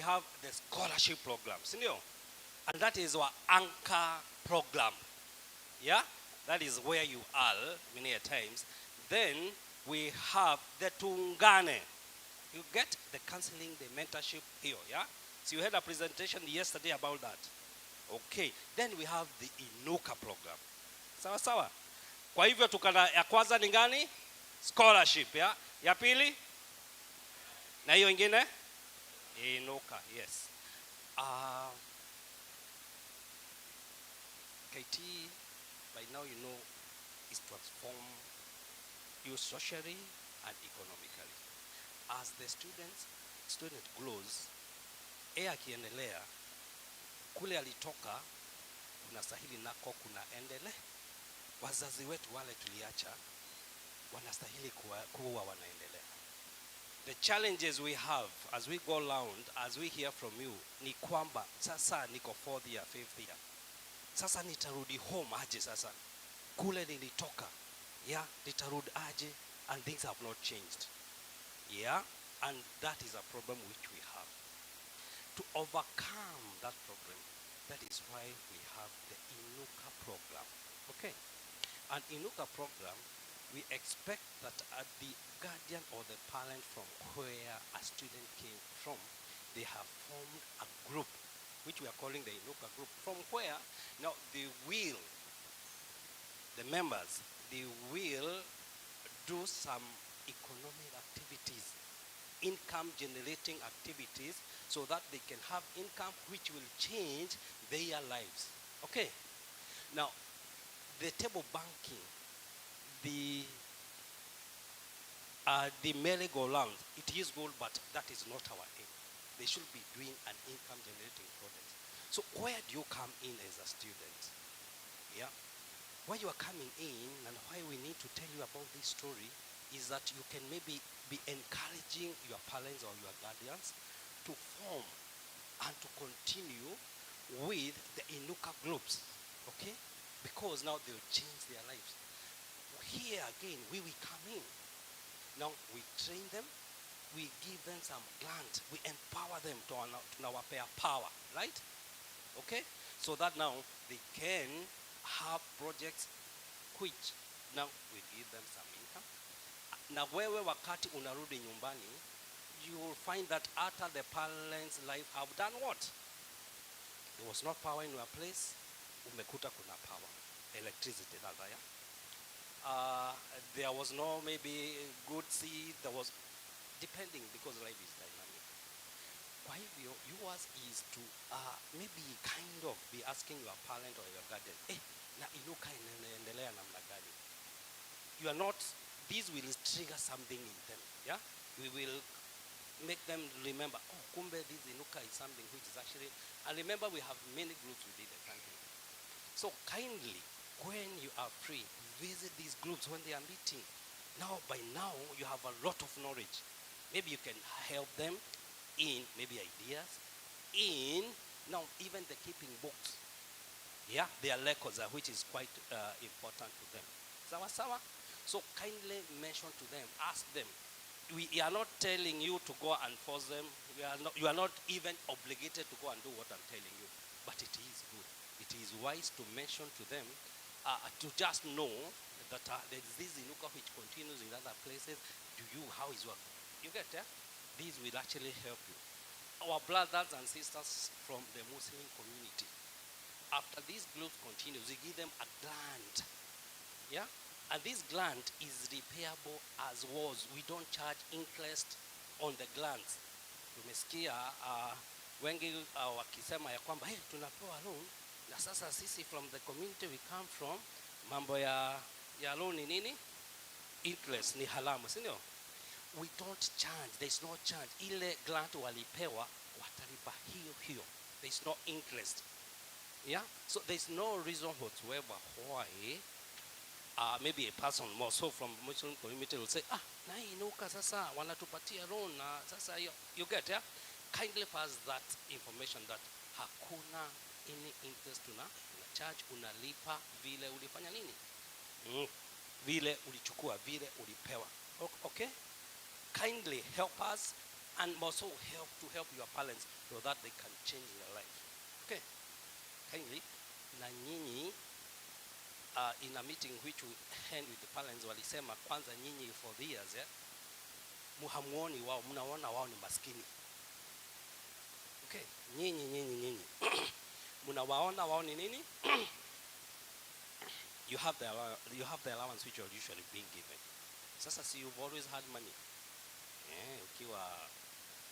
have the scholarship programs, and that is our anchor program. Yeah, that is where you are many a times. Then we have the Tungane. You get the counseling, the mentorship here. Yeah, so you had a presentation yesterday about that. Okay, then we have the Inuka program. Sawa sawa. Kwa hivyo tukana ya kwanza ni gani? Scholarship, ya. Ya pili? Na hiyo ingine? Inuka, yes. KT, by now you know, is transform you socially and economically. As the student grows, akiendelea, kule alitoka, kuna sahili nako kuna endele. Wazazi wetu wale tuliacha, wanastahili kuwa wanaendelea. The challenges we have as we go around, as we hear from you, ni kwamba sasa niko 4th year, 5th year. Sasa nitarudi home aje sasa. Kule nilitoka, yeah, nitarudi aje, and things have not changed. Yeah, and that is a problem which we have. To overcome that problem, that is why we have the Inuka program. Okay? An Inuka program, we expect that the guardian or the parent from where a student came from, they have formed a group, which we are calling the Inuka group, from where now the members, they will do some economic activities, income generating activities, so that they can have income which will change their lives. Okay? Now, the table banking, the merry-go-round, it is good, but that is not our aim. They should be doing an income generating project. So where do you come in as a student? Yeah? Why you are coming in and why we need to tell you about this story is that you can maybe be encouraging your parents or your guardians to form and to continue with the Inuka groups, okay? Because now they'll change their lives. Here again, we will come in. Now we train them, we give them some grant, we empower them to our power, right? Okay? So that now they can have projects which now we give them some income. Na wewe wakati unarudi nyumbani, you will find that after the parents' life have done what? There was not power in your place, umekuta kuna power, electricity, there was no maybe good seed, there was, depending, because life is dynamic. Kwa hivyo, yours is to maybe kind of be asking your parent or your guardian, na Inuka inaendelea namna gani? You are not, these will trigger something in them, yeah? We will make them remember, kumbe this Inuka is something which is actually, and remember we have many groups within the country. So kindly, when you are free, visit these groups when they are meeting. Now, by now, you have a lot of knowledge. Maybe you can help them in maybe ideas, in now even the keeping books. Yeah, their records, which is quite important to them. Sawa sawa? So kindly mention to them, ask them. We are not telling you to go and force them. You are not even obligated to go and do what I'm telling you. But it is good. It is wise to mention to them, to just know that there is this Inuka which continues in other places. How is your, you get it? These will actually help you. Our brothers and sisters from the Muslim community, after this group continues, we give them a grant. Yeah? And this grant is repayable as was. We don't charge interest on the grants. Tumesikia wengi wakisema ya kwamba tunapewa loan na sasa sisi from the community we come from, mambo ya loan ni nini? Interest ni haramu, si ndio? We don't charge, there's no charge. Ile grant walipewa watalipa hiyo. There's no interest. Yeah? So there's no reason whatsoever why maybe a person more so from Muslim community will say, na Inuka sasa wanatupatia loan na sasa you get, yeah? Kindly pass that information that hakuna any interest una charge, unalipa vile ulifanya nini? Vile ulichukua, vile ulipewa. Okay? Kindly help us and also help your parents so that they can change their life. Okay, kindly. Na nyinyi in a meeting which we had with the parents, walisema kwanza nyinyi for the years, muhamuoni wao, mnaona wao ni maskini. Okay, nyinyi mnawaona wao ni nini? You have the allowance which you're usually being given. Sasa see, you've always had money.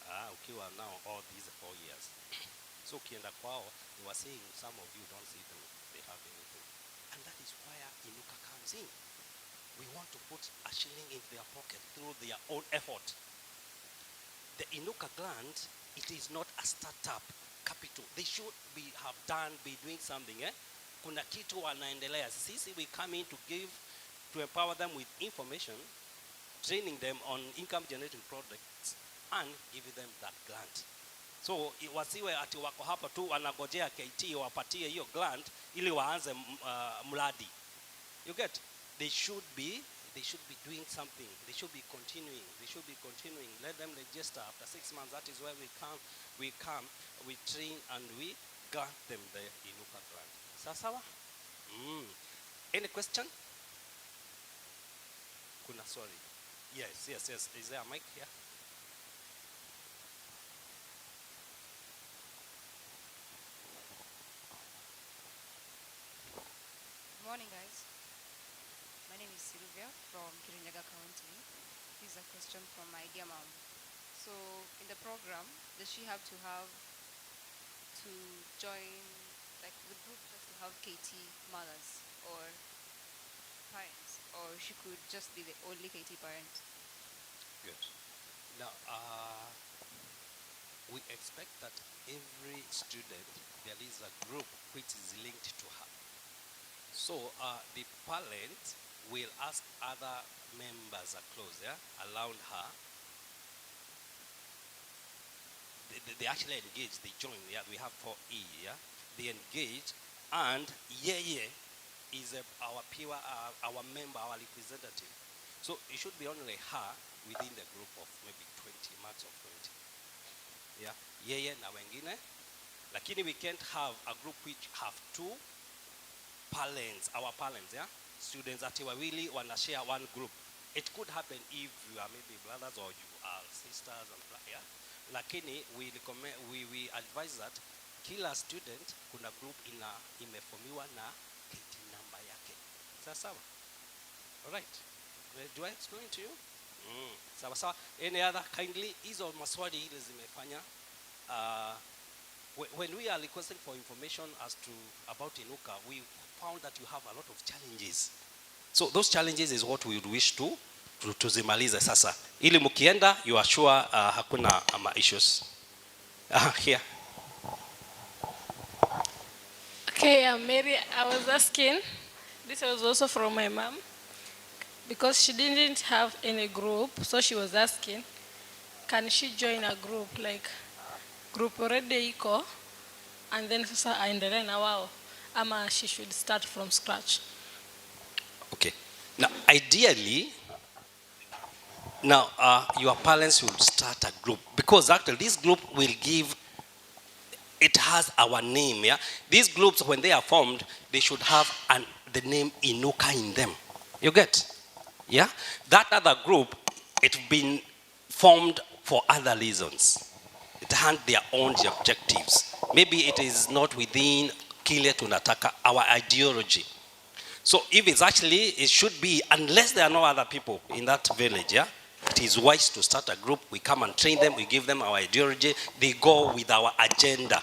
Ukiwa now all these 4 years. So ukienda kwao, they were saying some of you don't see them, they have anything. And that is where Inuka comes in. We want to put a shilling into their pocket through their own effort. The Inuka grant, it is not a startup capital. They should be doing something. Kuna kitu wanaendelea. Sisi, we come in to empower them with information, training them on income generating products, and giving them that grant. So wasiwe ati wako hapa tu wanagojea KT wapatie hiyo grant ili waanze mradi. You get? They should be doing something. They should be continuing. Let them register after 6 months. That is where we come, we train, and we grant them the Inuka grant. Sawa? Any question? Kuna sorry. Yes. Is there a mic here? Good morning, guys. My name is Sylvia from Kirinyaga County. This is a question from my dear mom. So, in the program, does she have to join, like the group has to have KT mothers or parents, or she could just be the only KT parent? Good. Now, we expect that every student, there is a group which is linked to her. So the parents will ask other members close around her. They actually engage, they join. We have 4E. They engage, and is our member, our representative. So it should be only her within the group of maybe 20, max of 20. Na wengine. Lakini we can't have a group which have two parents, our parents, students that wawili wanna share one group. It could happen if you are maybe brothers or you are sisters and lakini we advise that kila student kuna group imeformiwa na KT number yake. Sawa? All right. Do I explain to you? Sawa. Any other kindly hizo maswali ile zimefanya when we are requesting for information about Inuka, we found that you have a lot of challenges. So those challenges is what we would wish to zimalize sasa. Ili mukienda, you are sure hakuna issues. Here. Okay, Mary, I was asking, this was also from my mom, because she didn't have any group, so she was asking, can she join a group, like group already iko, and then sasa aendelee na wao, ama she should start from scratch? Okay. Now, ideally, your parents will start a group, because actually this group will it has our name. These groups, when they are formed, they should have the name Inuka in them. You get? That other group, it's been formed for other reasons. It has their own objectives. Maybe it is not within kile tunataka, our ideology. So if it should be, unless there are no other people in that village, it is wise to start a group. We come and train them, we give them our ideology, they go with our agenda.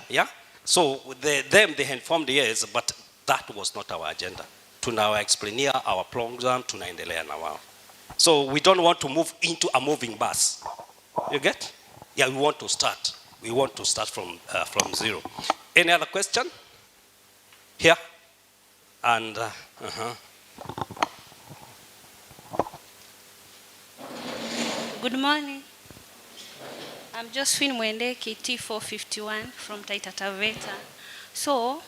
So they had formed years, but that was not our agenda. Tunawaexplainia our program, tunaendelea na wao. So we don't want to move into a moving bus. You get? We want to start. We want to start from zero. Any other question? Here? And Good morning. I'm Josephine Mwende, KT 451 from Taita Taveta. So,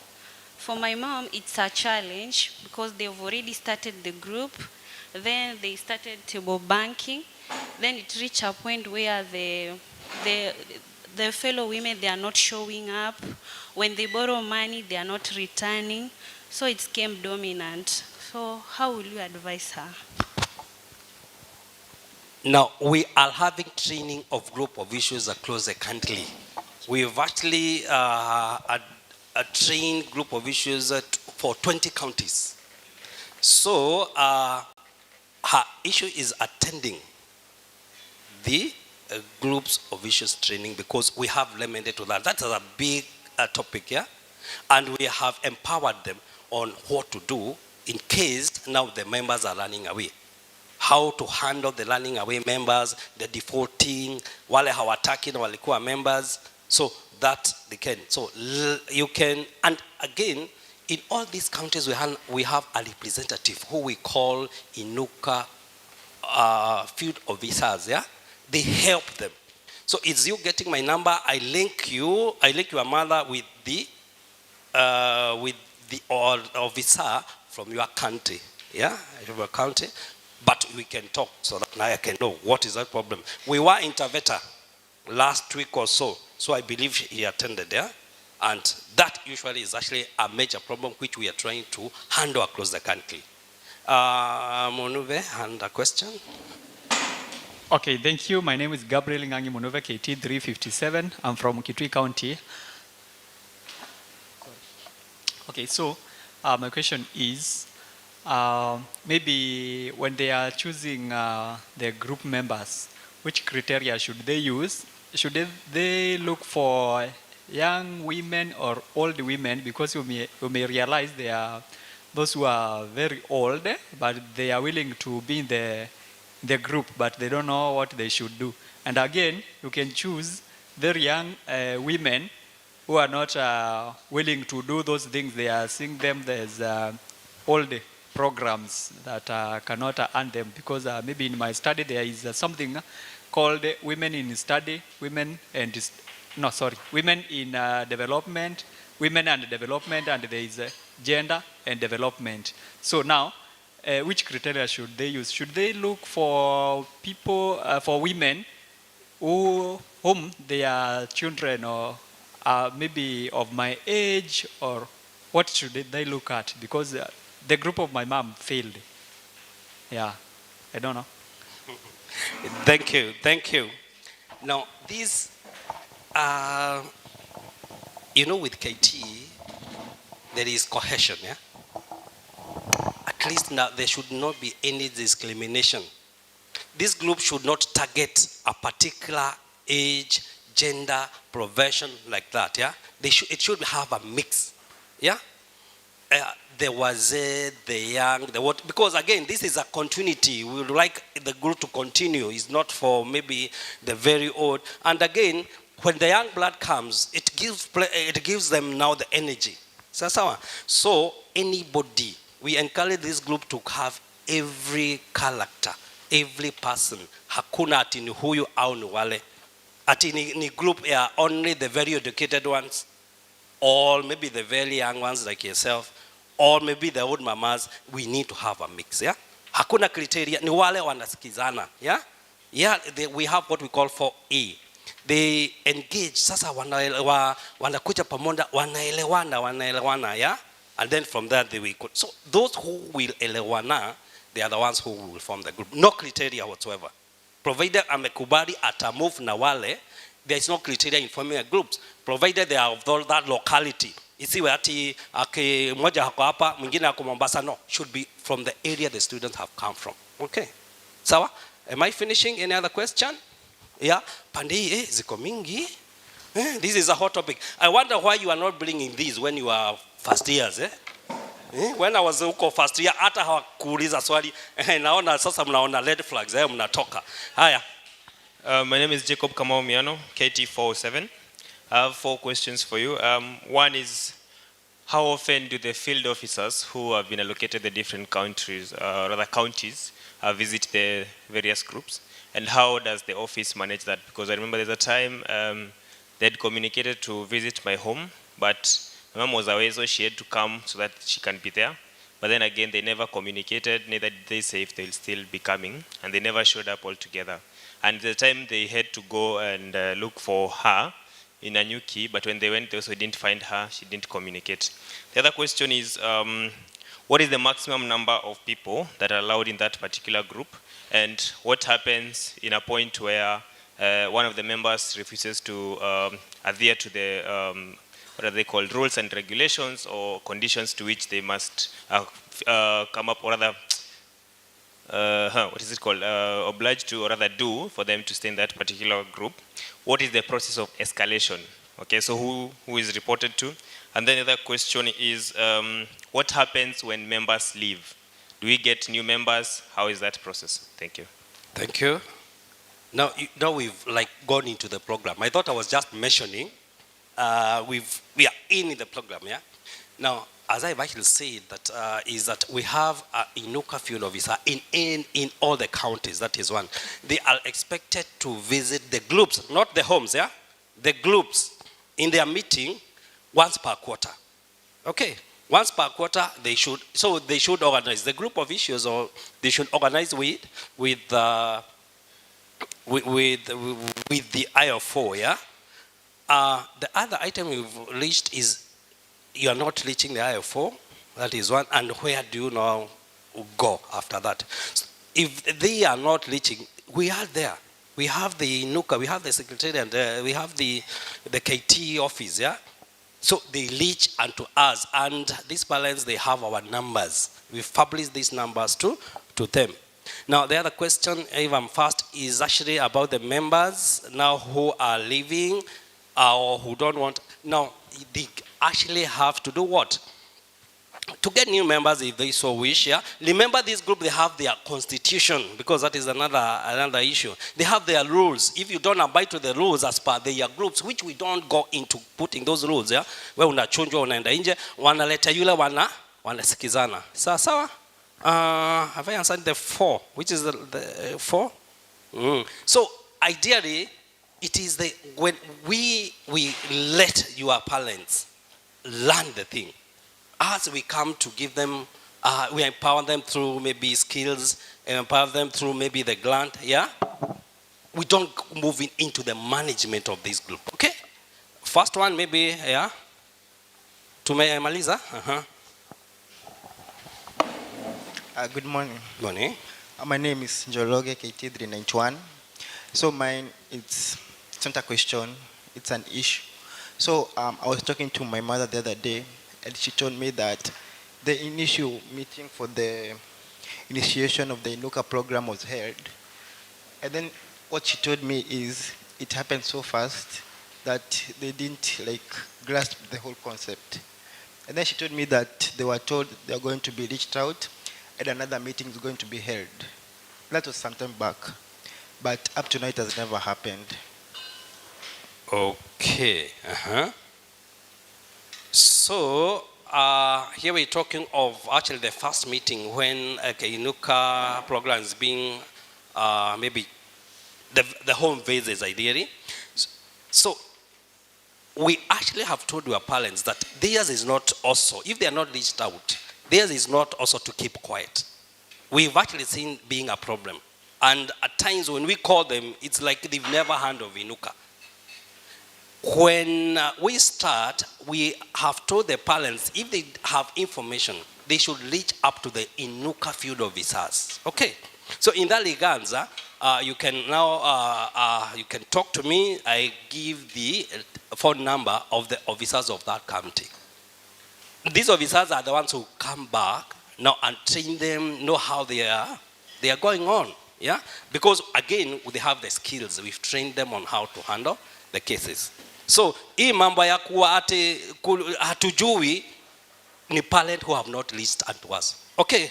for my mom, it's a challenge because they've already started the group. Then they started table banking. Then it reached a point where the the fellow women, they are not showing up. When they borrow money, they are not returning. So it became dominant. So how will you advise her? Now, we are having training of group of issues across the country. We've actually a trained group of issues for 20 counties. So her issue is attending the groups of issues training because we have limited to that. That is a big topic, yeah? And we have empowered them on what to do in case now the members are running away. How to handle the running away members, the defaulting, wale hawataki na walikuwa members, so that they can. So you can, and again, in all these counties we have a representative who we call Inuka field officers, yeah? They help them. So it's you getting my number, I link your mother with the officer from your county, yeah? Your county. But we can talk so that now I can know what is that problem. We were in Taveta last week or so I believe he attended there. And that usually is actually a major problem which we are trying to handle across the country. Monuve, and a question? Okay, thank you. My name is Gabriel Ngangi Monuve, KT 357. I'm from Kitui County. Okay, so my question is, maybe when they are choosing their group members, which criteria should they use? Should they look for young women or old women? Because you may realize there are those who are very old, but they are willing to be in the group, but they don't know what they should do. And again, you can choose very young women who are not willing to do those things. They are seeing them as old programs that cannot earn them, because maybe in my study there is something called women in study, women in development, women and development, and there is gender and development. So now, which criteria should they use? Should they look for people, for women whom their children or maybe of my age, or what should they look at? Because the group of my mom failed. Yeah, I don't know. Thank you. Now, this, with KT, there is cohesion, yeah? At least now there should not be any discrimination. This group should not target a particular age, gender, profession like that, yeah? It should have a mix, yeah? There was the young, the what, because again, this is a continuity. We would like the group to continue. It's not for maybe the very old. And again, when the young blood comes, it gives them now the energy. So anybody, we encourage this group to have every character, every person. Hakuna ati ni huyu au ni wale. Ati ni group only the very educated ones, or maybe the very young ones like yourself, or maybe the old mamas. We need to have a mix, yeah? Hakuna criteria, ni wale wanasikizana, yeah? Yeah, we have what we call 4A. They engage, sasa wanakuja pamoja, wanaelewana, yeah? And then from there they will. So those who will elewana, they are the ones who will form the group. No criteria whatsoever. Provided amekubali atamove na wale, there is no criteria in forming a group. Provided they are of that locality. Isiwe ati mmoja hako hapa, mwingine hako Mombasa. No, should be from the area the students have come from. Okay. Sawa? Am I finishing? Any other question? Yeah. Pande ziko mingi. This is a hot topic. I wonder why you are not bringing these when you are first years, When I was huko first year, hata hawakuuliza swali. Naona sasa mnaona red flags, mnatoka. Haya. My name is Jacob Kamau Miano, KT407. I have 4 questions for you. One is, how often do the field officers who have been allocated the different countries, rather counties, visit the various groups? And how does the office manage that? Because I remember there's a time they had communicated to visit my home, but my mom was away, so she had to come so that she can be there. But then again, they never communicated, neither did they say if they'll still be coming, and they never showed up altogether. And the time they had to go and look for her in Anyuki, but when they went, they also didn't find her. She didn't communicate. The other question is, what is the maximum number of people that are allowed in that particular group? And what happens in a point where one of the members refuses to adhere to the, what are they called, rules and regulations or conditions to which they must come up, or rather, what is it called, obliged to, or rather do, for them to stay in that particular group? What is the process of escalation? Okay, so who is reported to? And then the other question is, what happens when members leave? Do we get new members? How is that process? Thank you. Thank you. Now we've like gone into the program. I thought I was just mentioning, we are in the program, yeah? Now, as I've actually said, that is that we have a Inuka field officer in all the counties. That is one. They are expected to visit the groups, not the homes, yeah? The groups in their meeting once per quarter. Okay, once per quarter they should organize the group of issues, or they should organize with the IO4, yeah? The other item we've reached is you are not reaching the IO4, that is one, and where do you now go after that? If they are not reaching, we are there. We have the NUCA, we have the secretariat, and we have the KT office, yeah? So they reach unto us, and these parents, they have our numbers. We've published these numbers to them. Now, the other question, if I'm first, is actually about the members now who are leaving or who don't want. Now, they actually have to do what? To get new members if they so wish, yeah? Remember, this group, they have their constitution, because that is another issue. They have their rules. If you don't abide to the rules as per their groups, which we don't go into putting those rules, yeah? Where unachunjwa unaenda nje, wanaleta yule wanasikizana. Sawa? Have I answered the 4? Which is the 4? So ideally, it is when we let your parents learn the thing. As we come to give them, we empower them through maybe skills, empower them through maybe the grant, yeah? We don't move into the management of this group, okay? First one maybe, yeah? Tumemaliza? Good morning. Morning. My name is Njoroge, KT391. So mine, it's not a question, it's an issue. So I was talking to my mother the other day, and she told me that the initial meeting for the initiation of the Inuka program was held. And then what she told me is it happened so fast that they didn't grasp the whole concept. And then she told me that they were told they are going to be reached out and another meeting is going to be held. That was some time back. But up to now it has never happened. Okay. So here we're talking of actually the first meeting when Inuka program is being maybe the home visits ideally. So we actually have told your parents that theirs is not also, if they are not reached out, theirs is not also to keep quiet. We've actually seen being a problem. And at times when we call them, it's like they've never heard of Inuka. When we start, we have told the parents, if they have information, they should reach up to the Inuka field officers. Okay. So in that regards, you can now, you can talk to me. I give the phone number of the officers of that county. These officers are the ones who come back now and train them, know how they are going on. Yeah? Because again, they have the skills. We've trained them on how to handle the cases. So, hii mambo ya kuwa ati hatujui ni parent who have not reached out to us. Okay,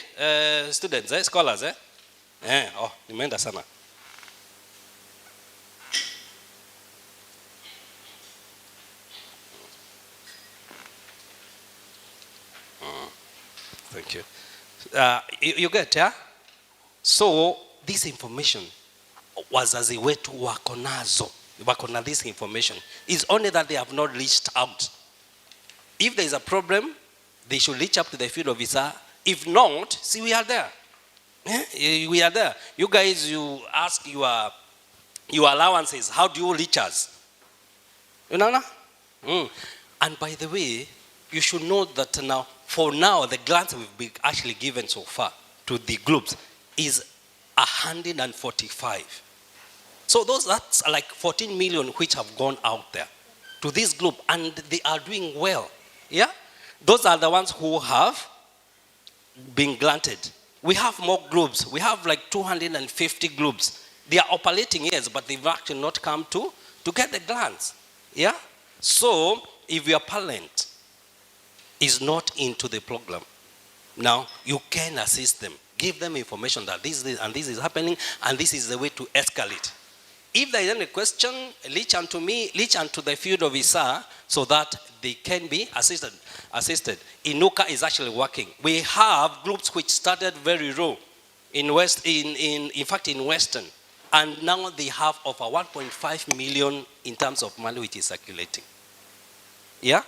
students, scholars, nimeenda sana. Thank you. You get, yeah? So, this information, wazazi wetu wako nazo. Wako na this information. It's only that they have not reached out. If there is a problem, they should reach up to the field officer. If not, see, we are there. We are there. You guys, you ask your your allowances, how do you reach us? You know? And by the way, you should know that now, for now, the grants we've been actually given so far to the groups is 145. So that's like 14 million which have gone out there to this group, and they are doing well. Yeah? Those are the ones who have been granted. We have more groups. We have like 250 groups. They are operating, yes, but they've actually not come to get the grants. Yeah? So, if your parent is not into the program, now you can assist them. Give them information that this is happening, and this is the way to escalate. If there is any question, reach unto me, reach unto the field officer, so that they can be assisted. Inuka is actually working. We have groups which started very low in fact in Western, and now they have over 1.5 million in terms of money which is circulating. Yeah?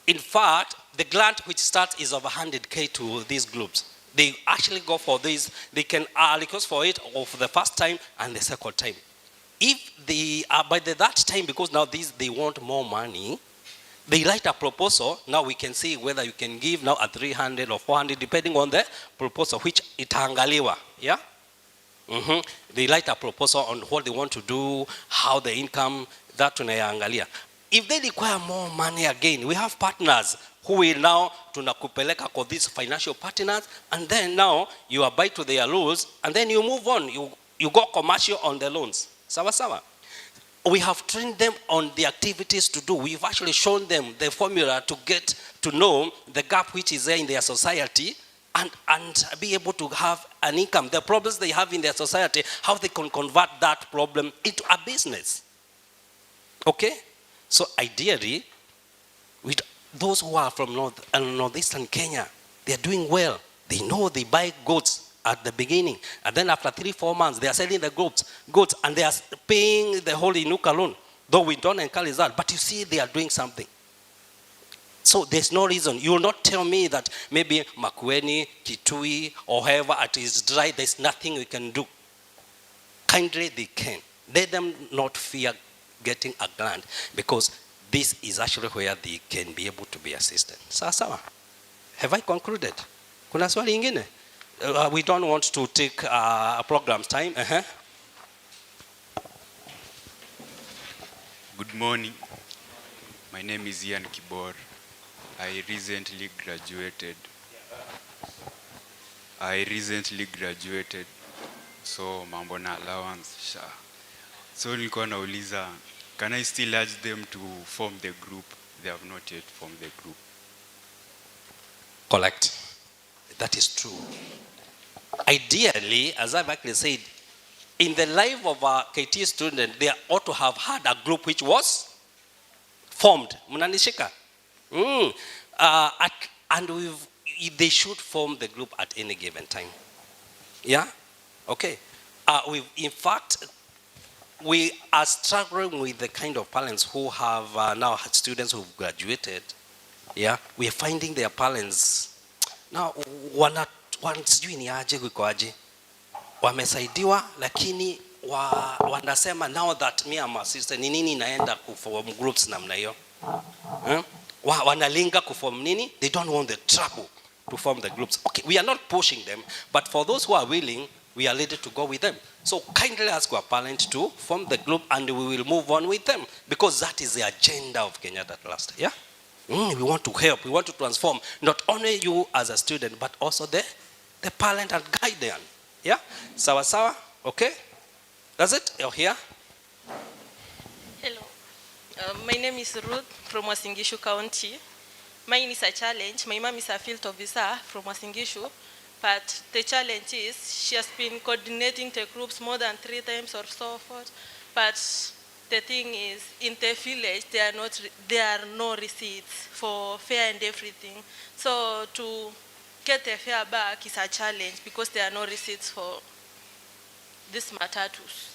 In fact, the grant which starts is of 100K to these groups. They actually go for this. They can request for it for the first time and the second time. If they are by that time, because now they want more money, they write a proposal. Now we can see whether you can give now a 300 or 400, depending on the proposal, which itaangaliwa. Yeah? They write a proposal on what they want to do, how the income, that tunayaangalia. If they require more money again, we have partners who will now tunakupeleka for these financial partners, and then now you abide to their rules, and then you move on. You go commercial on the loans. Sawa sawa. We have trained them on the activities to do. We've actually shown them the formula to get to know the gap which is there in their society, and be able to have an income. The problems they have in their society, how they can convert that problem into a business. Okay? So ideally, with those who are from northeastern Kenya, they are doing well. They know they buy goats at the beginning, and then after 3-4 months, they are selling the goats, and they are paying the whole Inuka loan. Though we don't encourage that, but you see, they are doing something. So there's no reason. You will not tell me that maybe Makueni, Kitui, or whoever it is dry, there's nothing we can do. Kindly they can. Let them not fear getting a grant, because this is actually where they can be able to be assisted. Sawa. Have I concluded? Kuna swali ingine? We don't want to take a program's time. Good morning. My name is Ian Kibor. I recently graduated. So mambo na allowance sha. So nilikuwa nauliza, can I still urge them to form the group? They have not yet formed the group. Correct. That is true. Ideally, as I've actually said, in the life of a KT student, they ought to have had a group which was formed. Munanishika. And they should form the group at any given time. Yeah? Okay. In fact, we are struggling with the kind of parents who have now had students who've graduated. Yeah? We are finding their parents now sijui ni aje kuko aje, wamesaidiwa lakini wanasema now that me and my sister ni nini naenda kuform groups namna hiyo. Wanalinga kuform nini? They don't want the trouble to form the groups. Okay, we are not pushing them, but for those who are willing, we are ready to go with them. So kindly ask our parents to form the group, and we will move on with them, because that is the agenda of Kenyatta at last. Yeah? We want to help, we want to transform not only you as a student, but also the parent and guardian. Yeah? Sawa sawa? Okay? That's it? You're here? Hello. My name is Ruth from Wasingishu County. Mine is a challenge. My mom is a field officer from Wasingishu, but the challenge is she has been coordinating the groups more than 3 times or so forth. But the thing is, in the village, there are no receipts for fare and everything. So to get the fare back is a challenge, because there are no receipts for these matatus.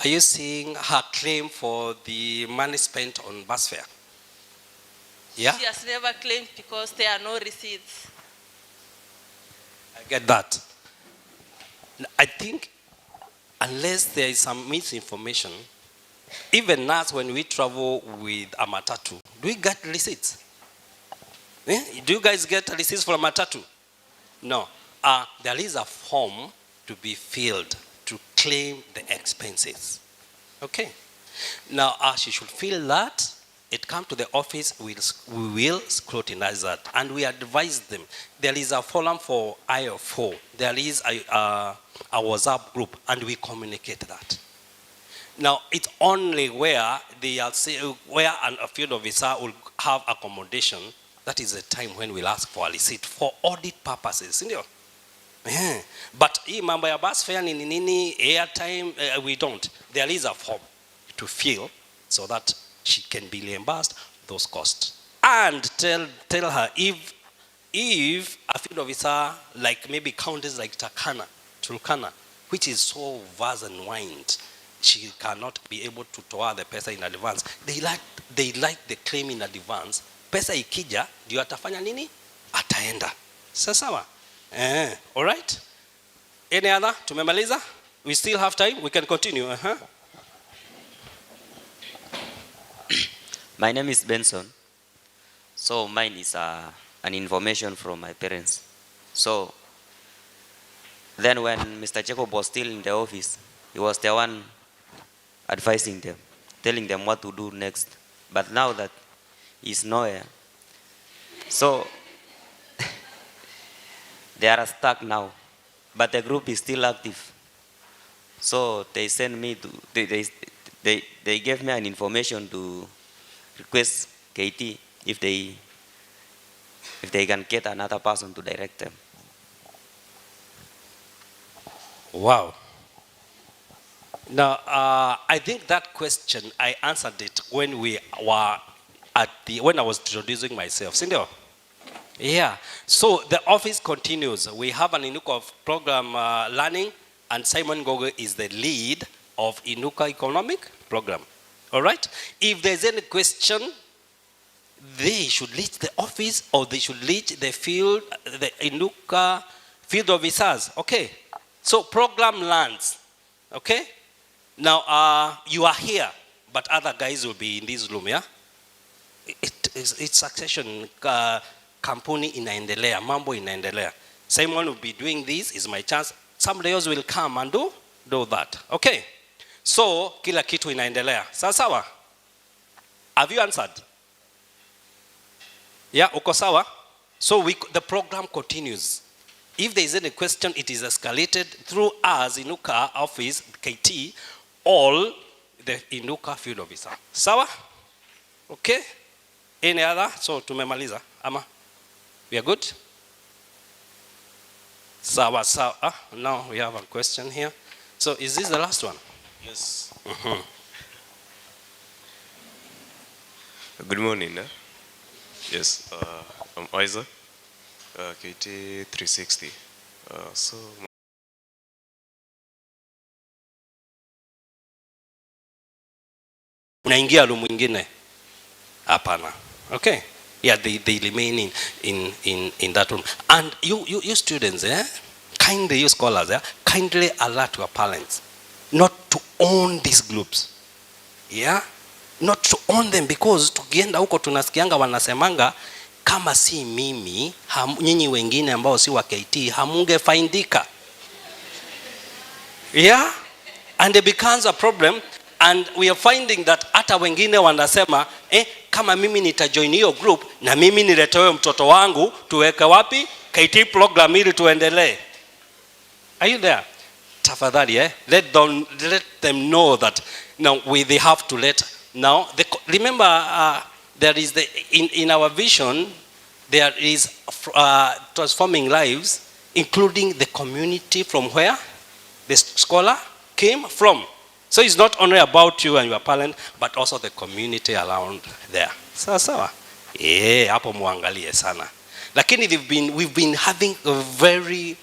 Are you seeing her claim for the money spent on bus fare? Yeah? She has never claimed because there are no receipts. I get that. I think unless there is some misinformation, even us when we travel with a matatu, do we get receipts? Do you guys get receipts for a matatu? No. There is a form to be filled to claim the expenses. Okay. Now, she should fill that. It come to the office, we will scrutinize that. And we advise them. There is a forum for IFO. There is a WhatsApp group, and we communicate that. Now, it's only where where a field officer will have accommodation, that is the time when we'll ask for a receipt for audit purposes. Yeah. But hii mambo ya bus fare nini airtime, we don't. There is a form to fill so that she can be reimbursed those costs. And tell her if a field officer, like maybe counties like Turkana, which is so vast and wide, she cannot be able to toa the pesa in advance. They like the claim in advance. Pesa ikija, ndio atafanya nini? Ataenda. Sawa? All right? Any other? Tumemaliza? We still have time. We can continue. My name is Benson. So mine is an information from my parents. So then when Mr. Jacob was still in the office, he was the one advising them, telling them what to do next. But now that he's nowhere, so they are stuck now. But the group is still active. So they sent me to, they gave me an information to request KT if they can get another person to direct them. Wow. Now, I think that question, I answered it when we were when I was introducing myself. Sindio? Yeah. So the office continues. We have an Inuka program learning, and Simon Gogo is the lead of Inuka economic program. All right? If there's any question, they should reach the office or they should reach the field, the Inuka field officers. Okay? So program lands. Okay? Now, you are here, but other guys will be in this room, yeah? It's succession. Kampuni inaendelea, mambo inaendelea. Simon will be doing this, is my chance. Somebody else will come and do that. Okay? So, kila kitu inaendelea. Sawa? Have you answered? Yeah, uko sawa? So, the program continues. If there is any question, it is escalated through us, Inuka office, KT, all the Inuka field officer. Sawa? Okay? Any other? So, tumemaliza. Ama? We are good? Sawa. Now we have a question here. So, is this the last one? Yes. Good morning. Yes, I'm Isaac, KT 360. So unaingia room mwingine? Hapana. Okay? Yeah, they remain in that room. And you students, kindly, you scholars, kindly alert your parents not to own these groups. Yeah? Not to own them, because tukienda huko tunasikianga wanasemanga kama si mimi, nyinyi wengine ambao si wa KT hamungefaindika. Yeah? And it becomes a problem, and we are finding that hata wengine wanasema kama mimi nitajoin hiyo group na mimi niletewe mtoto wangu tuweke wapi KT program ili tuendelee. Are you there? Tafadhali, let them know that now they have to now remember there is in our vision there is transforming lives, including the community from where the scholar came from. So it's not only about you and your parent, but also the community around there. Sawa. Hapo muangalie sana. Lakini we've been having very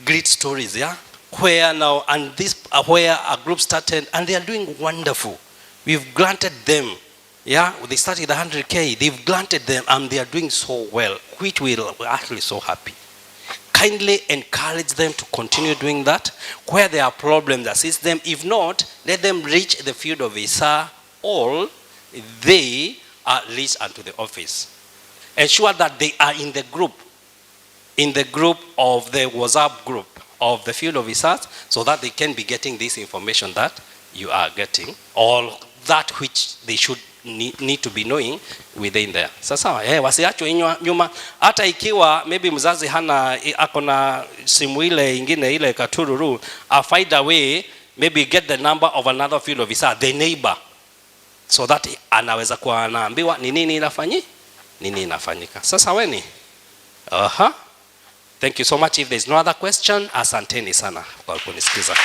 great stories, yeah? Where now, and this where a group started, and they are doing wonderful. We've granted them, yeah? They started with 100K. They've granted them, and they are doing so well, which we're actually so happy. kindly encourage them to continue doing that. Where there are problems, assist them. If not, let them reach the field officer, or they are reached unto the office. Ensure that they are in the group of the WhatsApp group of the field officers, so that they can be getting this information that you are getting, or that which they should need to be knowing within there. Sasa wasiachwe nyuma, hata ikiwa maybe mzazi hana akona simu ile ingine ile katururu, find a way, maybe get the number of another field officer, the neighbor, so that anaweza kuwa anaambiwa ni nini inafanyika. Sasa weni thank you so much. If there's no other question, asanteni sana kwa kunisikiza.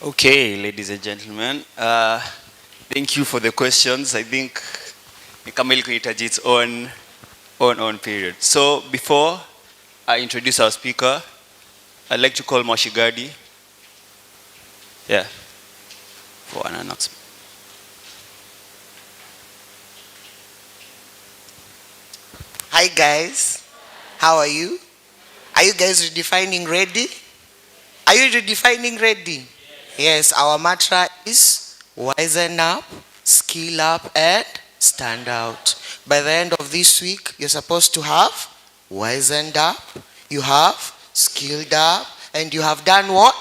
Okay, ladies and gentlemen, thank you for the questions. I think Kamil Kunitaji its own period. So before I introduce our speaker, I'd like to call Moshigadi. Yeah, for an announcement. Hi guys, how are you? Are you guys redefining ready? Are you redefining ready? Yes, our mantra is wisen up, skill up, and stand out. By the end of this week, you're supposed to have wisened up, you have skilled up, and you have done what?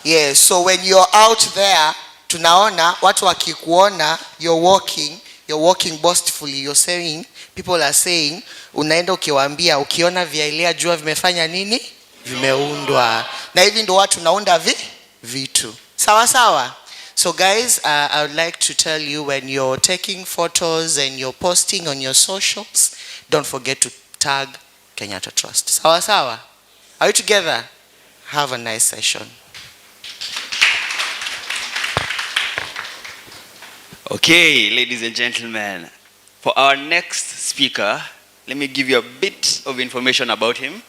Yes, so when you're out there, tunaona, watu wakikuona, you're walking boastfully, you're saying, people are saying, unaenda ukiwaambia, ukiona vyailea jua vimefanya nini? Vimeundwa. Na hivi ndo watu naunda vitu. Sawa sawa. So guys, I would like to tell you, when you're taking photos and you're posting on your socials, don't forget to tag Kenyatta Trust. Sawa sawa. Are you together? Have a nice session. Okay, ladies and gentlemen, for our next speaker, let me give you a bit of information about him.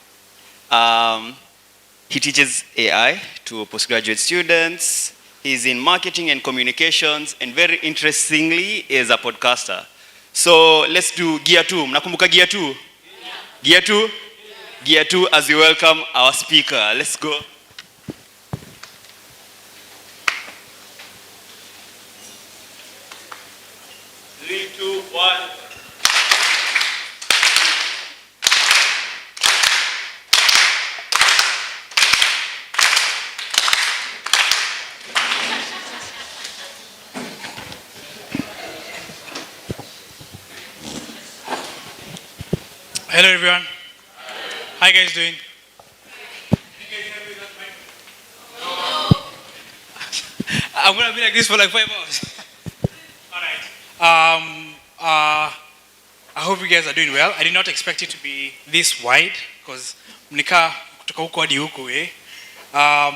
He teaches AI to postgraduate students. He's in marketing and communications, and very interestingly, is a podcaster. So let's do Gear 2. Mnakumbuka Gear 2? Yeah. Gear 2? Yeah. Gear 2 as we welcome our speaker. Let's go. 3, 2, 1. Hello everyone. How you guys doing? I'm gonna be like this for like 5 hours. Alright. I hope you guys are doing well. I did not expect it to be this wide, because mnika kutoka huko hadi huko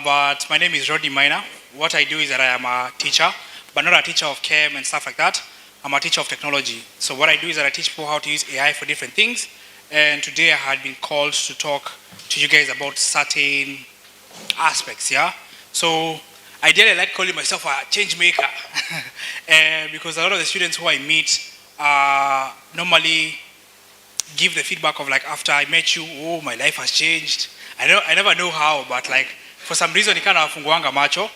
but my name is Rodney Minor. What I do is that I am a teacher, but not a teacher of chem and stuff like that. I'm a teacher of technology. So what I do is that I teach people how to use AI for different things. And today I had been called to talk to you guys about certain aspects, yeah? So ideally I like calling myself a change maker because a lot of the students who I meet normally give the feedback of like, after I met you, oh, my life has changed. I never know how, but like for some reason, it kind of funguanga macho,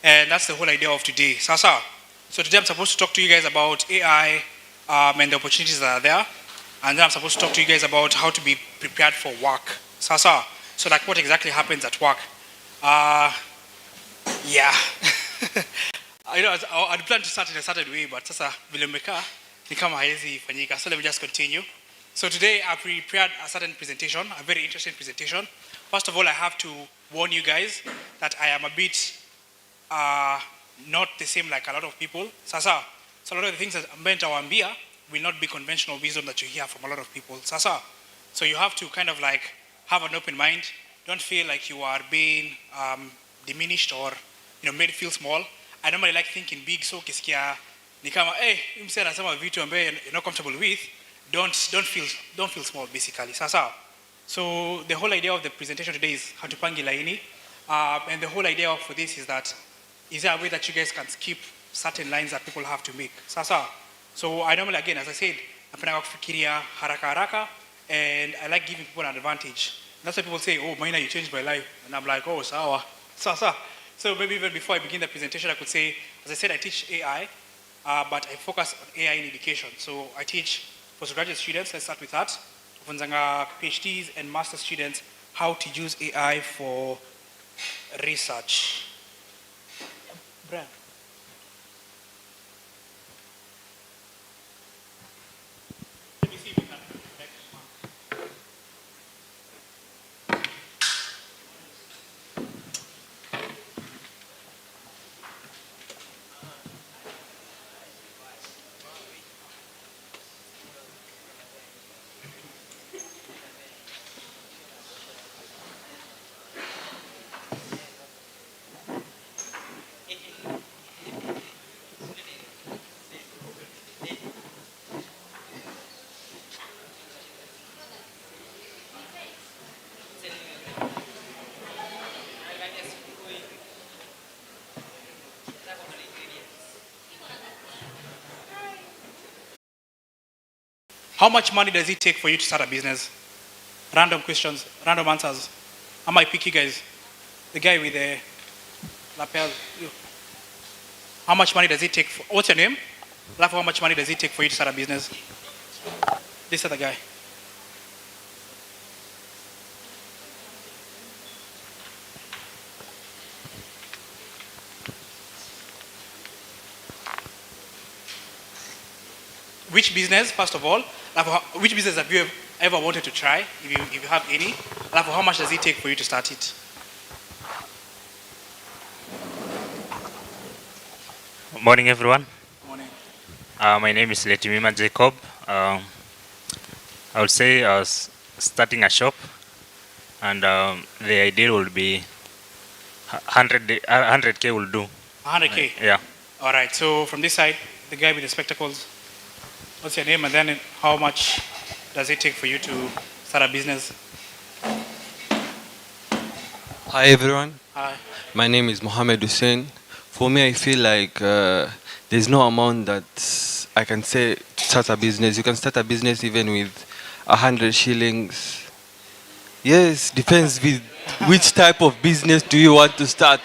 and that's the whole idea of today. Sasa. So today I'm supposed to talk to you guys about AI and the opportunities that are there. And then I'm supposed to talk to you guys about how to be prepared for work. Sasa. So like what exactly happens at work. Yeah. I'd plan to start in a certain way, but sasa vile mmeka ni kama haiwezi fanyika. So let me just continue. So today I prepared a certain presentation, a very interesting presentation. First of all, I have to warn you guys that I am a bit not the same like a lot of people. Sasa. So a lot of the things that I'm meant to ambia will not be conventional wisdom that you hear from a lot of people. Sasa. So you have to kind of like have an open mind. Don't feel like you are being diminished or made feel small. I normally like thinking big, so kisikia ni kama mse anasema vitu ambaye you're not comfortable with, don't feel small basically. Sasa. So the whole idea of the presentation today is hatupangi laini, and the whole idea for this is that is there a way that you guys can skip certain lines that people have to make. Sasa. So I normally, again, as I said, napenda kufikiria haraka haraka, and I like giving people an advantage. That's why people say, oh, Maina, you changed my life. And I'm like, oh, sawa. Sasa. So maybe even before I begin the presentation, I could say, as I said, I teach AI, but I focus on AI in education. So I teach postgraduate students, let's start with that, funzanga PhDs and master students how to use AI for research. Brian. How much money does it take for you to start a business? Random questions, random answers. I might pick you guys. The guy with the lapel. You. How much money does it take? What's your name? How much money does it take for you to start a business? This other guy. Which business, first of all, which business have you ever wanted to try, if you have any? How much does it take for you to start it? Morning, everyone. Morning. My name is Letimima Jacob. I would say I was starting a shop, and the ideal would be 100K will do. 100K? Yeah. All right, so from this side, the guy with the spectacles, what's your name, and then how much does it take for you to start a business? Hi everyone. Hi. My name is Mohammed Hussein. For me, I feel like there's no amount that I can say to start a business. You can start a business even with 100 shillings. Yes, depends with which type of business do you want to start.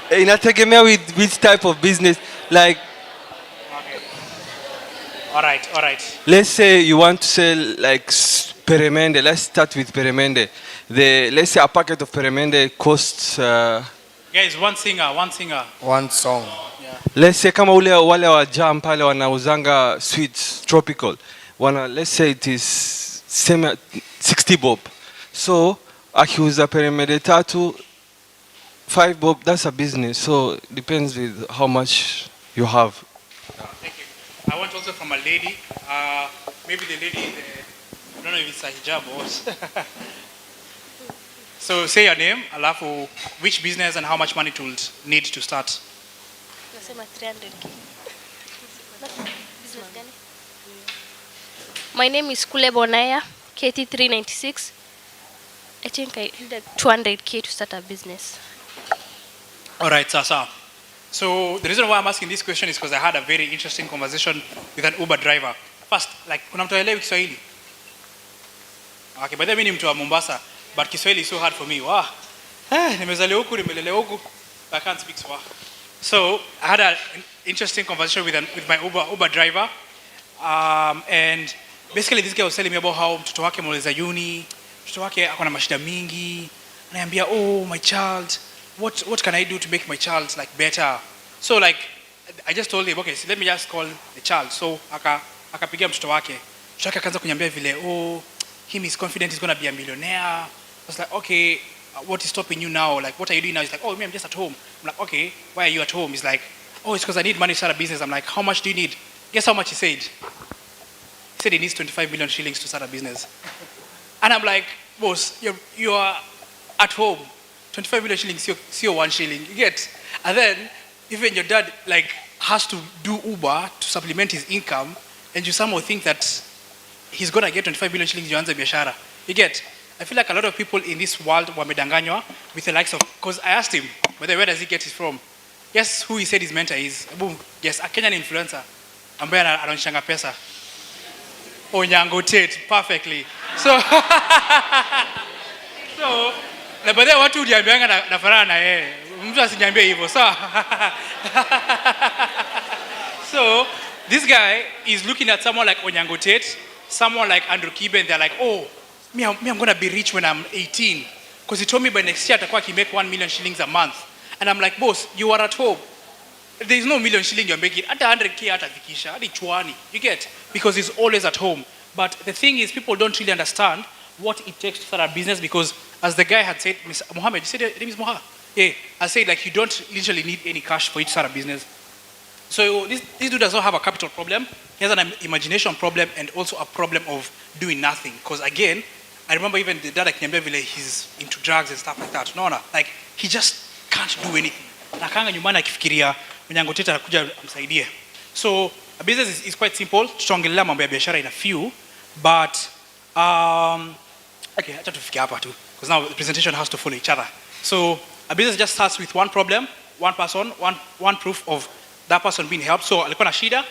Inategemea with which type of business. Like, All right, all right. let's say you want to sell like peremende. Let's start with peremende. Let's say a packet of peremende costs. Guys, one singer. One song. Yeah. Let's say kama wale wa jam pale wanauzanga sweets tropical. Let's say it is 60 bob. So akiuza peremende tatu 5 bob, that's a business. So depends with how much you have. Thank you. I want also from a lady. Maybe the lady, I don't know if it's a hijab or what. So say your name, alafu which business and how much money it will need to start. Nasema 300K. Business gani? My name is Kule Bonaya, KT396. I think I needed 200K to start a business. All right, Sasa. So the reason why I'm asking this question is because I had a very interesting conversation with an Uber driver. First, like, kuna mtu aelewi Kiswahili? Okay, by the way, mimi ni mtu wa Mombasa, but Kiswahili is so hard for me. Wow. Nimezaliwa huku, nimelelewa huku, I can't speak Swahili. So I had an interesting conversation with my Uber driver, and basically this guy was telling me about how mtoto wake amaliza uni, mtoto wake ako na mashida mingi, ananiambia, oh my child, what can I do to make my child like better? So like I just told him, okay, so let me just call the child. So akapigia mtoto wake akaanza kuniambia vile, oh, him is confident he's going to be a millionaire. I was like, okay, what is stopping you now? Like, what are you doing now? He's like, oh, me, I'm just at home. I'm like, okay, why are you at home? He's like, oh, it's because I need money to start a business. I'm like, how much do you need? Guess how much he said? He said he needs 25 million shillings to start a business. And I'm like, boss, you are at home. 25 million shillings, you're 1 shilling. You get? And then even your dad like has to do Uber to supplement his income, and you somehow think that he's gonna get 25 million shillings yuanze biashara. You get? I feel like a lot of people in this world wamedanganywa with the likes of, because I asked him, where does he get it from? Guess who he said his mentor is? Boom. Yes, a Kenyan influencer. Ambaye anaonyeshanga pesa. Janjarukaad, perfectly. So, so na baadaye watu uliambianga nafanana na yeye. Mtu asiniambie hivyo. So, this guy is looking at someone like Janjarukaad, someone like Andrew Kibe, and they're like, oh, me I'm going to be rich when I'm 18. Because he told me by next year atakuwa make 1 million shillings a month. And I'm like, boss, you are at home. There's no million shilling you're making. At 100K atafikisha, hadi chwani. You get? Because he's always at home. But the thing is, people don't really understand what it takes to start a business because, as the guy had said, Mr. Mohammed, you said your name is Mohammed? Yeah, I said like you don't literally need any cash for you to start a business. So this dude does not have a capital problem. He has an imagination problem and also a problem of doing nothing. Because again, I remember even the dad at Nyambevile, he's into drugs and stuff like that. No, like he just can't do anything. Nakanga nyumbani akifikiria Janjarukaad anakuja amsaidie. So a business is quite simple. Tutaongelea mambo ya biashara in a few, but okay, acha tufike hapa tu because now the presentation has to follow each other. So a business just starts with one problem, one person, one proof of that person being helped. So alikuwa na shida,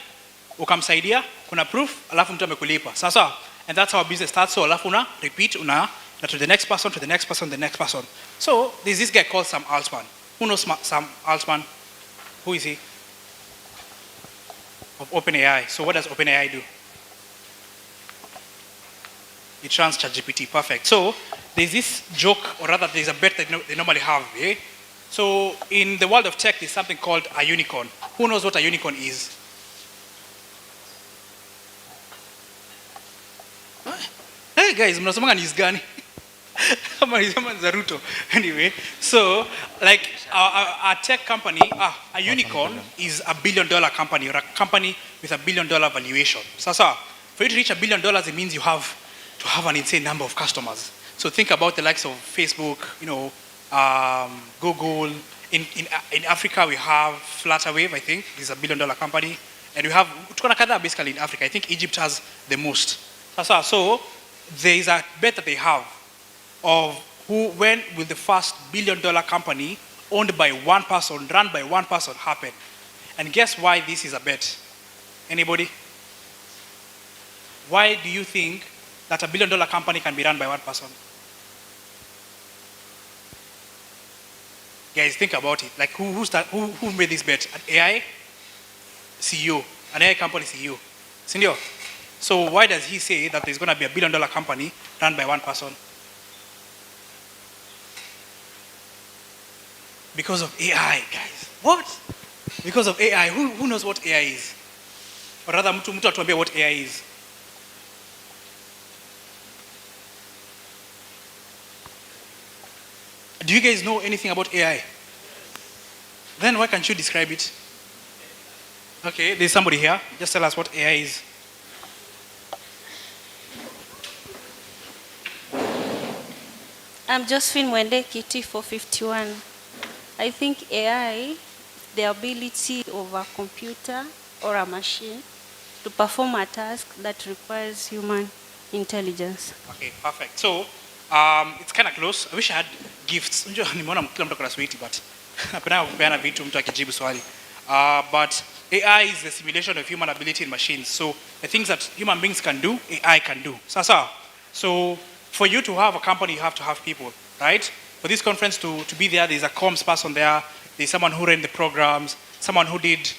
ukamsaidia, kuna proof, alafu mtu amekulipa. Sasa, and that's how a business starts. So alafu una repeat, to the next person, to the next person, the next person. So there's this guy called Sam Altman. Who knows Sam Altman? Who is he? Of OpenAI. So what does OpenAI do? It runs ChatGPT. Perfect. So there's this joke, or rather there's a bet that they normally have. Eh? So in the world of tech, there's something called a unicorn. Who knows what a unicorn is? Hey guys, mnasomanga news gani? Zaruto. Anyway, so like a tech company, a unicorn is $1 billion company or a company with $1 billion valuation. So for you to reach $1 billion, it means you have to have an insane number of customers. So think about the likes of Facebook, Google. In Africa, we have Flutterwave, I think. This is $1 billion company. And we have Tukana Kada basically in Africa. I think Egypt has the most. So there is a bet that they have of when will the first $1 billion company owned by one person, run by one person happen. And guess why this is a bet? Anybody? Why do you think that $1 billion company can be run by one person? Guys, think about it. Like who made this bet? An AI CEO, an AI company CEO. Sindio? So why does he say that there's going to be $1 billion company run by one person? Because of AI, guys. What? Because of AI. Who knows what AI is? Or rather, mtu atuambie what AI is. Do you guys know anything about AI? Then why can't you describe it? Okay, there's somebody here. Just tell us what AI is. I'm Josephine Mwende, KT451. I think AI, the ability of a computer or a machine to perform a task that requires human intelligence. Okay, perfect. So, it's kind of close. I wish I had gifts. Nimeona kila mtu akona sweetie, but napenda kupeana vitu mtu akijibu swali. But AI is the simulation of human ability in machines. So the things that human beings can do, AI can do. So for you to have a company, you have to have people, right? For this conference to be there, there's a comms person there. There's someone who ran the programs, someone who did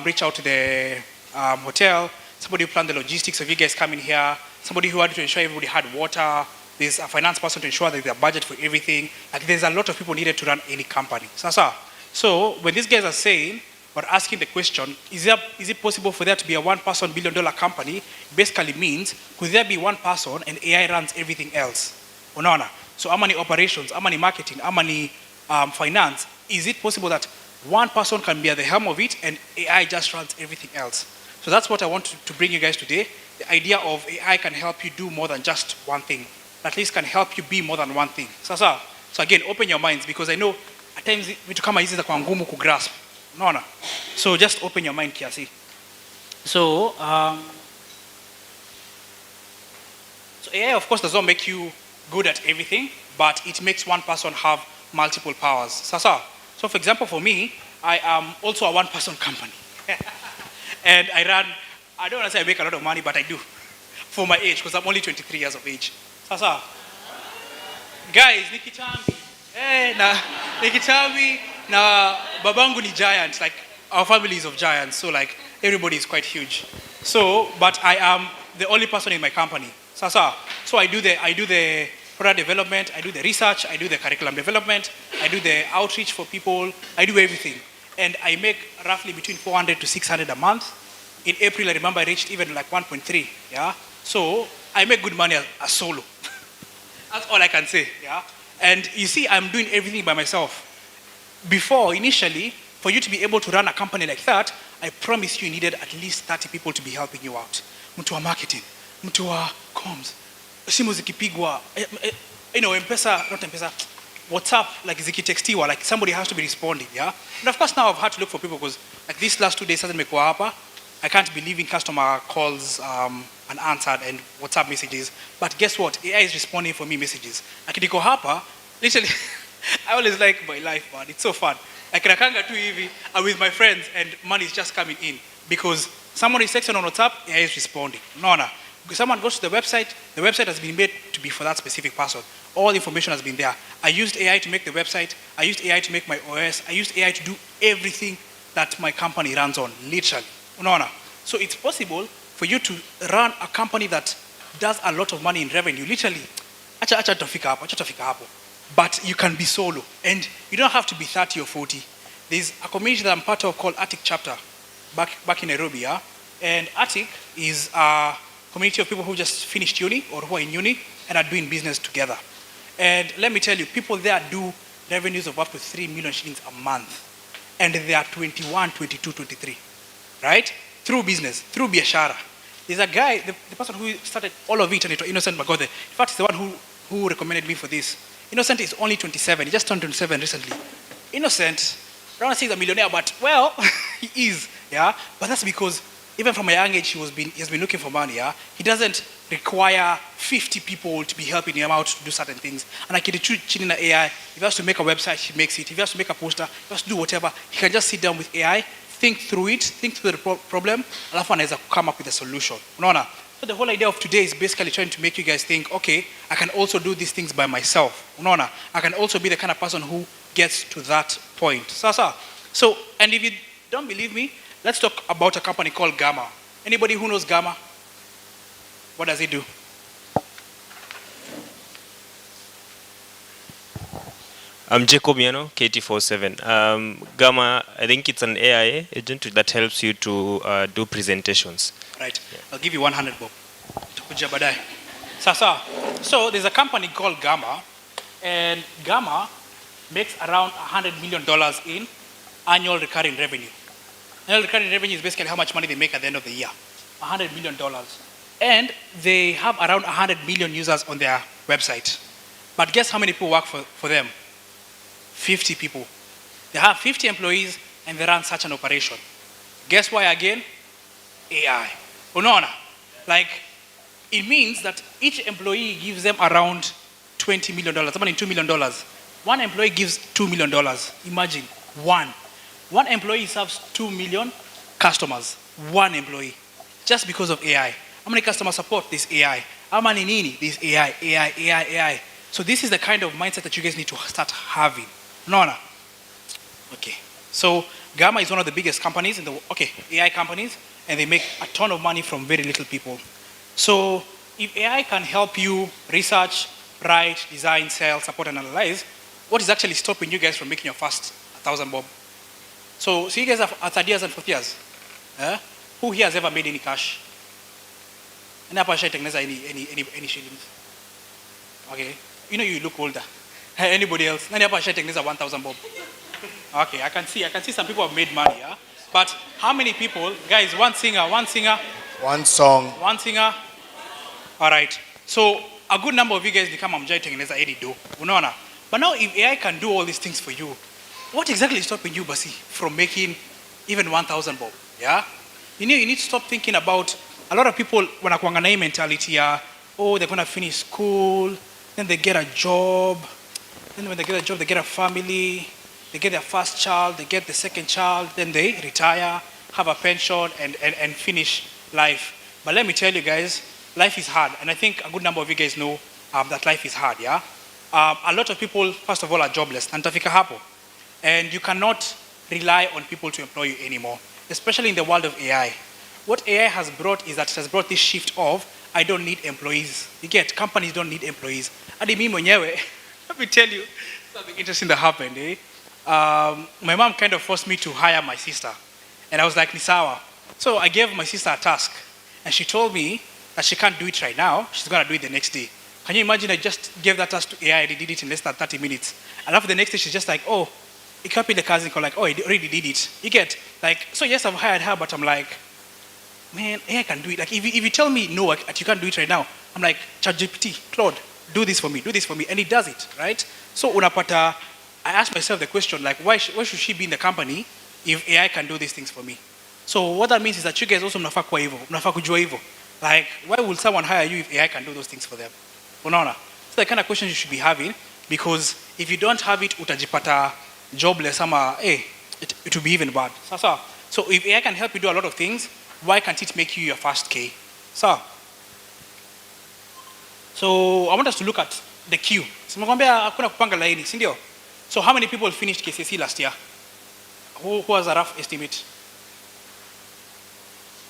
reach out to the hotel, somebody who planned the logistics of you guys coming here, somebody who had to ensure everybody had water. There's a finance person to ensure that there's a budget for everything. Like there's a lot of people needed to run any company. So when these guys are saying or asking the question, is it possible for there to be a one-person $1 billion company? Basically means, could there be one person and AI runs everything else? Unaona? So how many operations, how many marketing, how many finance? Is it possible that one person can be at the helm of it and AI just runs everything else? So that's what I want to bring you guys today. The idea of AI can help you do more than just one thing. At least can help you be more than one thing. So again, open your minds because I know at times vitu kama hizi za kwa ngumu kugrasp. Unaona? So just open your mind kiasi. So AI of course does not make you good at everything, but it makes one person have multiple powers. So for example, for me, I am also a one-person company. And I don't want to say I make a lot of money, but I do. For my age, because I'm only 23 years of age. Sasa. Guys, Nikitambi. Nikitambi, na babangu ni giant. Like, our family is of giants, so like, everybody is quite huge. So, but I am the only person in my company. Sasa. So I do the product development, I do the research, I do the curriculum development, I do the outreach for people, I do everything. And I make roughly between 400 to 600 a month. In April, I remember I reached even like 1.3, yeah? So I make good money as solo. That's all I can say, yeah? And you see, I'm doing everything by myself. Before, initially, for you to be able to run a company like that, I promise you needed at least 30 people to be helping you out. Mtu wa marketing, mtu wa comms, simu zikipigwa, M-Pesa, not M-Pesa, WhatsApp, like zikitextiwa, like somebody has to be responding, yeah? And of course now I've had to look for people because like these last 2 days hasn't made hapa. I can't be leaving customer calls unanswered and WhatsApp messages. But guess what? AI is responding for me messages. Like niko hapa, literally, I always like my life, man. It's so fun. Like nakanga tu hivi, I'm with my friends and money is just coming in because someone is texting on WhatsApp, AI is responding. No. Someone goes to the website has been made to be for that specific person. All the information has been there. I used AI to make the website. I used AI to make my OS. I used AI to do everything that my company runs on, literally. Unaona? So it's possible for you to run a company that does a lot of money in revenue, literally. Acha tofika hapo. But you can be solo, and you don't have to be 30 or 40. There's a community that I'm part of called Attic Chapter, back in Nairobi, yeah? And Attic is a community of people who just finished uni or who are in uni and are doing business together. And let me tell you, people there do revenues of up to 3 million shillings a month. And they are 21, 22, 23. Right? Through business, through biashara. There's a guy, the person who started all of it, and it was Innocent Magode. In fact, he's the one who recommended me for this. Innocent is only 27. He just turned 27 recently. Innocent, I don't want to say he's a millionaire, but well, he is. Yeah? But that's because even from a young age, he has been looking for money. Yeah? He doesn't require 50 people to be helping him out to do certain things. And like in the AI, if he has to make a website, he makes it. If he has to make a poster, he has to do whatever. He can just sit down with AI, think through the problem, alafu anaweza come up with a solution. Unaona? So the whole idea of today is basically trying to make you guys think, okay, I can also do these things by myself. Unaona? I can also be the kind of person who gets to that point. Sasa. So, and if you don't believe me, let's talk about a company called Gamma. Anybody who knows Gamma? What does it do? I'm Jacob Miano, KT47. Gamma, I think it's an AI agent that helps you to do presentations. Right. Yeah. I'll give you 100 bob. Tukuja baadaye. Sasa. So there's a company called Gamma, and Gamma makes around $100 million in annual recurring revenue. Annual recurring revenue is basically how much money they make at the end of the year. $100 million. And they have around 100 million users on their website. But guess how many people work for them? 50 people. They have 50 employees and they run such an operation. Guess why again? AI. Unaona? Like, it means that each employee gives them around $20 million. I mean, $2 million. One employee gives $2 million. Imagine, one. One employee serves 2 million customers. One employee. Just because of AI. How many customer support? This AI. How many nini? This AI. So this is the kind of mindset that you guys need to start having. No. Okay. So Gamma is one of the biggest companies in the AI companies, and they make a ton of money from very little people. So if AI can help you research, write, design, sell, support, and analyze, what is actually stopping you guys from making your first 1,000 bob? So you guys are third years and fourth years. Who here has ever made any cash? And any shillings? Okay. You know you look older. Anybody else? 1,000 bob. Okay, I can see some people have made money, yeah? But how many people, guys, one singer? One song. One singer? All right. So a good number of you guys become amjai tengeneza any do. Unaona? But now if AI can do all these things for you, what exactly is stopping you, Basi, from making even 1,000 bob? Yeah? You need to stop thinking about, a lot of people wanakuanga na hii mentality ya, oh, they're going to finish school, then they get a job, then when they get a job, they get a family, they get their first child, they get the second child, then they retire, have a pension, and finish life. But let me tell you guys, life is hard. And I think a good number of you guys know that life is hard, yeah? A lot of people, first of all, are jobless. Nantafika hapo. And you cannot rely on people to employ you anymore, especially in the world of AI. What AI has brought is that it has brought this shift of, I don't need employees. You get, companies don't need employees. Adi mimi mwenyewe, let me tell you something interesting that happened. My mom kind of forced me to hire my sister. And I was like, Nisawa. So I gave my sister a task. And she told me that she can't do it right now. She's going to do it the next day. Can you imagine I just gave that task to AI and he did it in less than 30 minutes. And after the next day, she's just like, oh, you copy the cousin call, like, oh, he already did it. You get, like, so yes, I've hired her, but I'm like, man, AI can do it. Like, if you tell me, no, you can't do it right now, I'm like, ChatGPT, Claude, do this for me, and he does it, right? So unapata, I asked myself the question, like, why should she be in the company if AI can do these things for me? So what that means is that you guys also mnafaa kuwa hivyo, mnafaa kujua hivyo. Like, why will someone hire you if AI can do those things for them? Unaona? So the kind of questions you should be having, because if you don't have it, utajipata jobless, ama, it will be even bad. So if AI can help you do a lot of things, why can't it make you your first K? So I want us to look at the queue. Simekwambia hakuna kupanga laini, si ndio? So how many people finished KCSE last year? Who has a rough estimate?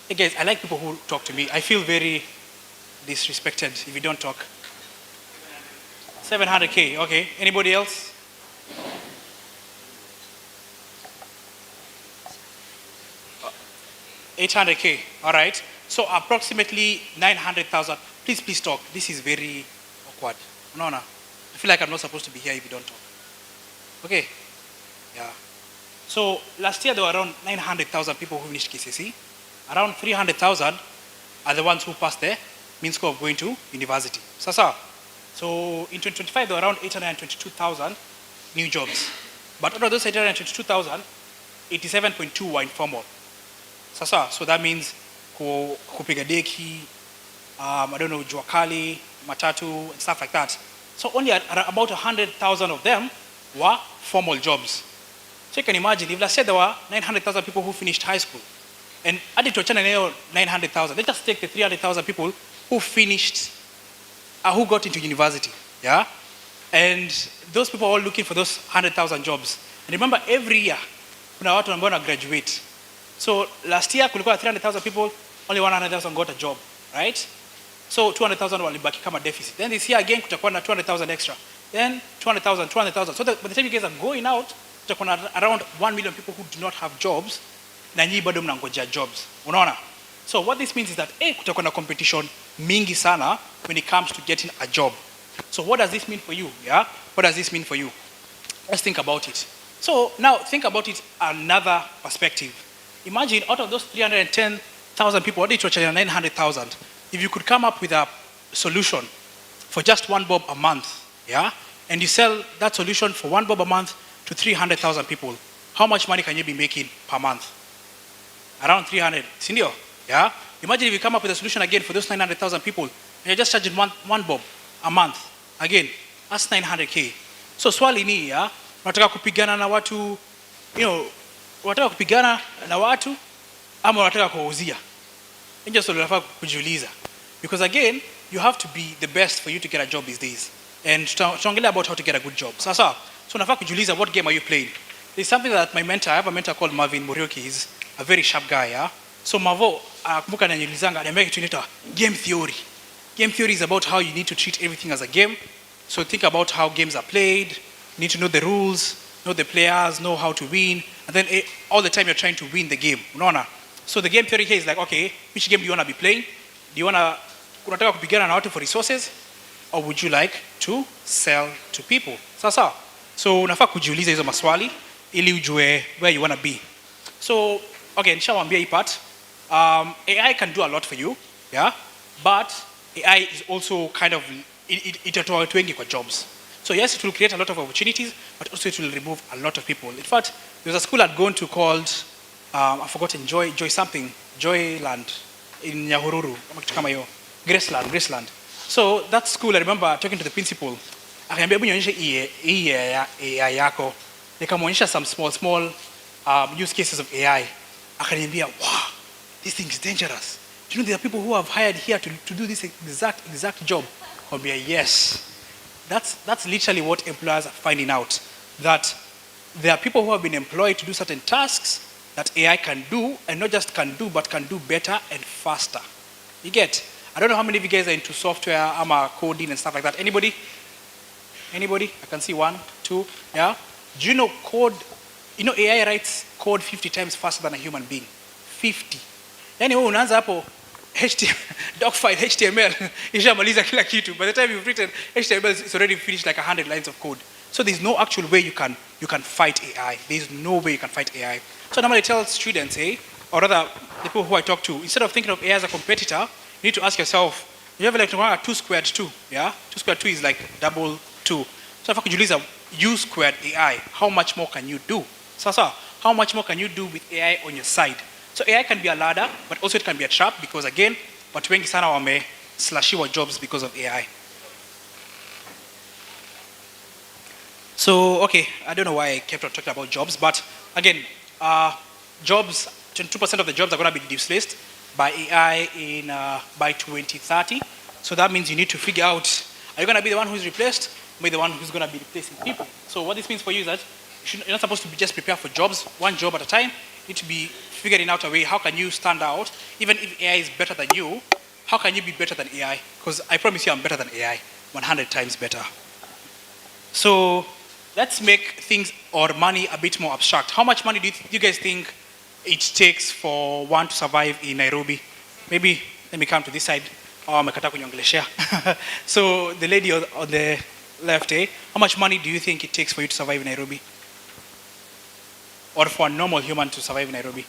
Hey guys, I like people who talk to me. I feel very disrespected if you don't talk. 700K, okay. Anybody else? $800K, all right. So approximately 900,000. Please talk. This is very awkward. No. I feel like I'm not supposed to be here if you don't talk. Okay, yeah. So last year there were around 900,000 people who finished KCSE. Around 300,000 are the ones who passed the mean score of going to university. So in 2025 there were around 822,000 new jobs. But out of those 822,000, 87.2 were informal. So that means kupiga deki, I don't know, jua kali, matatu, and stuff like that. So only about 100,000 of them were formal jobs. So you can imagine, if let's say there were 900,000 people who finished high school, and added to China 900,000, let's just take the 300,000 people who finished, who got into university, yeah? And those people are all looking for those 100,000 jobs. And remember, every year, kuna watu ambao na graduate. So last year, kulikuwa 300,000 people, only 100,000 got a job, right? So 200,000 walibaki kama deficit. Then this year again, kutakuwa na 200,000 extra. Then 200,000. So by the time you guys are going out, kutakuwa na around 1 million people who do not have jobs, na nyinyi bado mnangojea jobs. Unaona? So what this means is that kutakuwa na competition mingi sana when it comes to getting a job. So what does this mean for you? Yeah? What does this mean for you? Let's think about it. So now think about it another perspective. Imagine out of those 310,000 people, what did you charge 900,000? If you could come up with a solution for just 1 bob a month, yeah, and you sell that solution for 1 bob a month to 300,000 people, how much money can you be making per month? Around 300, sindio? Yeah. Imagine if you come up with a solution again for those 900,000 people, and you're just charging one bob a month. Again, that's 900K. So swali ni, yeah, unataka kupigana na watu, unataka kupigana na watu ama unataka kuwauzia? Ndio swali unafaa kujiuliza. Because again, you have to be the best for you to get a job these days. And tutaongelea about how to get a good job. So unafaa kujiuliza, what game are you playing? There's something that I have a mentor called Marvin Murioki. He's a very sharp guy, yeah? So Mavo, kumbuka ananiulizanga, ananiambia kitu inaitwa game theory. Game theory is about how you need to treat everything as a game. So think about how games are played. You need to know the rules, know the players, know how to win. And then all the time you're trying to win the game. Unaona? So the game theory here is like, okay, which game do you want to be playing? Do you want to unataka kupigana na watu for resources? Or would you like to sell to people? So unafaa kujiuliza hizo maswali ili ujue where you want to be. So okay, nishawaambia hii part. AI can do a lot for you, yeah? But AI is also kind of, itatoa watu wengi kwa jobs. So yes, it will create a lot of opportunities, but also it will remove a lot of people. In fact, there was a school I'd gone to called, I've forgotten, Joyland in Nyahururu, Graceland. So that school, I remember talking to the principal, akaniambia hebu nionyeshe AI yako. nikamwonyesha some small use cases of AI. Akaniambia, wow, this thing is dangerous. Do you know there are people who have hired here to do this exact job? I'll yes. That's literally what employers are finding out, that there are people who have been employed to do certain tasks that AI can do, and not just can do, but can do better and faster. You get? I don't know how many of you guys are into software, coding and stuff like that. Anybody? Anybody? I can see 1, 2, yeah? Do you know code? You know AI writes code 50 times faster than a human being. 50. Yani wewe unaanza hapo docfile HTML, ishamaliza kila kitu. By the time you've written HTML, it's already finished like 100 lines of code. So there's no actual way you can fight AI. There's no way you can fight AI. So normally I tell students, or rather the people who I talk to, instead of thinking of AI as a competitor, you need to ask yourself, you have like 2 squared 2, yeah? 2 squared 2 is like double 2. So if I could use a U squared AI, how much more can you do? So how much more can you do with AI on your side? So AI can be a ladder, but also it can be a trap, because again, watu wengi sana wameslashiwa jobs because of AI. So, okay, I don't know why I kept on talking about jobs, but again, jobs, 22% of the jobs are going to be displaced by AI by 2030. So that means you need to figure out, are you going to be the one who's replaced, or the one who's going to be replacing people? So what this means for you is that you're not supposed to be just prepare for jobs, one job at a time. You need to be figuring out a way, how can you stand out? Even if AI is better than you, how can you be better than AI? Because I promise you I'm better than AI, 100 times better. So let's make things or money a bit more abstract. How much money do you guys think it takes for one to survive in Nairobi? Maybe, let me come to this side. Oh, amekata kuniongeleshea. So the lady on the left, how much money do you think it takes for you to survive in Nairobi? Or for a normal human to survive in Nairobi?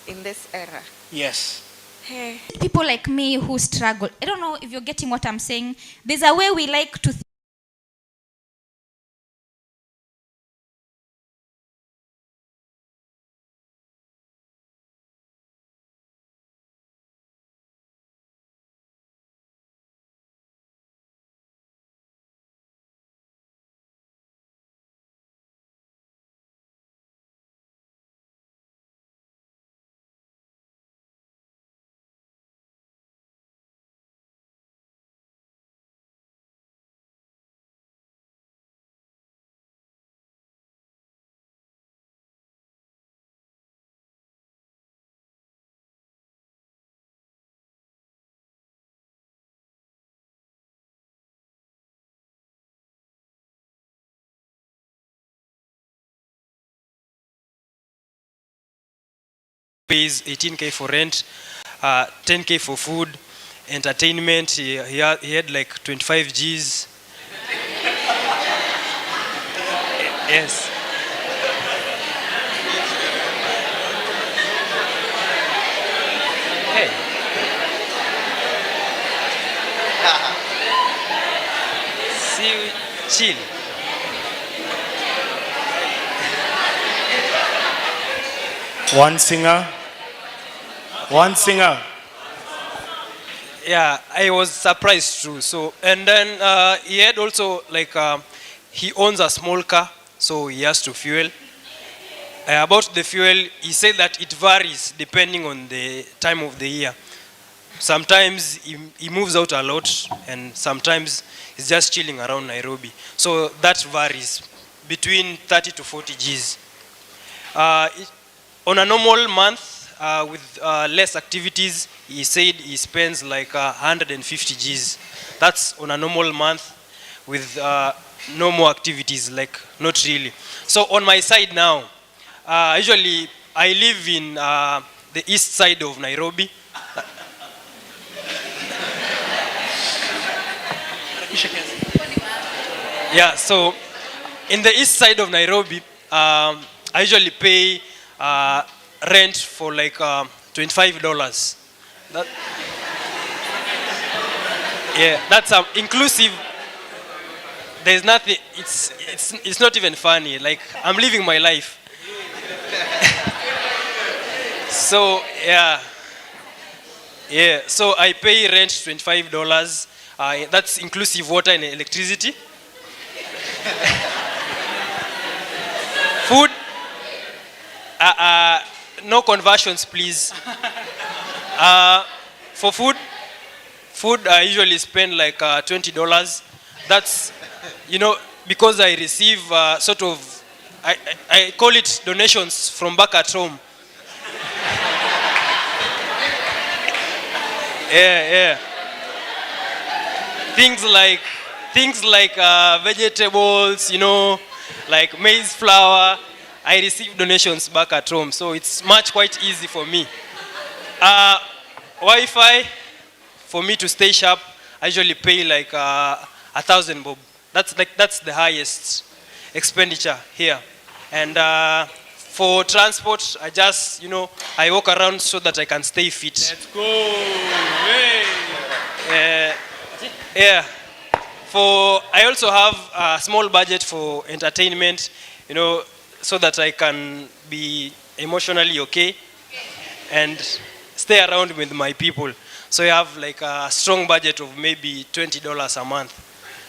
In this era? Yes. Hey. People like me who struggle. I don't know if you're getting what I'm saying. There's a way we like to pays 18K for rent, 10K for food, entertainment. He had like 25 Gs. Yes. Hey. See, chill. One singer. Yeah, I was surprised too. So, and then he had also like he owns a small car, so he has to fuel. About the fuel, he said that it varies depending on the time of the year. Sometimes he moves out a lot, and sometimes he's just chilling around Nairobi. So that varies between 30 to 40 Gs. On a normal month, with less activities, he said he spends like 150 Gs. That's on a normal month with no more activities, like not really. So on my side now, usually I live in the east side of Nairobi. Yeah, so in the east side of Nairobi, I usually pay rent for like $25. Yeah, that's inclusive. There's nothing. It's not even funny. Like I'm living my life. So yeah. So I pay rent $25. That's inclusive water and electricity. Food, no conversions, please. For food, I usually spend like $20. That's, because I receive sort of, I call it donations from back at home. Yeah. Things like vegetables, like maize flour. I receive donations back at home, so it's quite easy for me. Wi-Fi, for me to stay sharp, I usually pay like 1,000 bob. That's the highest expenditure here. And for transport, I just, I walk around so that I can stay fit. Let's go. Hey. Yeah. I also have a small budget for entertainment, so that I can be emotionally okay and stay around with my people. So I have like a strong budget of maybe $20 a month.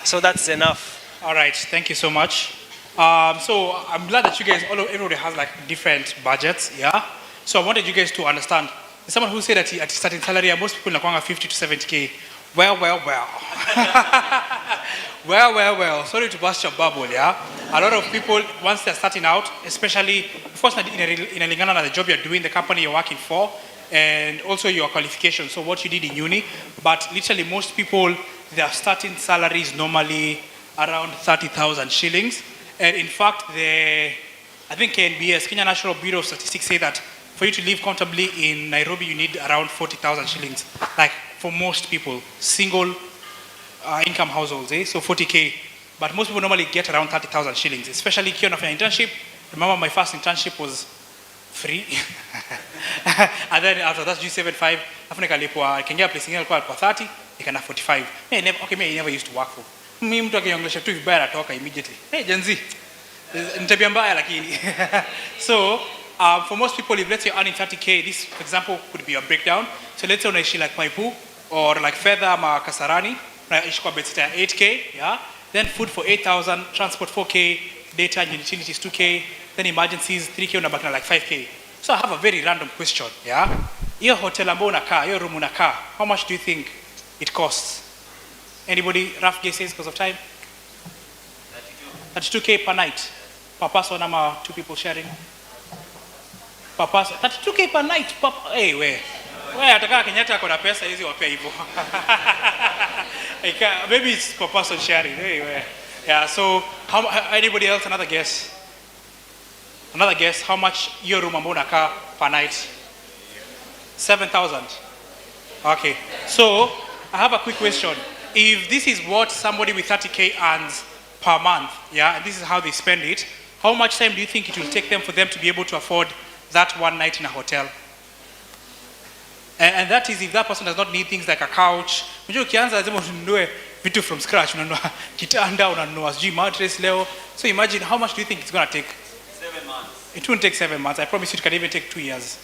So that's enough. All right, thank you so much. So I'm glad that you guys, everybody has like different budgets, yeah? So I wanted you guys to understand. There's someone who said that at starting salary, most people are 50 to 70K. Well. Well. Sorry to burst your bubble, yeah? A lot of people, once they're starting out, especially, of course, in a lingana, the job you're doing, the company you're working for, and also your qualification, so what you did in uni. But literally, most people, their starting salary is normally around 30,000 shillings. And in fact, I think KNBS, Kenya National Bureau of Statistics, say that for you to live comfortably in Nairobi, you need around 40,000 shillings. Like for most people, single income households, so 40K. But most people normally get around 30,000 shillings, especially if you're on an internship. Remember, my first internship was free. And then after that, G75, I can get a place in for 30, you can have 45. I never used to work for. Me mtu akiongelesha tu vibaya natoka immediately. Hey, Gen Z. Nitabia mbaya lakini. So, for most people, if let's say you're earning 30K, this, for example, could be a breakdown. So let's say unaishi like Paipu or like Fedha ama Kasarani, unaishi kwa bedsitter 8K, yeah? Then food for 8,000, transport 4K, data and utilities 2K, then emergencies 3K, unabaki na like 5K. So I have a very random question, yeah? Your hotel ambayo unakaa, your room unakaa, how much do you think it costs? Anybody, rough guesses because of time? 32K per night. Per person, ama two people sharing. Per person, 32K per night. Hey, where? Ataka Kenyatta akona pesa hizi wapea hivyo. Maybe it's per person sharing. Hey, where? Yeah, so anybody else, another guess? Another guess, how much your room ambayo unakaa per night? 7,000. Okay, so I have a quick question. If this is what somebody with 30K earns per month, yeah, and this is how they spend it, how much time do you think it will take them for them to be able to afford that one night in a hotel? And that is if that person does not need things like a couch. Unajua ukianza lazima ununue vitu from scratch, unanunua kitanda, unanunua mattress leo. So imagine how much do you think it's going to take? 7 months. It won't take 7 months. I promise you it can even take 2 years.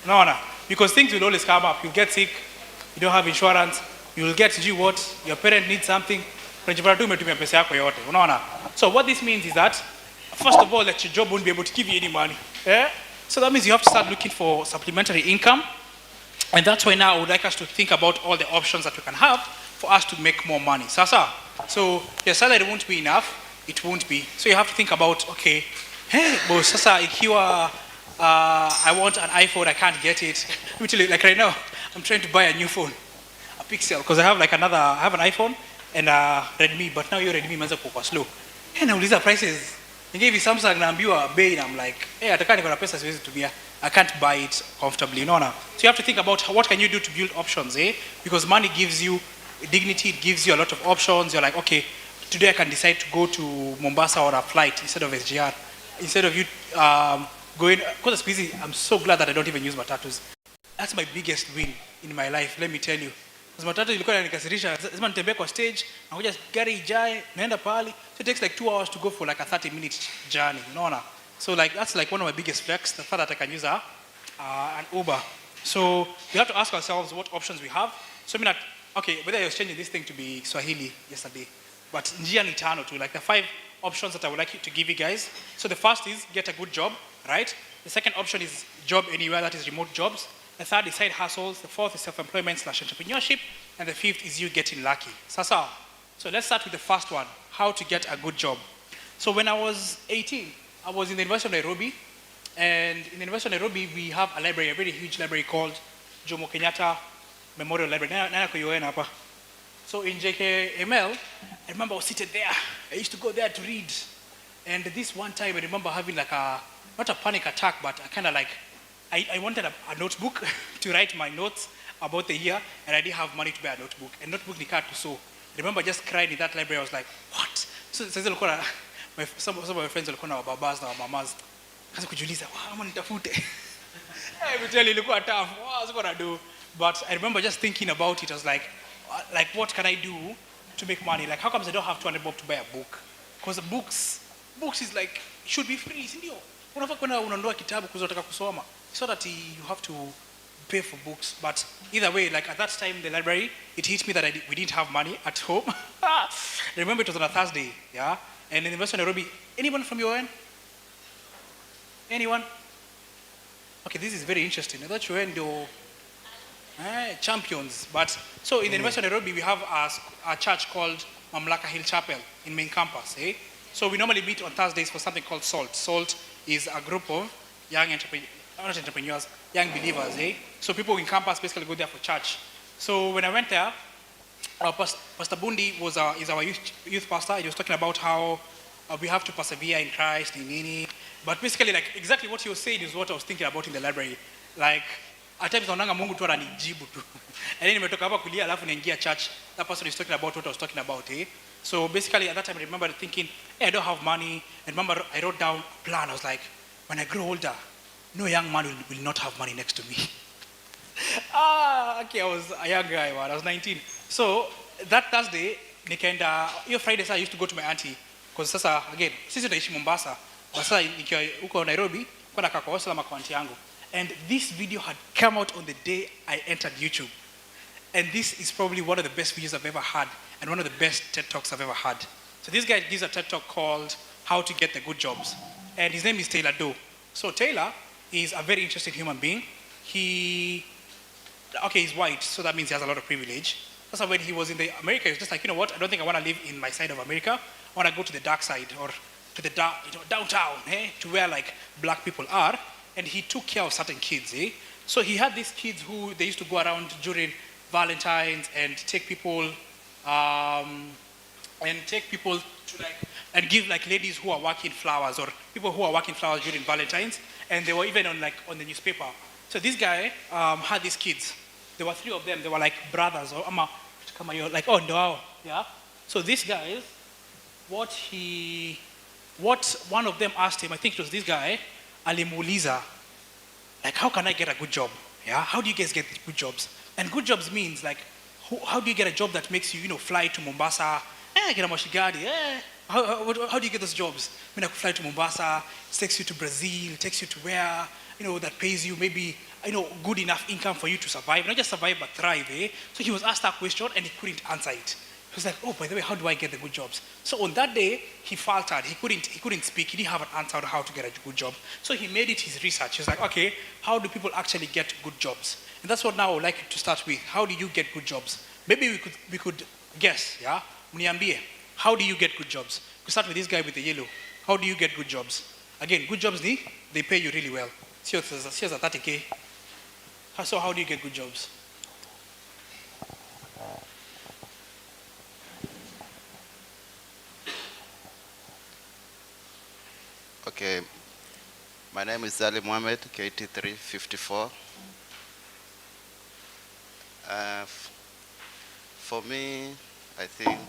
No. Because things will always come up. You'll get sick, you don't have insurance, you'll get what? Your parent needs something. So what this means is that, first of all, that your job won't be able to give you any money. Yeah? So that means you have to start looking for supplementary income. And that's why now I would like us to think about all the options that we can have for us to make more money. So your salary won't be enough. It won't be. So you have to think about, okay, hey, boss, ikiwa I want an iPhone, I can't get it. Let me tell you, like right now, I'm trying to buy a new phone, a Pixel, because I have an iPhone and a Redmi, but now your Redmi imeanza kuwa slow. Hey, nauliza prices. Ningevi Samsung naambiwa bei na I'm like, hey, ataka niko na pesa siwezi tumia. I can't buy it comfortably, no. So you have to think about what can you do to build options, Because money gives you dignity, it gives you a lot of options. You're like, okay, today I can decide to go to Mombasa or a flight instead of SGR. Instead of you going, because squeezy, I'm so glad that I don't even use matatus. That's my biggest win in my life, let me tell you. Because matatu ilikuwa inanikasirisha, lazima nitembee kwa stage, nakuja gari ijae, naenda pali. So it takes like 2 hours to go for like a 30-minute journey, So like that's like one of my biggest flex, the fact that I can use an Uber. So we have to ask ourselves what options we have. So I mean, okay, whether I was changing this thing to be Swahili yesterday, but njia ni tano too, like the 5 options that I would like to give you guys. So the first is get a good job, right? The second option is job anywhere, that is remote jobs. The third is side hustles. The fourth is self-employment / entrepreneurship. And the fifth is you getting lucky. Sasa. So let's start with the first one, how to get a good job. So when I was 18, I was in the University of Nairobi. And in the University of Nairobi, we have a library, a very huge library called Jomo Kenyatta Memorial Library. So in JKML, I remember I was seated there. I used to go there to read. And this one time, I remember having like not a panic attack, but I kind of like, I wanted a notebook to write my notes about the year, and I didn't have money to buy a notebook. And notebook nikaa to sew. I remember just crying in that library. I was like, what? So some of my friends walikuwa na babas na mamas. Kaza kujiuliza, ama nitafute. I will tell you, ilikuwa tough. What was I gonna do? But I remember just thinking about it. I was like, what can I do to make money? Like, how comes I don't have 200 bob to buy a book? Because books is like, should be free, sindio? Unafaa kwenda unanunua kitabu kuzo unataka kusoma. So that you have to pay for books. But either way, like at that time, the library, it hit me that we didn't have money at home. I remember it was on a Thursday, yeah? And in the University of Nairobi, anyone from your end? Anyone? Okay, this is very interesting. I thought you were champions. But so in the University of Nairobi, we have a church called Mamlaka Hill Chapel in main campus. So we normally meet on Thursdays for something called SALT. SALT is a group of young entrepreneurs, young believers. So people in campus basically go there for church. So when I went there, Pastor Bundi is our youth pastor. He was talking about how we have to persevere in Christ, in Nini. But basically, like exactly what he was saying is what I was thinking about in the library. Like at times naonanga Mungu tu ananijibu tu. And then nimetoka hapa kulia alafu naingia church. That person is talking about what I was talking about. So basically at that time I remember thinking, hey, I don't have money. And remember I wrote down a plan. I was like, when I grow older, no young man will not have money next to me. Okay, I was a young guy, I was 19. So that Thursday, your Fridays I used to go to my auntie. Because sasa, again, sisi tunaishi Mombasa. Sasa nikiwa huko Nairobi, kwa nakaa kwa hostel ama kwa auntie yangu. And this video had come out on the day I entered YouTube. And this is probably one of the best videos I've ever had and one of the best TED Talks I've ever had. So this guy gives a TED Talk called How to Get the Good Jobs. And his name is Taylor Doe. So Taylor is a very interesting human being. He's white, so that means he has a lot of privilege. That's why when he was in America, he was just like, you know what, I don't think I want to live in my side of America. I want to go to the dark side or to the downtown, to where like black people are. And he took care of certain kids. So he had these kids who they used to go around during Valentine's and take people to like and give like ladies who are working flowers or people who are working flowers during Valentine's, and they were even on the newspaper. So this guy had these kids. There were 3 of them. They were like brothers or like no, yeah. So this guy, what one of them asked him, I think it was this guy, alimuuliza, like, how can I get a good job? Yeah, how do you guys get good jobs? And good jobs means like, how do you get a job that makes you, fly to Mombasa? Get a mashigadi. How do you get those jobs? I mean, I could fly to Mombasa, takes you to Brazil, takes you to where, that pays you maybe, good enough income for you to survive. Not just survive, but thrive, So he was asked that question and he couldn't answer it. He was like, oh, by the way, how do I get the good jobs? So on that day, he faltered. He couldn't speak. He didn't have an answer on how to get a good job. So he made it his research. He was like, okay, how do people actually get good jobs? And that's what now I would like to start with. How do you get good jobs? Maybe we could guess, yeah? Mniambie, how do you get good jobs? We start with this guy with the yellow. How do you get good jobs? Again, good jobs, they pay you really well. Here's a 30K. So how do you get good jobs? Okay, my name is Ali Mohammed, KT354. For me, I think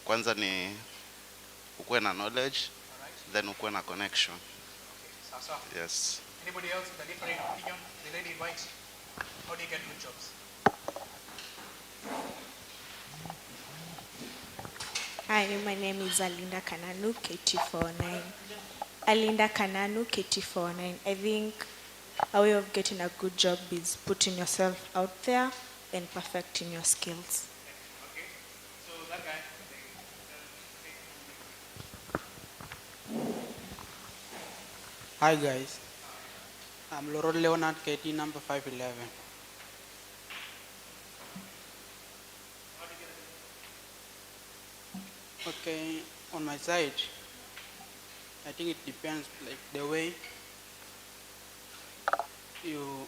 kwanza ni ukuwe na knowledge, then ukuwe na connection. Okay, yes. Anybody else with a different opinion? The lady white, how do you get good jobs? Hi, my name is Alinda Kananu, KT49. Alinda Kananu, KT49. I think a way of getting a good job is putting yourself out there and perfecting your skills. Okay. Hi guys, I'm Lord Leonard KT number 511. Okay, on my side, I think it depends like the way you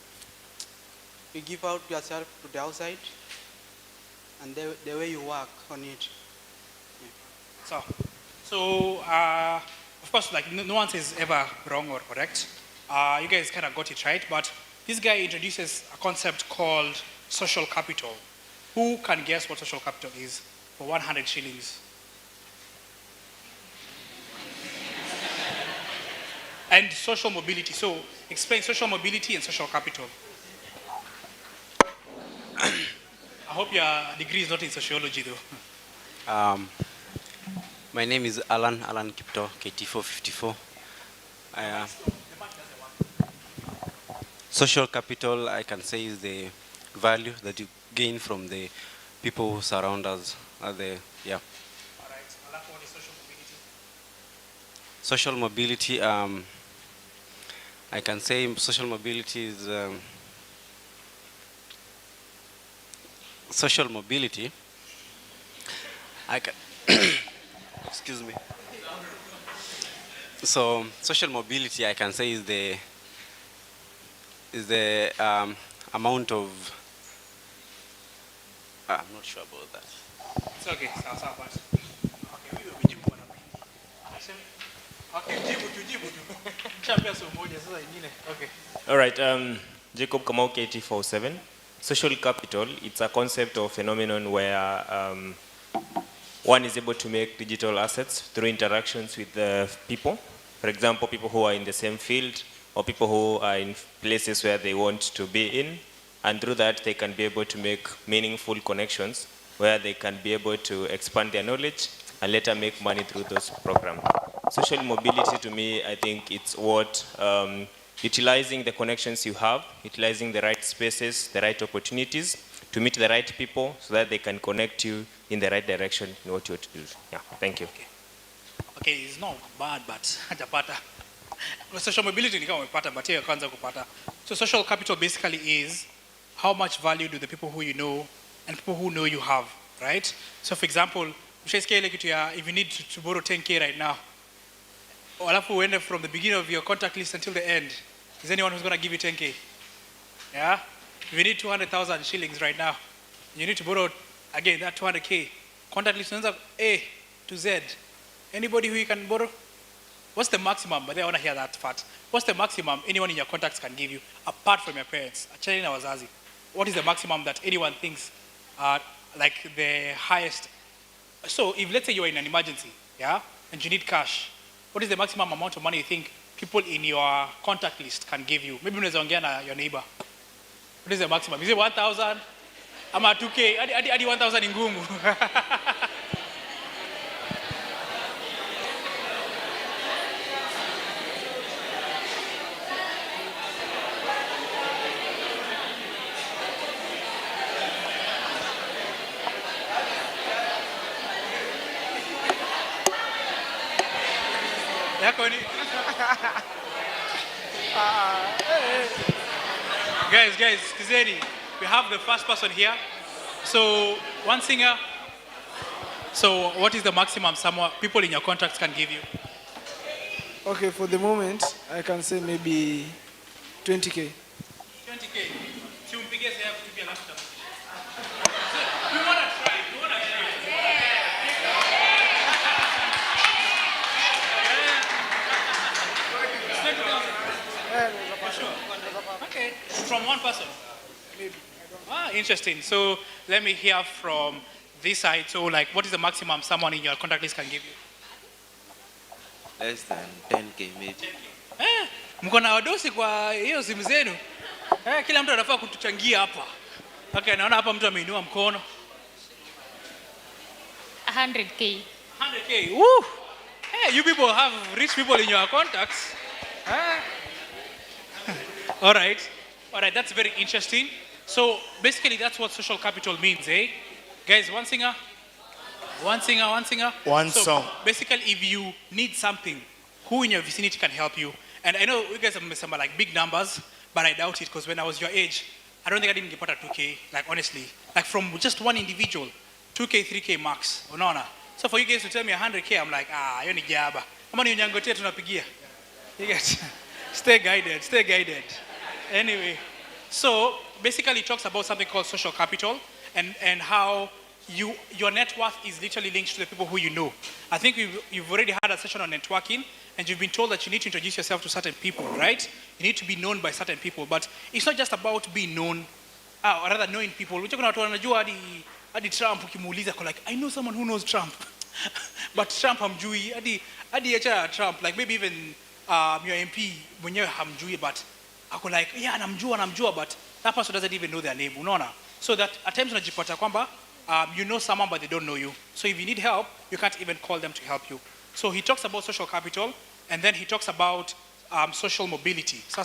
give out yourself to the outside and the way you work on it. Of course, like no one says ever wrong or correct. You guys kind of got it right, but this guy introduces a concept called social capital. Who can guess what social capital is for 100 shillings? And social mobility. So explain social mobility and social capital. I hope your degree is not in sociology though. My name is Alan Kipto, KT454. Social capital, I can say, is the value that you gain from the people who surround us. Yeah. All right. Alafu, what is social mobility? Social mobility, I can say social mobility is social mobility. I can excuse me. So social mobility, I can say, is the amount of I'm not sure about that. It's okay. Sawa basi. Okay, wewe umejibu bwana. Okay, jibu tu. Chambia somo moja sasa nyingine. Okay. All right, Jacob Kamau, KT47. Social capital, it's a concept or phenomenon where one is able to make digital assets through interactions with the people. For example, people who are in the same field or people who are in places where they want to be in. And through that, they can be able to make meaningful connections where they can be able to expand their knowledge and later make money through those programs. Social mobility, to me, I think it's what utilizing the connections you have, utilizing the right spaces, the right opportunities to meet the right people so that they can connect you in the right direction in what you want to do. Yeah, thank you. Okay, it's not bad, but hajapata. Social mobility ni kama umepata, but hiyo kwanza kupata. So social capital basically is how much value do the people who you know and people who know you have, right? So for example, mshaisikia ile kitu ya if you need to borrow 10k right now, alafu uende from the beginning of your contact list until the end, is anyone who's going to give you 10k? Yeah? If you need 200,000 shillings right now, you need to borrow again that 200k. Contact list unaanza A to Z. Anybody who you can borrow? What's the maximum? But I want to hear that part. What's the maximum anyone in your contacts can give you apart from your parents? Achana na wazazi. What is the maximum that anyone thinks like the highest? So if let's say you're in an emergency, yeah, and you need cash, what is the maximum amount of money you think people in your contact list can give you? Maybe unaweza ongea na your neighbor. What is the maximum? Is it 1,000? Ama 2k? Hadi 1,000 ni ngumu. Guys, Kizeni, we have the first person here. So, one singer. So, what is the maximum people in your contacts can give you? Okay, for the moment, I can say maybe 20k. 20k. Tumpige sasa kutupia laptop. We want to try. Okay, from one person. Interesting. So let me hear from this side. So like, what is the maximum someone in your contact list can give you? Less than 10k maybe. Mko na wadosi kwa hiyo simu zenu? Kila mtu anafaa kutuchangia hapa. Okay, naona hapa mtu ameinua mkono. 100k. 100k. Woo! Hey, you people have rich people in your contacts. All right, that's very interesting. So basically that's what social capital means, eh? Guys, one singer? One singer, one singer. One so song. Basically, if you need something, who in your vicinity can help you? And I know you guys have some like big numbers, but I doubt it because when I was your age, I don't think I didn't get a 2K. Like honestly, like from just one individual, 2K, 3K max. Unaona. So for you guys to tell me 100K, I'm like, hiyo ni jaba. Kama ni unyangotea tunapigia. You guys, stay guided, stay guided. Anyway, so basically it talks about something called social capital and how your net worth is literally linked to the people who you know. I think you've already had a session on networking and you've been told that you need to introduce yourself to certain people, right? You need to be known by certain people, but it's not just about being known, or rather knowing people. Unajua kuna watu wanajua hadi Trump ukimuuliza kwa like, I know someone who knows Trump. But Trump hamjui, hadi acha Trump, like maybe even your MP mwenyewe hamjui, but ako like, yeah, namjua, but that person doesn't even know their name, unaona? So that at times unajipata kwamba you know someone but they don't know you. So if you need help, you can't even call them to help you. So he talks about social capital, and then he talks about social mobility. So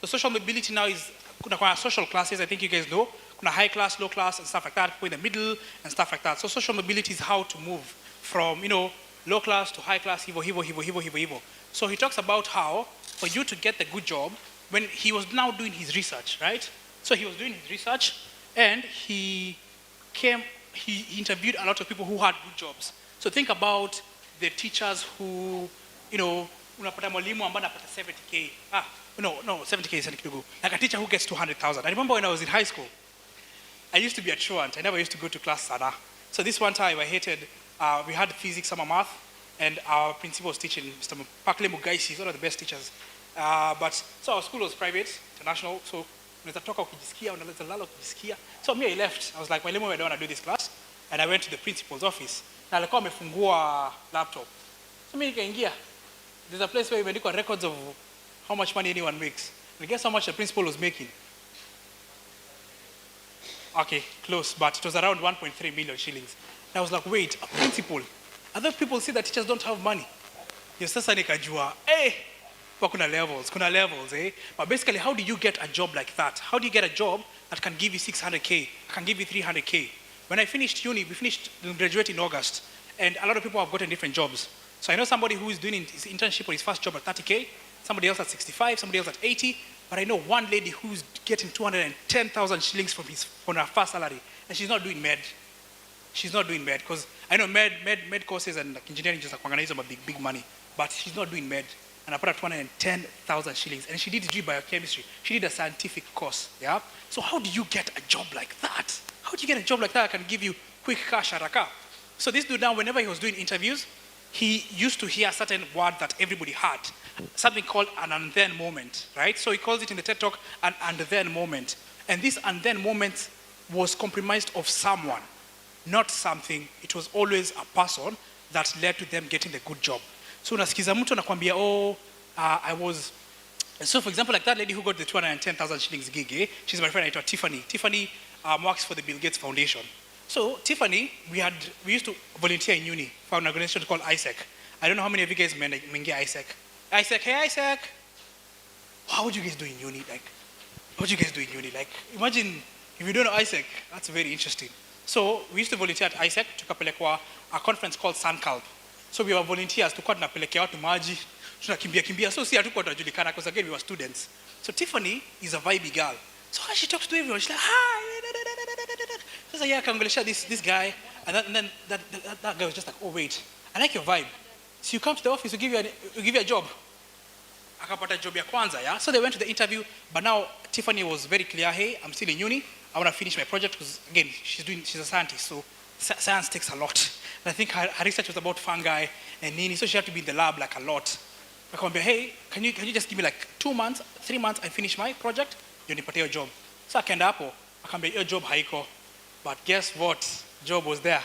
the social mobility now is kuna social classes, I think you guys know. Kuna high class, low class, and stuff like that, people in the middle, and stuff like that. So social mobility is how to move from, low class to high class, hivo. So he talks about how, for you to get the good job, when he was now doing his research, right? So he was doing his research, and he interviewed a lot of people who had good jobs. So think about the teachers who, unapata mwalimu ambaye anapata 70K. 70K is kidogo. Like a teacher who gets 200,000. I remember when I was in high school, I used to be a truant. I never used to go to class sana. So this one time I hated, we had physics, summer math, and our principal was teaching, Mr. Pakle Mugaisi, he's one of the best teachers. So our school was private, international, so unaweza toka ukijisikia, unaweza lala ukijisikia. So me, I left. I was like, mwalimu, I don't want to do this class. And I went to the principal's office. Na alikuwa amefungua laptop. So me nikaingia. There's a place where imeandikwa records of how much money anyone makes. And guess how much the principal was making? Okay, close, but it was around 1.3 million shillings. And I was like, wait, a principal? Other people see that teachers don't have money. Yes, sasa nikajua, kuna levels, eh? But basically, how do you get a job like that? How do you get a job that can give you 600K, can give you 300K? When I finished uni, we graduated in August, and a lot of people have gotten different jobs. So I know somebody who is doing his internship or his first job at 30K, somebody else at 65, somebody else at 80, but I know one lady who's getting 210,000 shillings from her first salary, and she's not doing med. She's not doing med, because I know med courses and engineering just are big money, but she's not doing med. And I put her 210,000 shillings, and she did degree biochemistry. She did a scientific course, yeah? So how do you get a job like that? How do you get a job like that that can give you quick cash haraka? So this dude now, whenever he was doing interviews, he used to hear a certain word that everybody had, something called an and then moment, right? So he calls it in the TED Talk an and then moment. And this and then moment was comprised of someone, not something. It was always a person that led to them getting the good job. So unasikiza mtu anakuambia, I was, so for example, like that lady who got the 210,000 shillings gig, she's my friend, Tiffany. Tiffany works for the Bill Gates Foundation. So Tiffany, we used to volunteer in uni for an organization called ISEC. I don't know how many of you guys menge ISEC. ISEC, hey ISEC. How would you guys do in uni? Like, imagine if you don't know ISEC, that's very interesting. So we used to volunteer at ISEC, tukapelekwa a conference called SunCalp. So we were volunteers, tulikuwa tunapelekea watu maji, tunakimbia. So si hatukuwa tunajulikana, because again we were students. So Tiffany is a vibey girl. So she talks to everyone, she's like, hi. So yeah, akaongelesha this guy, and then that guy was just like, oh wait, I like your vibe. So you come to the office, we'll give you a job. Akapata job ya kwanza, yeah? So they went to the interview, but now Tiffany was very clear, hey, I'm still in uni, I want to finish my project, because again, she's a scientist, so science takes a lot. And I think her research was about fungi and nini, so she had to be in the lab like a lot. Akamwambia, hey, can you just give me like 2 months, 3 months, I finish my project, you nipatie your job. So akaenda hapo, akamwambia your job haiko. But guess what? Job was there.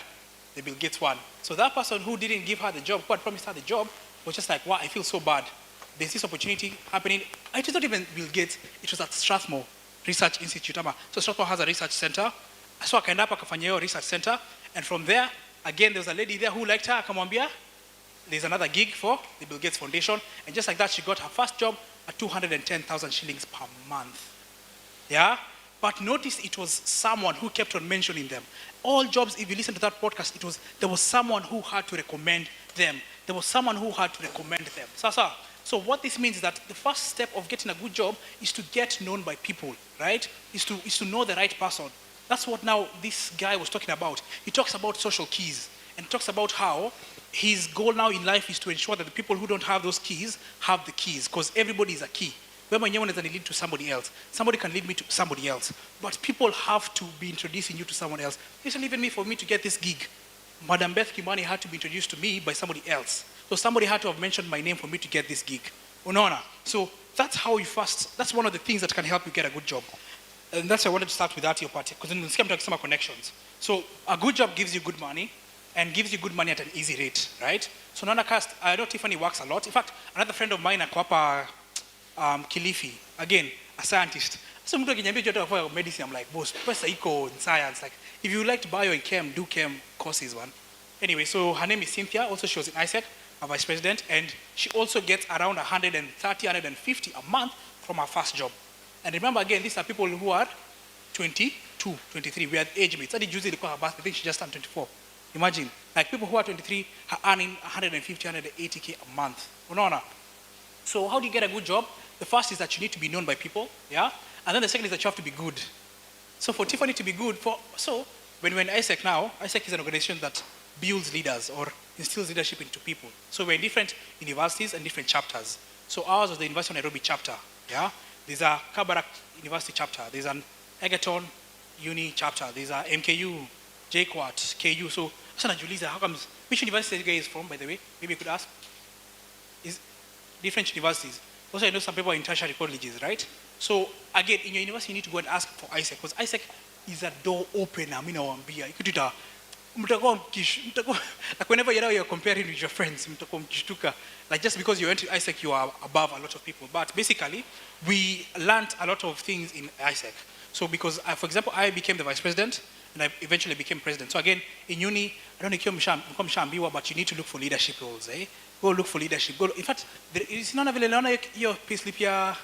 The Bill Gates one. So that person who didn't give her the job, who had promised her the job, was just like, wow, I feel so bad. There's this opportunity happening. It was not even Bill Gates, it was at Strathmore Research Institute. So Strathmore has a research center. So akaenda hapo akafanya hiyo research center. And from there, again, there was a lady there who liked her. Akamwambia, there's another gig for the Bill Gates Foundation. And just like that, she got her first job at 210,000 shillings per month. Yeah? But notice it was someone who kept on mentioning them. All jobs, if you listen to that podcast, there was someone who had to recommend them. There was someone who had to recommend them. So what this means is that the first step of getting a good job is to get known by people, right? Is to know the right person. That's what now this guy was talking about. He talks about social keys and talks about how his goal now in life is to ensure that the people who don't have those keys have the keys, because everybody is a key. Wewe mwenyewe unaweza lead to somebody else. Somebody can lead me to somebody else. But people have to be introducing you to someone else. Even for me to get this gig, Madam Beth Kimani had to be introduced to me by somebody else. So somebody had to have mentioned my name for me to get this gig. Unaona? So that's how you first, that's one of the things that can help you get a good job. And that's why I wanted to start with that your party, because in the some connections. So a good job gives you good money, and gives you good money at an easy rate, right? So Nana Cast, I know Tiffany works a lot. In fact, another friend of mine, Akwapa Kilifi, again, a scientist. So mtu akinyambia joto kwa medicine, I'm like, boss, pesa iko in science. Like, if you liked bio and chem, do chem courses one. Anyway, so her name is Cynthia. Also, she was in ISEC, a vice president, and she also gets around 130, 150 a month from her first job. And remember, again, these are people who are 22, 23. We are age mates. I did usually call her birth. I think she just turned 24. Imagine, like people who are 23 are earning 150, 180K a month. Unaona? So how do you get a good job? The first is that you need to be known by people, yeah? And then the second is that you have to be good. So for Tiffany to be good, so when we're in ISEC now, ISEC is an organization that builds leaders or instills leadership into people. So we're in different universities and different chapters. So ours was the University of Nairobi chapter, yeah? There's a Kabarak University chapter. There's an Egerton Uni chapter. There's a MKU, JKUAT, KU. So Julisa, how comes, which university are you guys from, by the way? Maybe you could ask. Is different universities. Also, I know some people are in tertiary colleges, right? So again, in your university, you need to go and ask for ISEC, because ISEC is a door opener. Like whenever you're comparing with your friends, like just because you went to ISEC, you are above a lot of people. But basically, we learned a lot of things in ISEC. So because, for example, I became the vice president, and I eventually became president. So again, in uni, I don't know, but you need to look for leadership roles. Go look for leadership. In fact, it's not available. Your payslip,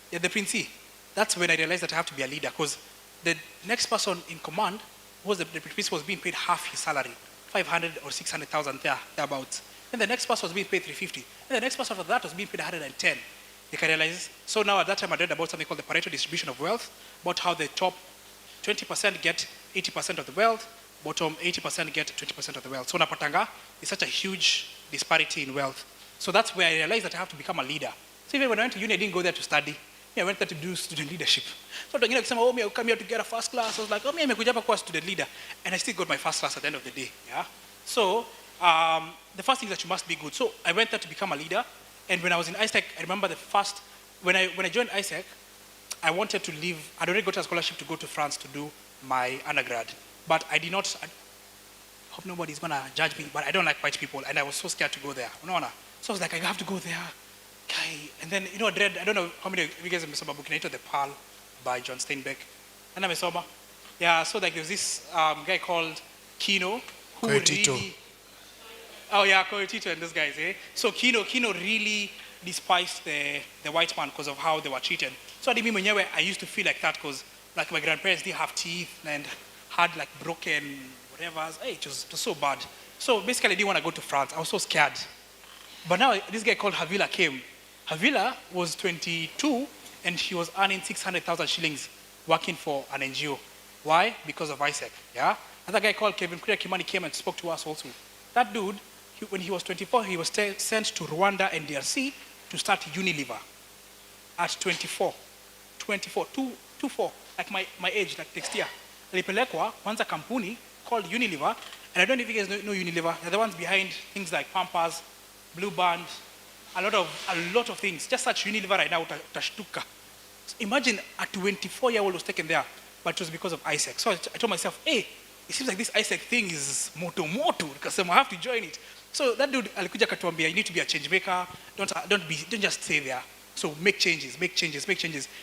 the Prince. That's when I realized that I have to be a leader, because the next person in command was the Prince was being paid half his salary, 500 or 600,000 thereabouts. And the next person was being paid 350. And the next person after that was being paid 110. They can realize. So now at that time I read about something called the Pareto distribution of wealth, about how the top 20% get 80% of the wealth, bottom 80% get 20% of the wealth. So Napatanga is such a huge disparity in wealth. So that's where I realized that I have to become a leader. So even when I went to uni, I didn't go there to study. I went there to do student leadership. So when I come here to get a first class, I was like, I'm going to be a student leader. And I still got my first class at the end of the day. Yeah. So the first thing is that you must be good. So I went there to become a leader. And when I was in ISEC, I remember the first, when I joined ISEC, I wanted to leave. I'd already got a scholarship to go to France to do my undergrad. But I did not, I hope nobody's going to judge me, but I don't like white people. And I was so scared to go there. So I was like, I have to go there. And then, Dread, I don't know how many of you guys have seen book, The Pearl by John Steinbeck. And I'm a yeah, so like there's this guy called Kino, who really, oh yeah, Koetito and those guys, eh? So Kino really despised the white man because of how they were treated. So I used to feel like that, because like my grandparents didn't have teeth and had like broken whatever. Hey, it was so bad. So basically I didn't want to go to France. I was so scared. But now this guy called Havila came. Havila was 22 and she was earning 600,000 shillings working for an NGO. Why? Because of ISEC. Yeah. Another guy called Kevin Kuria Kimani came and spoke to us also. That dude, when he was 24, he was sent to Rwanda and DRC to start Unilever. At 24, 24, like my age, like next year. Alipelekwa kwanza kampuni called Unilever, and I don't know if you guys know Unilever. They're the ones behind things like Pampers, Blue Band, a lot of things. Just search Unilever right now, utashtuka. Imagine a 24-year-old was taken there, but it was because of ISEC. So I told myself, hey, it seems like this ISEC thing is moto, because I have to join it. So that dude alikuja katuambia, you need to be a change maker. Don't just stay there. So make changes.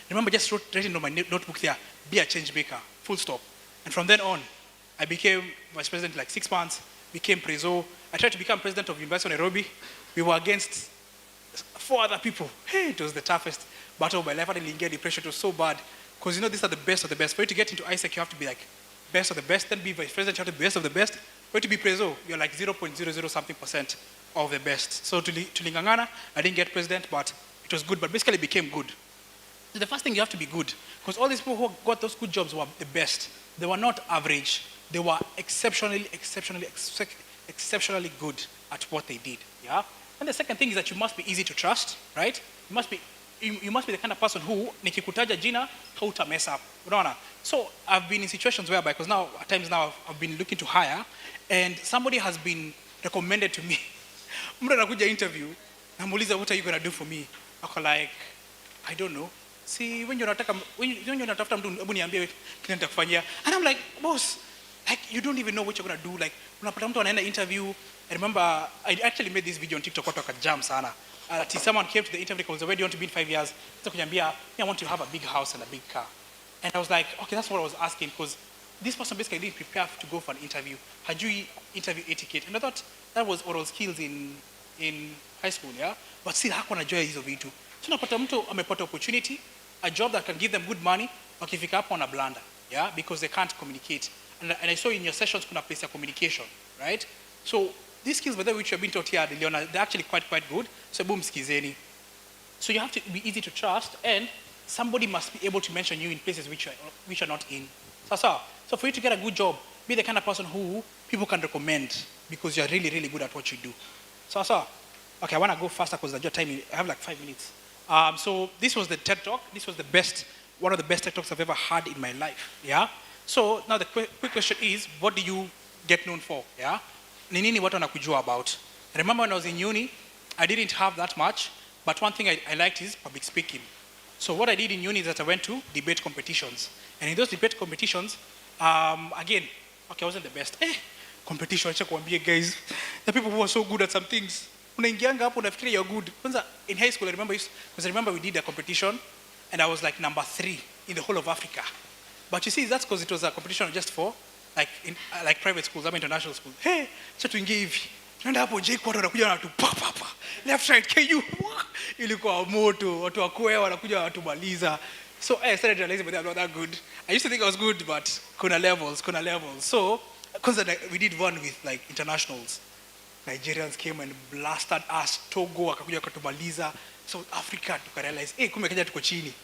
Remember, just writing on my notebook there, be a change maker, full stop. And from then on, I became vice president in like 6 months, became preso. I tried to become president of University of Nairobi. We were against 4 other people. Hey, it was the toughest battle of my life. I didn't get depression. It was so bad. Because these are the best of the best. For you to get into ISEC, you have to be like best of the best. Then be vice president, you have to be best of the best. For you to be preso, you're like 0.00 something percent of the best. So to Lingangana, I didn't get president, but it was good. But basically, it became good. So the first thing, you have to be good, because all these people who got those good jobs were the best. They were not average. They were exceptionally good at what they did. Yeah. And the second thing is that you must be easy to trust, right? You must be the kind of person who nikikutaja jina hauta mess up. Unaona? So I've been in situations whereby, because now at times now I've been looking to hire, and somebody has been recommended to me. Mtu anakuja interview, namuuliza, what are you going to do for me? Ako like, I don't know. See, when you're unatafuta mtu, hebu niambie kile nitakufanyia. And I'm like, boss, like you don't even know what you're going to do. Like unapata mtu anaenda interview. I remember I actually made this video on TikTok, watu wakajam sana. Someone came to the interview because where do you want to be in 5 years? So kuniambia, I want to have a big house and a big car. And I was like, okay, that's what I was asking, because this person basically didn't prepare to go for an interview. Hajui interview etiquette. And I thought that was oral skills in high school, yeah? But still, hakuwa najua hizo vitu. So napata mtu amepata opportunity, a job that can give them good money, wakifika hapo wana blunder, yeah? Because they can't communicate. And I saw in your sessions kuna place ya communication, right? So these skills, which you have been taught here, they're actually quite good. So boom, skizeni. So you have to be easy to trust, and somebody must be able to mention you in places which are not in. So for you to get a good job, be the kind of person who people can recommend because you're really good at what you do. Okay, I want to go faster because I have like 5 minutes. So this was the TED Talk. This was one of the best TED Talks I've ever had in my life. Yeah. So now the quick question is, what do you get known for? Yeah. Ni nini watu wanakujua about? I remember when I was in uni, I didn't have that much, but one thing I liked is public speaking. So what I did in uni is that I went to debate competitions. And in those debate competitions, again, okay, I wasn't the best. Competition, acha kuambia guys, the people who are so good at some things, unaingianga hapo unafikiria you're good. Kwanza in high school, I remember we did a competition, and I was like number 3 in the whole of Africa. But you see, that's because it was a competition just for like private schools, international schools. Hey, acha tuingie hivi. Tunaenda hapo J-Quad wanakuja watu pa. Left right KU. Ilikuwa moto, watu wakwea wanakuja watumaliza. So I started realizing that I'm not that good. I used to think I was good, but kuna levels. So because we did one with like internationals. Nigerians came and blasted us. Togo wakakuja wakatumaliza. South Africa tukarealize, kumbe Kenya tuko chini.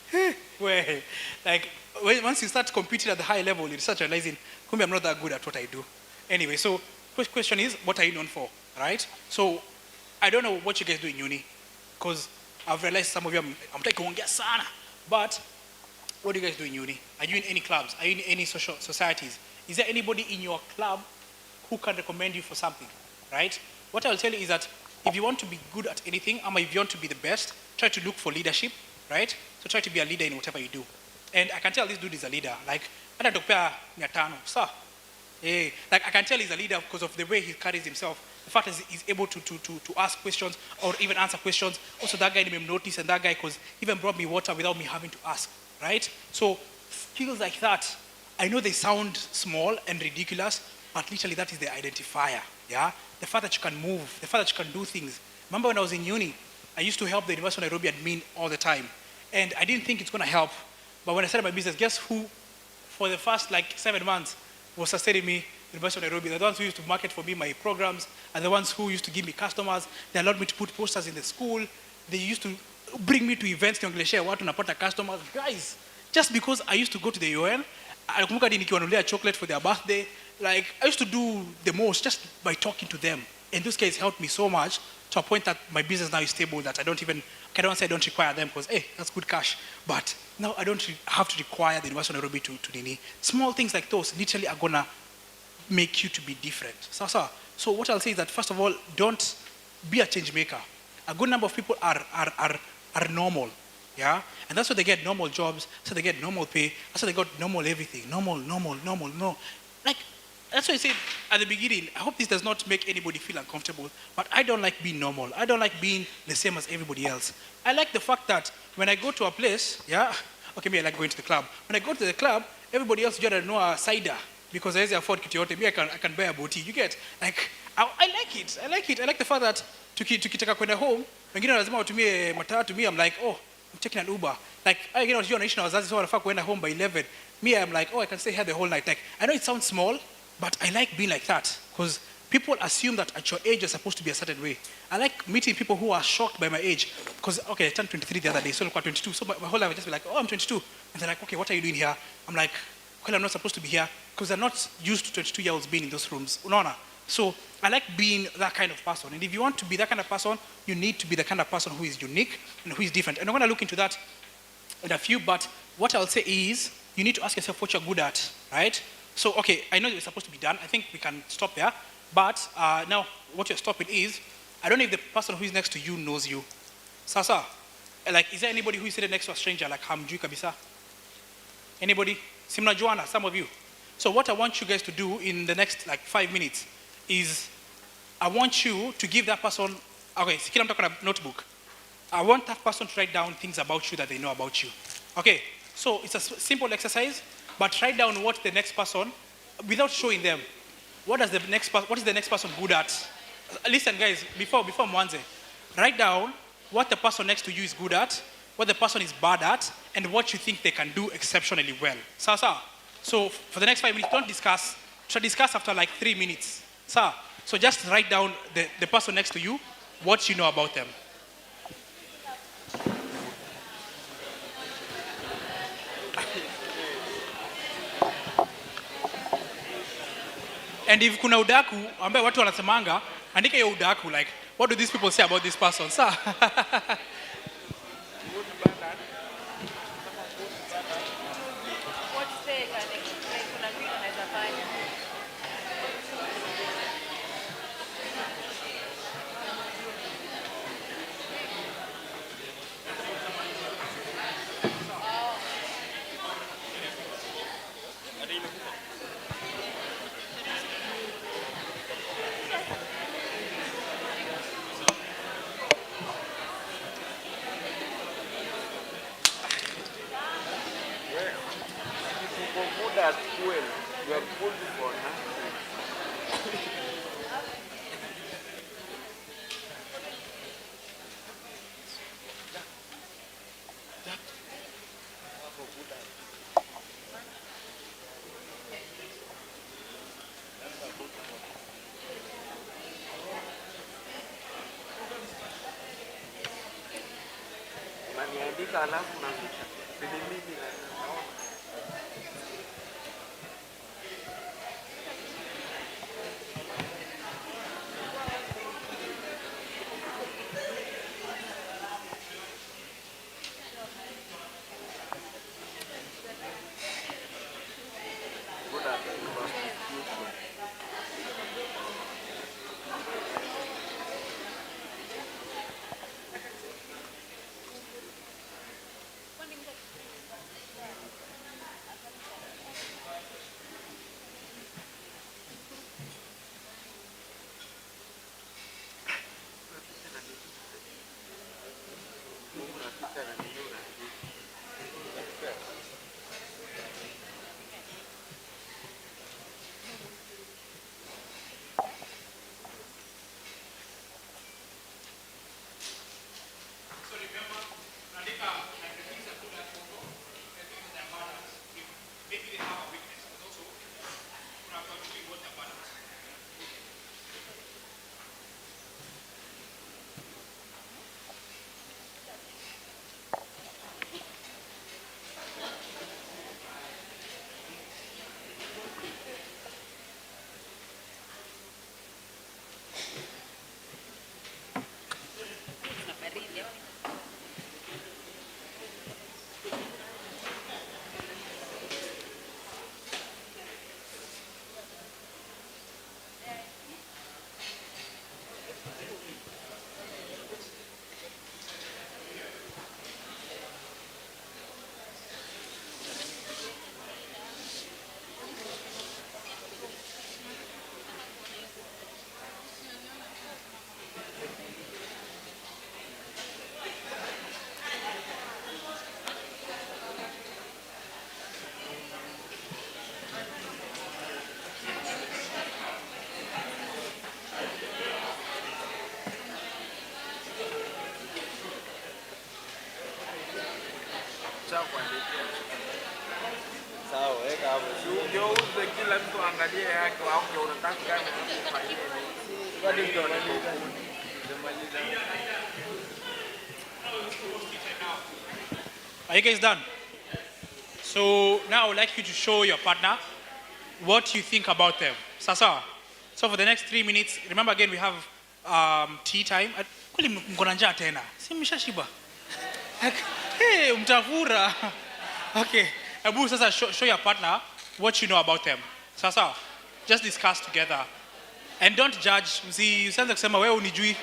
Like once you start competing at the high level, you start realizing, kumbe I'm not that good at what I do. Anyway, so first question is, what are you known for, right? So I don't know what you guys do in uni, because I've realized some of you, I'm taking kuongea sana, but what do you guys do in uni? Are you in any clubs? Are you in any social societies? Is there anybody in your club who can recommend you for something, right? What I'll tell you is that if you want to be good at anything, or if you want to be the best, try to look for leadership, right? So try to be a leader in whatever you do. And I can tell this dude is a leader. Like, hata tukupea 500, sir. Like I can tell he's a leader because of the way he carries himself. The fact is he's able to ask questions or even answer questions. Also, that guy didn't notice, and that guy even brought me water without me having to ask, right? So skills like that, I know they sound small and ridiculous, but literally that is the identifier, yeah? The fact that you can move, the fact that you can do things. Remember when I was in uni, I used to help the University of Nairobi admin all the time. And I didn't think it's going to help. But when I started my business, guess who, for the first like 7 months, was sustaining me, University of Nairobi? They're the ones who used to market for me my programs, and the ones who used to give me customers. They allowed me to put posters in the school. They used to bring me to events, niongeshea watu napata customers. Guys, just because I used to go to the UN, nakumbuka hadi nikiwanunulia chocolate for their birthday. Like, I used to do the most just by talking to them. And those guys helped me so much to a point that my business now is stable, that I don't say I don't require them because, hey, that's good cash. But now I don't have to require the University of Nairobi to Nini. Small things like those literally are going to make you to be different. So what I'll say is that, first of all, don't be a change maker. A good number of people are normal. Yeah? And that's why they get normal jobs, so they get normal pay, that's why they got normal everything. Normal. Like, that's why I said at the beginning, I hope this does not make anybody feel uncomfortable, but I don't like being normal. I don't like being the same as everybody else. I like the fact that when I go to a place, yeah, okay, me, I like going to the club. When I go to the club, everybody else just know a cider because I afford kitu yote. Me, I can buy a boutique. You get, like, I like it. I like the fact that tukitaka kwenda home, wengine lazima watumie matatu. Me, I'm like, oh, I'm taking an Uber. Like, unajua naishi na wazazi so wanafaa kuenda home by 11. Me, I'm like, oh, I can stay here the whole night. Like, I know it sounds small, but I like being like that because people assume that at your age you're supposed to be a certain way. I like meeting people who are shocked by my age because, okay, I turned 23 the other day, so look at 22. So my whole life I just be like, oh, I'm 22. And they're like, okay, what are you doing here? I'm like, well, I'm not supposed to be here because they're not used to 22-year-olds being in those rooms. Unaona? So I like being that kind of person. And if you want to be that kind of person, you need to be the kind of person who is unique and who is different. And I'm going to look into that in a few, but what I'll say is you need to ask yourself what you're good at, right? So, okay, I know you're supposed to be done. I think we can stop there. But now what you're stopping is, I don't know if the person who is next to you knows you. Sasa, like, is there anybody who is sitting next to a stranger, like hamjui kabisa? Anybody? Simna Joanna, some of you. So what I want you guys to do in the next like 5 minutes is I want you to give that person, okay, sikila mtu akona notebook. I want that person to write down things about you that they know about you. Okay, so it's a simple exercise, but write down what the next person, without showing them, what is the next person good at? Listen guys, before Mwanze, write down what the person next to you is good at, what the person is bad at, and what you think they can do exceptionally well. So for the next 5 minutes, don't discuss. Try discuss after like 3 minutes. So just write down the person next to you, what you know about them. And if kuna udaku ambaye watu wanasemanga, andika hiyo udaku, like what do these people say about this person? Unaniandika alafu unaficha. Si ni mimi naona. Sawa, weka hapo. Ndio uze kila mtu angalie yake au ndio unataka gani kufanyia. Bado ndio Are you guys done? So now I would like you to show your partner what you think about them. Sasa. So for the next 3 minutes, remember again we have tea time. Kweli mkona njaa tena. Si mshashiba. Hey, mtafura. Okay. Abu, sasa show your partner what you know about them. Sasa, just discuss together. And don't judge. Usianze kusema wewe unijui.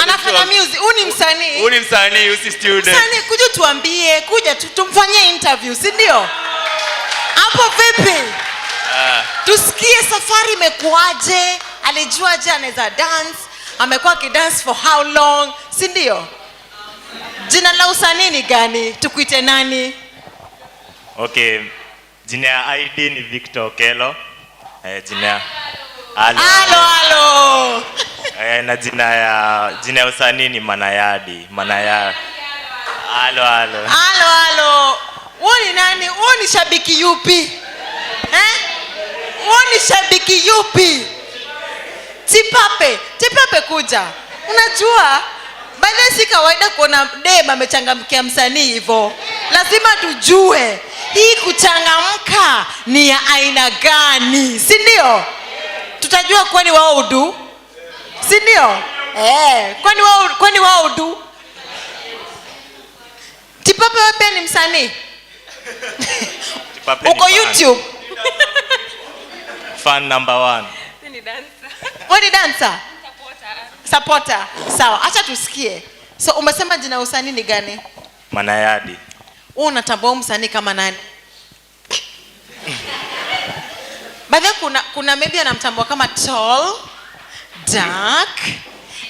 Anafanya music, uni msanii. Uni msanii, usi student. Msanii kuja tuambie, kuja tumfanyie interview, si ndio? Hapo vipi? Tusikie safari imekuaje, alijuaje anaweza dance, amekuwa kidance for how long, si ndio? Jina la usanii ni gani? Tukuite nani? Okay, jina ya ID ni Victor Okelo. Jina Halo. Na jina ya usanii ni Manayadi. Halo. Wewe nani? Wewe ni shabiki yupi? Wewe ni shabiki yupi? Tipape kuja. Unajua baada si kawaida kuona dem amechangamkia msanii hivyo. Lazima tujue hii kuchangamka ni ya aina gani, si ndio? Tutajua kwani wao udu, si ndio? Kwani wao udu. Tipape wewe ni msanii? Uko YouTube? Fan number 1. Ni dancer. Wewe ni dancer? Supporter. Sawa, acha tusikie. So umesema jina usanii ni gani? Manayadi. Wewe unatambua msanii kama nani? Baadhi kuna maybe anamtambua kama tall, dark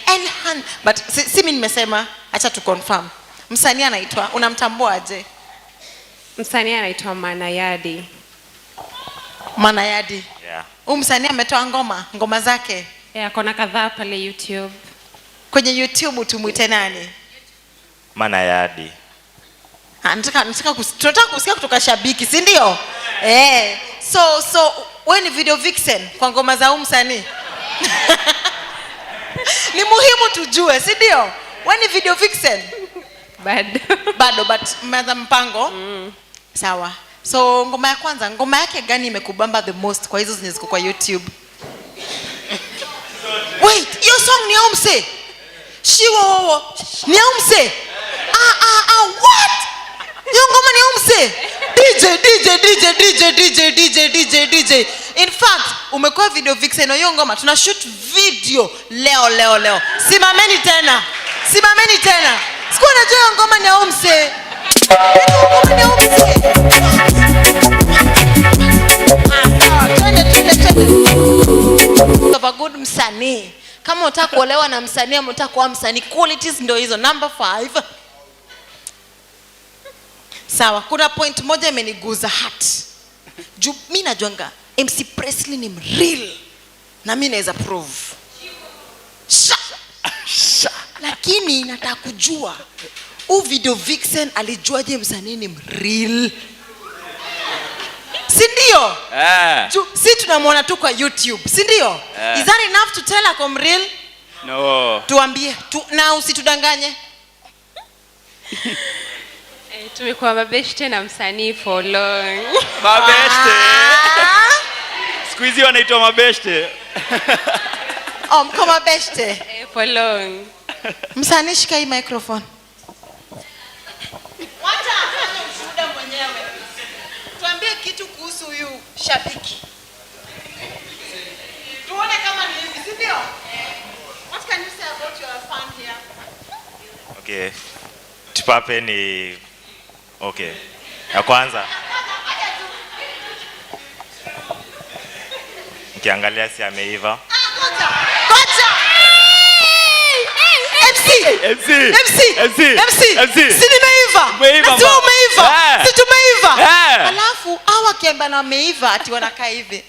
and hand, but si mimi nimesema, acha tu confirm. Msanii anaitwa, unamtambua aje? Msanii anaitwa Manayadi. Yeah. Msanii ametoa ngoma zake? Yeah, kuna kadhaa pale YouTube. Kwenye YouTube tumuite nani? Manayadi. Tunataka kusikia kutoka shabiki, si ndio? So wewe ni video vixen kwa ngoma za msanii? Ni muhimu tujue, si ndio? Wewe ni video vixen? Bado but mmeanza mpango? Sawa. So ngoma yake gani imekubamba the most kwa hizo zenye ziko kwa YouTube? Wait, your song ni Aumse? Shiwo ni Aumse? What? Hiyo ngoma ni Aumse? DJ. In fact, umekuwa video vixen hiyo ngoma. Tuna shoot video leo. Simameni tena. Sikuwa najua ngoma ni Aumse. Ngoma ni Aumse. Twende. Good msanii. Kama unataka kuolewa na msanii ama unataka kuwa msanii, qualities ndio hizo. Number 5. Sawa, kuna point moja imeniguza heart. Juu mimi najuanga MC Presley ni real. Na mimi naweza prove. Lakini nataka kujua video vixen alijuaje msanii ni real? Si ndio? Si tunamwona tu kwa YouTube, si ndio? Is that enough to tell I'm real? No. Tuambie, na usitudanganye. Tumekuwa mabeshte na msanii for long. Mabeshte. Siku hizi wanaitwa mabeshte. Mko mabeshte? For long. Msanii shika hii microphone. Wacha afanye ushuhuda mwenyewe. Tuambie kitu kuhusu huyu shabiki. Tuone kama ni hivi, si ndio? What can you say about your fan here? Okay. Tupape ni okay. Ya kwanza. Ukiangalia si ameiva. Kocha. MC. Si nimeiva. Si umeiva. Si tumeiva. Alafu hawa kiamba na meiva ati wanakaa hivi.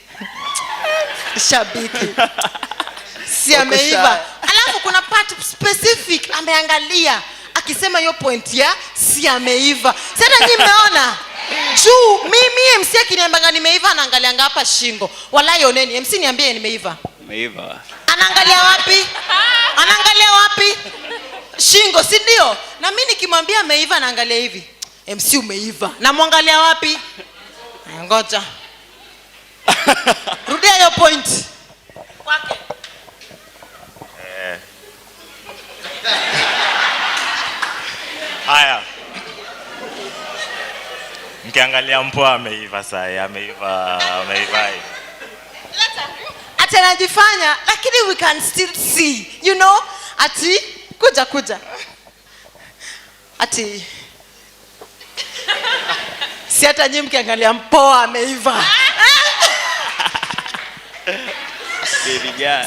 Shabiki. Si ameiva. Alafu kuna part specific ameangalia akisema hiyo point ya si ameiva. Sasa nyinyi mmeona? Juu mimi MC akiniambia nimeiva anaangalia hapa shingo. Wallahi oneni MC niambie nimeiva. Umeiva. Anaangalia wapi? Anaangalia wapi? Shingo, si ndio? Na mimi nikimwambia ameiva anaangalia hivi. MC umeiva. Na muangalia wapi? Ngoja. Rudia hiyo point. Kwake. Haya. Mkiangalia mpoa ameiva sasa, ameiva. Ati anajifanya lakini we can still see. You know? Ati kuja. Ati si hata nyinyi mkiangalia mpoa ameiva.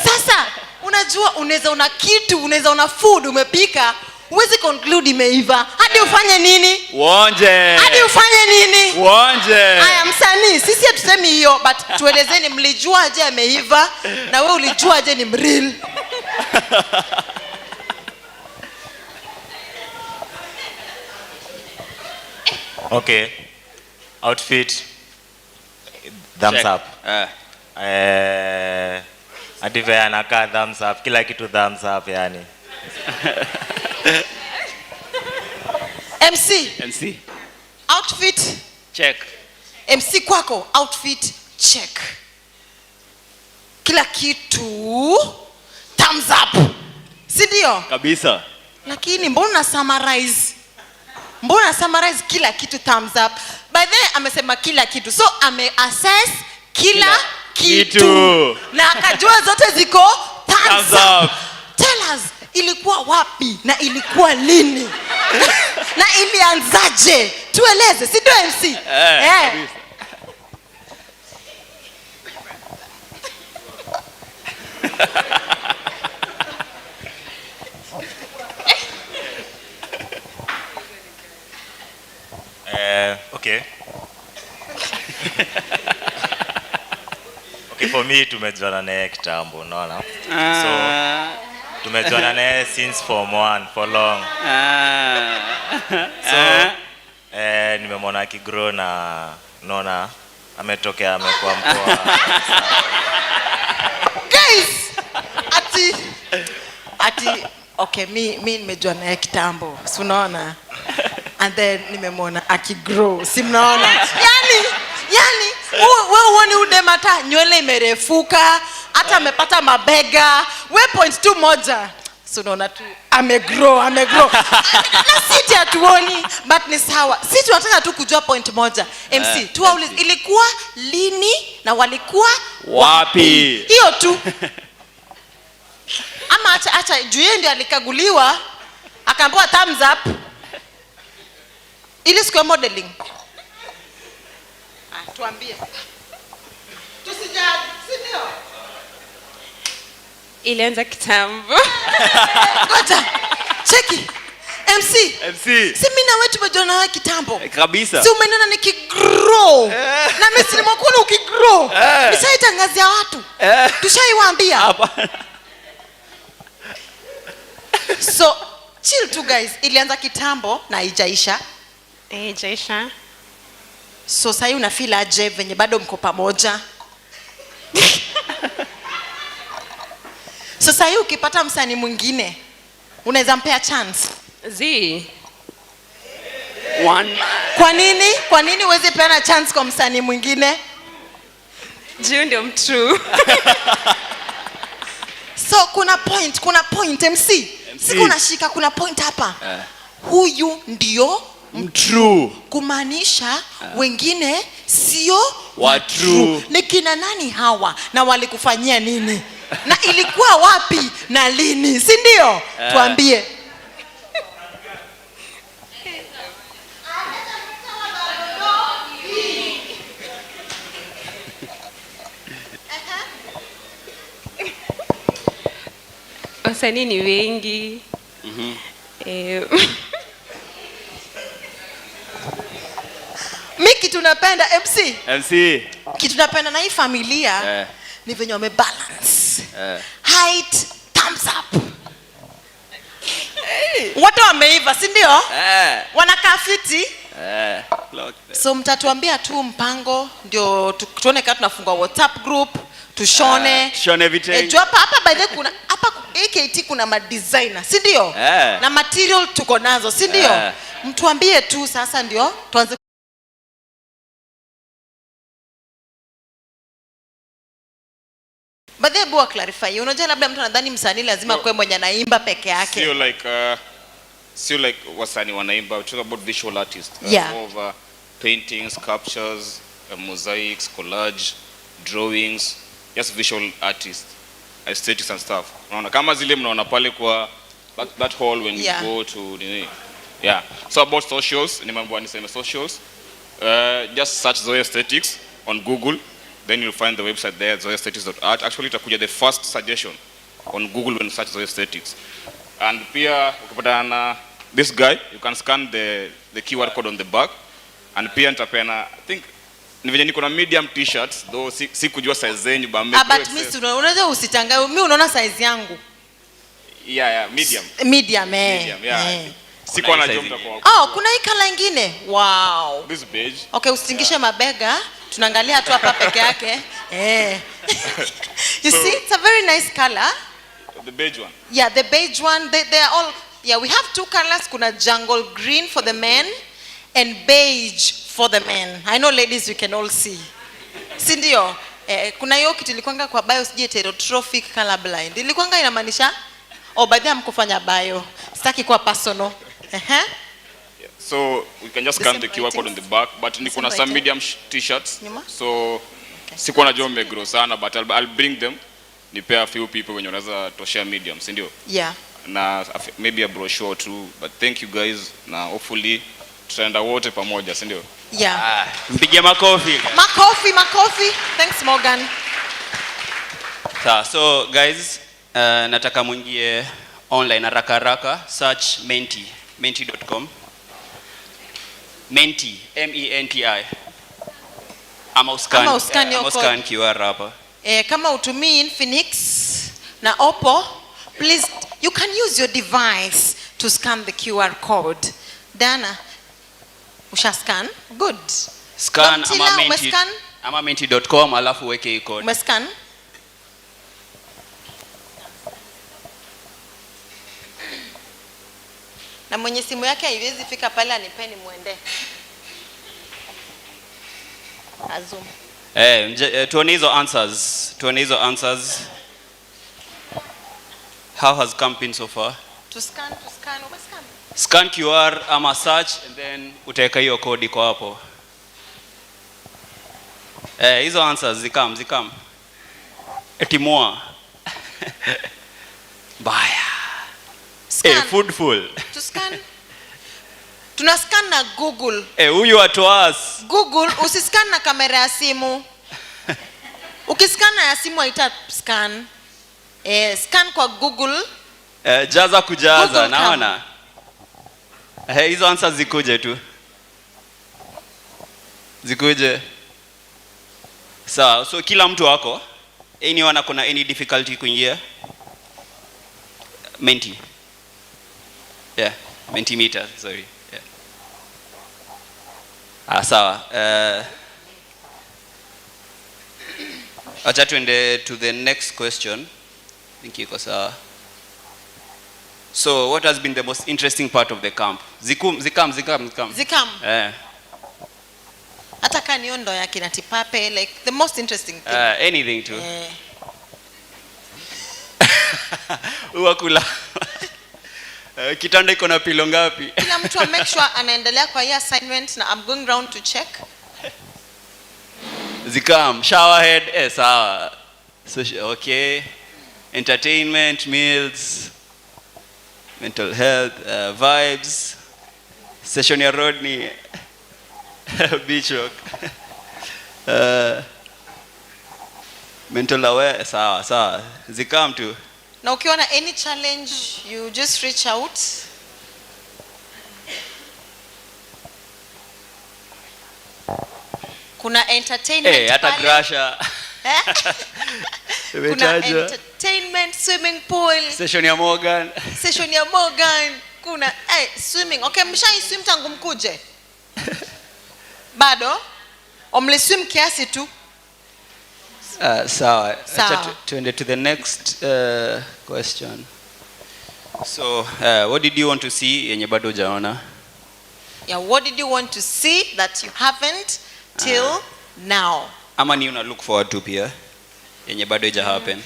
Sasa unajua unaweza una kitu, unaweza una food umepika, huwezi conclude imeiva. Hadi ufanye nini? Uonje. Hadi ufanye nini? Uonje. Haya msanii, sisi hatusemi hiyo, but tuelezeni mlijuaje ameiva na wewe ulijuaje ni mreal? Okay. Outfit. Thumbs Check. up. Adive anakaa thumbs up. Kila kitu thumbs up yani. MC. Outfit. Check. MC kwako outfit check. Kila kitu thumbs up. Si ndio? Kabisa. Lakini mbona summarize? Mbona summarize kila kitu thumbs up? By the way amesema kila kitu. So ame-assess kila kitu. Na akajua zote ziko thumbs up. Tell us ilikuwa wapi na ilikuwa lini? Na ilianzaje? Tueleze, si ndio MC? Okay. Okay, for me tumejuana naye kitambo, unaona? So tumejuana naye since form 1 for long. So nimemwona akigrow na unaona ametokea amekuwa mpoa. Guys, ati okay, mimi nimejuana naye kitambo. Si unaona? And then nimemwona akigrow. Si mnaona? Yani wewe uone udemata nywele imerefuka, hata amepata mabega. We point tu moja. So unaona tu amegrow. Na sisi hatuoni but ni sawa. Sisi tunataka tu kujua point moja. MC, tuwaulize ilikuwa lini na walikuwa wapi? Hiyo tu. Ama acha juu yeye ndiye alikaguliwa akaambiwa thumbs up. Ili siku modeling. Tuambie. Tusijali, si ndio? Ilianza kitambo. Ngoja. Cheki. MC. Si mimi na wewe tumejuana nawe kitambo. Kabisa. Si umeniona nikigrow. Na mimi si nimekuona ukigrow. Nishaitangazia watu. Tushaiwaambia. Hapana. So, chill tu guys. Ilianza kitambo na haijaisha. Haijaisha. So sasa una feel aje venye bado mko pamoja? So sasa ukipata msanii mwingine unaweza mpea chance? Kwa nini uweze peana chance kwa msanii mwingine? Juu ndio mtrue. So kuna point MC. Siko nashika kuna point hapa. Huyu ndio true. Kumaanisha wengine sio wa true. Ni kina nani hawa na walikufanyia nini? Na ilikuwa wapi na lini? Si ndio? Tuambie. Wasanii ni wengi. Mimi kitu napenda MC. Kitu napenda na hii familia ni venye wame balance. Height, thumbs up. Wote wameiva, si ndio? Wanakaa fiti. So mtatuambia tu mpango ndio tuone kama tunafungua WhatsApp group, tushone. Tushone everything. Hapa by the kuna hapa AKT kuna ma designer, si ndio? Na material tuko nazo, si ndio? Mtuambie tu sasa ndio tuanze. But they both clarify. Unajua labda mtu anadhani msanii lazima kuwe mwenye anaimba peke yake. Sio like wasanii wanaimba. We talk about visual artists. Over paintings, sculptures, mosaics, collage, drawings, just visual artists, aesthetics and stuff. Unaona kama zile mnaona pale kwa that hall when you go to So about socials, nimemwambia niseme socials. Just search Zoe Aesthetics on Google. Then you'll find the website there, zoeaesthetics.art. Actually, itakuja the first suggestion on Google when you search Zoe Aesthetics. And pia, ukipata na this guy, you can scan the QR code on the back. And pia nitapeana, I think, ni venye niko na medium t-shirts, though si kujua size zenyu, but miss, unaweza usitangae, mimi unaona size yangu. Medium. Medium, Siko na jomta kwa. Kuna hii color ingine. Wow. This beige. Okay, usitingishe mabega. Tunaangalia tu hapa peke yake. You see, it's a very nice color. The beige one. Yeah, the beige one. They are all. Yeah, we have two colors. Kuna jungle green for the men and beige for the men. I know ladies, you can all see. Si ndio? Kuna hiyo kitu ilikuanga kwa bio sije heterotrophic color blind. Ilikuanga inamaanisha baadhi ya mkufanya bio. Sitaki kuwa personal. So we can just scan the QR code on the back, but niko na some medium t-shirts. So siko na jombe grow sana, but I'll bring them. Nipe a few people when wanaweza toshea medium, si ndio? Na maybe a brochure too, but thank you guys na hopefully tutaenda wote pamoja, si ndio? Mpigie makofi. Makofi. Thanks Morgan. So guys, nataka mwingie online haraka search menti.com. Menti, MENTI. Ama uscan QR hapa. Kama utumii Infinix na Oppo, please you can use your device to scan the QR code. Dana, usha scan? Good. Scan ama menti.com alafu weke hii code. Umescan? Na mwenye simu yake haiwezi fika pale anipeni muende. Azum. Tuone hizo answers. How has come been so far? To scan, umescan? Scan QR ama search and then utaweka hiyo code iko hapo. Hizo answers zikam. Etimua. Baya. Foodful. To scan. Tuna scan na Google. Huyu watu us. Google usiscan na kamera ya simu. Ukiscan na ya simu haita scan. Scan kwa Google. Jaza kujaza naona. Hizo answers zikuje tu. So kila mtu wako. Anyone akona any difficulty kuingia? Menti. Mentimeter, sorry. Sawa. Acha tuende to the next question. Think iko sawa. So what has been the most interesting part of the camp? Zikam. Hata kani ndo ya kina Tipape, like the most interesting thing. Anything too. Uwakula. Kitanda iko na pilo ngapi? Kila mtu make sure anaendelea kwa hii assignment na I'm going round to check. Zikam, shower head, sawa. So, okay. Entertainment, meals, mental health, vibes. Session ya Rodney. Beach walk. Mental aware, sawa. Zikam tu. Na ukiwa na any challenge, you just reach out. Kuna entertainment hata pale. Grasha. Kuna entertainment, swimming pool. Session ya Morgan. Kuna swimming. Okay, mshai swim tangu mkuje? Bado? Omliswim kiasi tu? Sawa. Acha tuende to the next question. So, what did you want to see yenye bado hujaona? Yeah, what did you want to see that you haven't till now? Ama ni una look forward to pia yenye bado haija happen?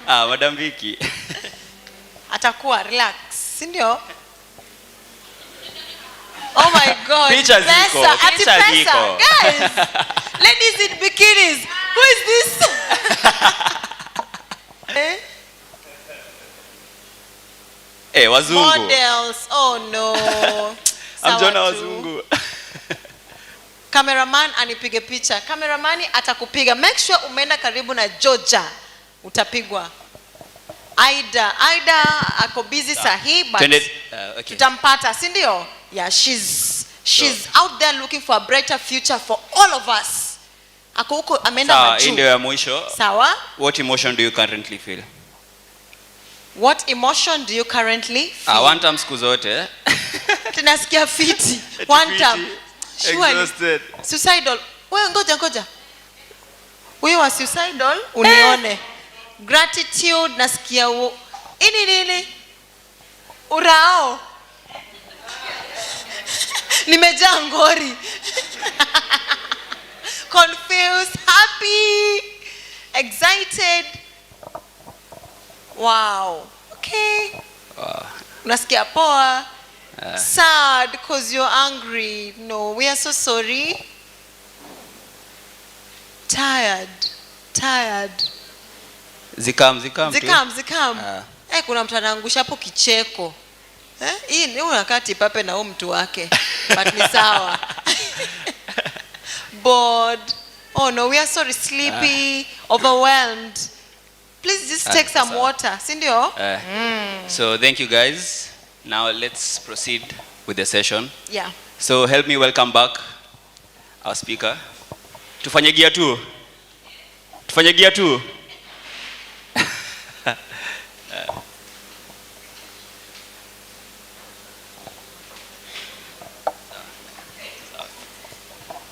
Madam Vicky. Atakuwa relax, si ndio? Oh my God. Picha ziko. Guys, ladies in bikinis. Who is this? Wazungu. Models. Oh no. Amjona wazungu. Cameraman anipige picha. Cameraman atakupiga. Make sure umeenda karibu na Georgia. Utapigwa. Aida ako busy sahi, but okay. Tutampata, si ndio? Yeah, she's out there looking for a brighter future for all of us. Ako huko ameenda majuu. Ndio ya mwisho. Sawa? What emotion do you currently feel? What emotion do you currently feel? One time siku zote. Tunasikia fiti. One time. Exhausted. Suicidal. Wewe ngoja. Wewe wa suicidal unione. Gratitude nasikia nini? Urao. Nimejaa ngori. Confused, happy, excited. Wow. Okay. Unasikia poa. Sad because you're angry. No, we are so sorry. Tired. Zikam. Kuna mtu anaangusha hapo kicheko. Hii ni unakaa tipape na mtu wake. But ni sawa. Bored. Oh no, we are sorry, sleepy, overwhelmed. Please just take some water. Si ndio? So thank you guys. Now let's proceed with the session. Yeah. So help me welcome back our speaker. Tufanye gear 2.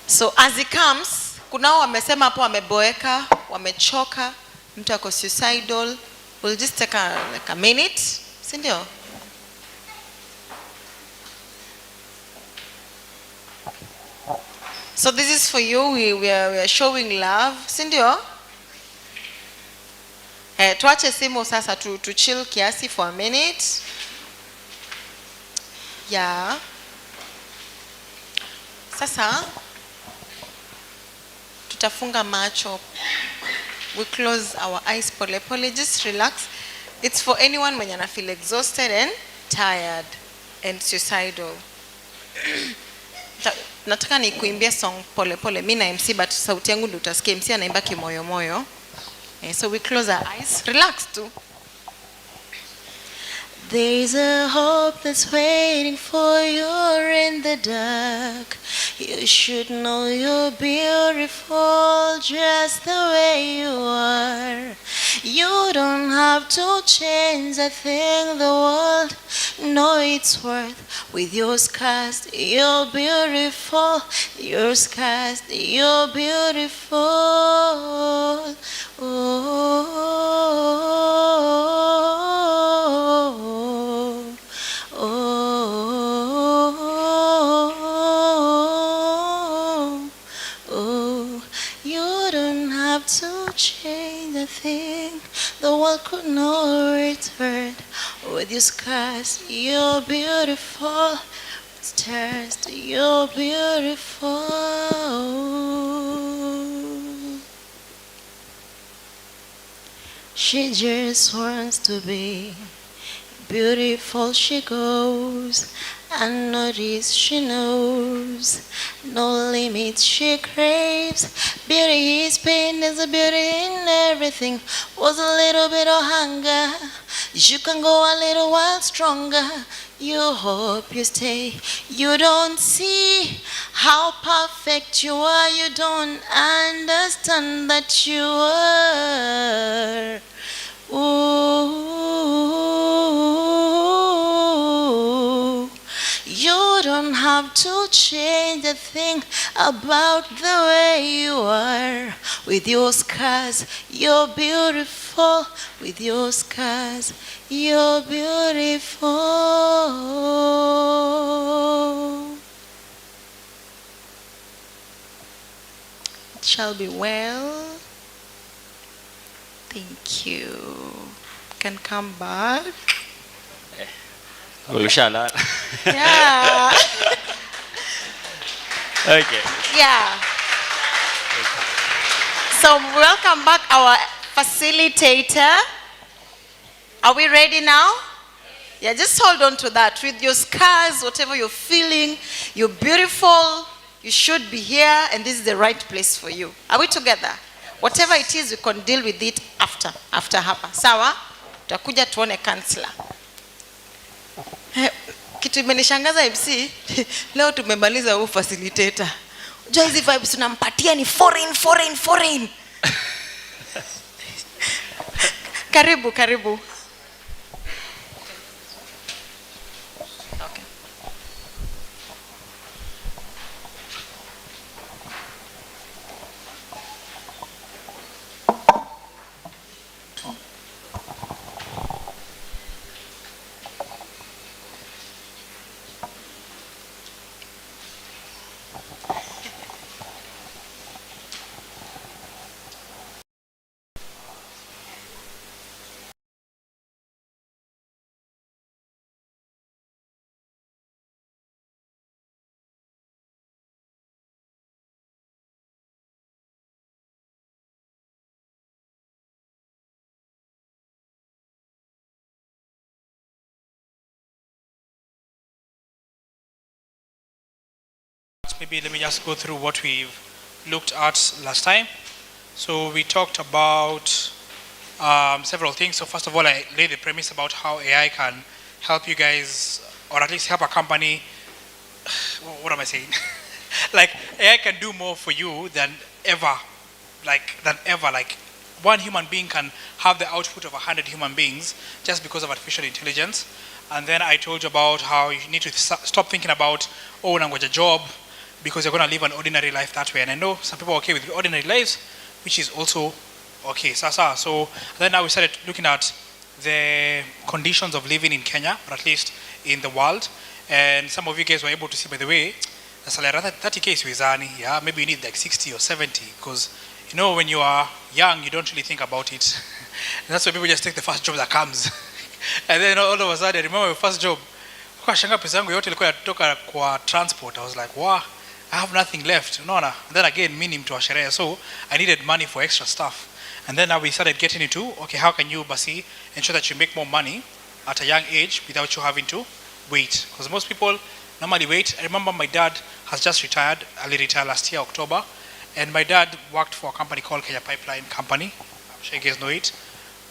So as he comes, kunao wamesema hapo wameboeka, wamechoka, mtu ako suicidal. We'll just take a minute, si ndio? So this is for you. We are showing love, si ndio? Tuache simu sasa to chill kiasi for a minute. Yeah. Sasa tutafunga macho. We close our eyes pole pole, just relax. It's for anyone when you feel exhausted and tired and suicidal. Nataka nikuimbie song pole pole. Mimi na MC but sauti yangu ndio utasikia. MC anaimba kimoyo moyo. So we close our eyes. Relax too. There's a hope that's waiting for you in the dark. You should know you're beautiful just the way you are. You don't have to change a thing, the world know its worth. With your scars, you're beautiful. Your scars, you're beautiful. You don't have to change a thing. The world could know its worth. With your scars, you're beautiful. Stars, you're beautiful. She just wants to be beautiful. She goes unnoticed. She knows no limits. She craves beauty. Is pain. There's a beauty in everything. Was a little bit of hunger. You can go a little while stronger. You hope you stay. You don't see how perfect you are. You don't understand that you are. Ooh, you don't have to change a thing about the way you are. With your scars, you're beautiful. With your scars, you're beautiful. It shall be well. Thank you. Can come back. Ulushala. Yeah. Okay. Yeah. So welcome back our facilitator. Are we ready now? Yeah, just hold on to that. With your scars, whatever you're feeling, you're beautiful, you should be here, and this is the right place for you. Are we together? Whatever it is, we can deal with it after hapa. Sawa? Tutakuja tuone counselor. Kitu imenishangaza MC, leo tumemaliza huu facilitator. Unajua hizi vibes tunampatia ni foreign. Karibu. Maybe let me just go through what we've looked at last time. So we talked about several things. So first of all, I laid the premise about how AI can help you guys, or at least help a company. What am I saying? Like AI can do more for you than ever. Like one human being can have the output of 100 human beings just because of artificial intelligence. And then I told you about how you need to stop thinking about, oh, nangoja job, because you're going to live an ordinary life that way. And I know some people are okay with ordinary lives, which is also okay. So then now we started looking at the conditions of living in Kenya, or at least in the world. And some of you guys were able to see, by the way, the salary 30K is wizani. Yeah, maybe you need like 60 or 70, because you know when you are young, you don't really think about it. And that's why people just take the first job that comes. And then all of a sudden, I remember my first job, kwa shanga pesa yangu yote ilikuwa inatoka kwa transport. I was like, wow, I have nothing left. And then again, mimi ni mtu wa sherehe, so I needed money for extra stuff. And then now we started getting into, okay, how can you basi ensure that you make more money at a young age without you having to wait? Because most people normally wait. I remember my dad has just retired, early retired last year, October. And my dad worked for a company called Kenya Pipeline Company. I'm sure you guys know it.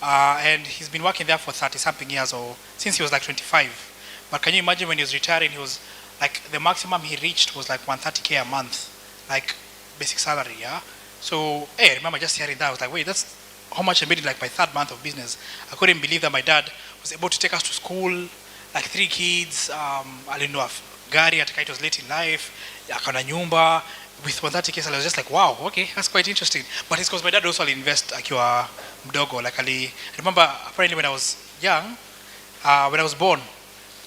And he's been working there for 30-something years, or since he was like 25. But can you imagine when he was retiring, he was like, the maximum he reached was like 130K a month, like basic salary, yeah? So, hey, I remember just hearing that, I was like, wait, that's how much I made in like my third month of business. I couldn't believe that my dad was able to take us to school, like 3 kids, alinunua gari, ataka it was late in life, akana nyumba, with 130K salary. I was just like, wow, okay, that's quite interesting. But it's because my dad also invest akiwa mdogo. Like I remember apparently when I was young, when I was born,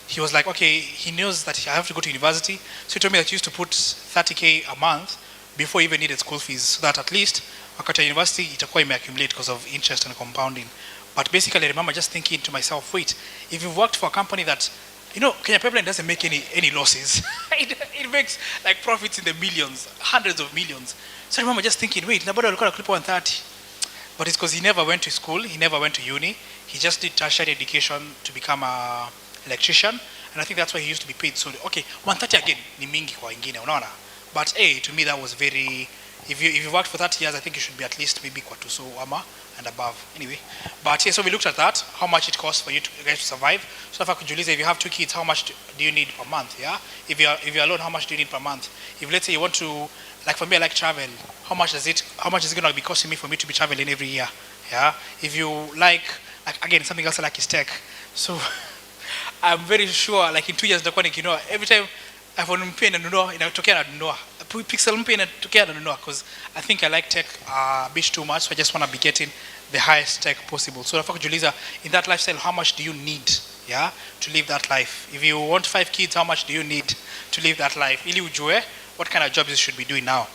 he was like, okay, he knows that I have to go to university. So he told me that he used to put 30K a month before he even needed school fees, so that at least wakati ya university itakuwa imeaccumulate because of interest and compounding. But basically, I remember just thinking to myself, wait, if you've worked for a company that, Kenya Pipeline doesn't make any losses. it makes like profits in the millions, hundreds of millions. So I remember just thinking, wait, nobody will call a clip 130. But it's because he never went to school, he never went to uni. He just did tertiary education to become a electrician. And I think that's why he used to be paid. So, okay, 130 again, ni mingi kwa ingine, unaona. But to me that was very, if you worked for 30 years, I think you should be at least maybe kwa tuso ama and above. Anyway, but yeah, so we looked at that, how much it costs for you guys to survive. So if I could, Julius, if you have 2 kids, how much do you need per month? Yeah. If you're alone, how much do you need per month? If let's say you want to, like for me, I like travel. How much is it going to be costing me for me to be traveling every year? Yeah. If you like again, something else I like is tech. So I'm very sure, like in 2 years, every time iPhone mpya inatokea na nunua, Pixel mpya inatokea na nunua, because I think I like tech a bit too much, so I just want to be getting the highest tech possible. So if I could, Juliza, in that lifestyle, how much do you need, yeah, to live that life? If you want 5 kids, how much do you need to live that life? Ili ujue what kind of jobs you should be doing now.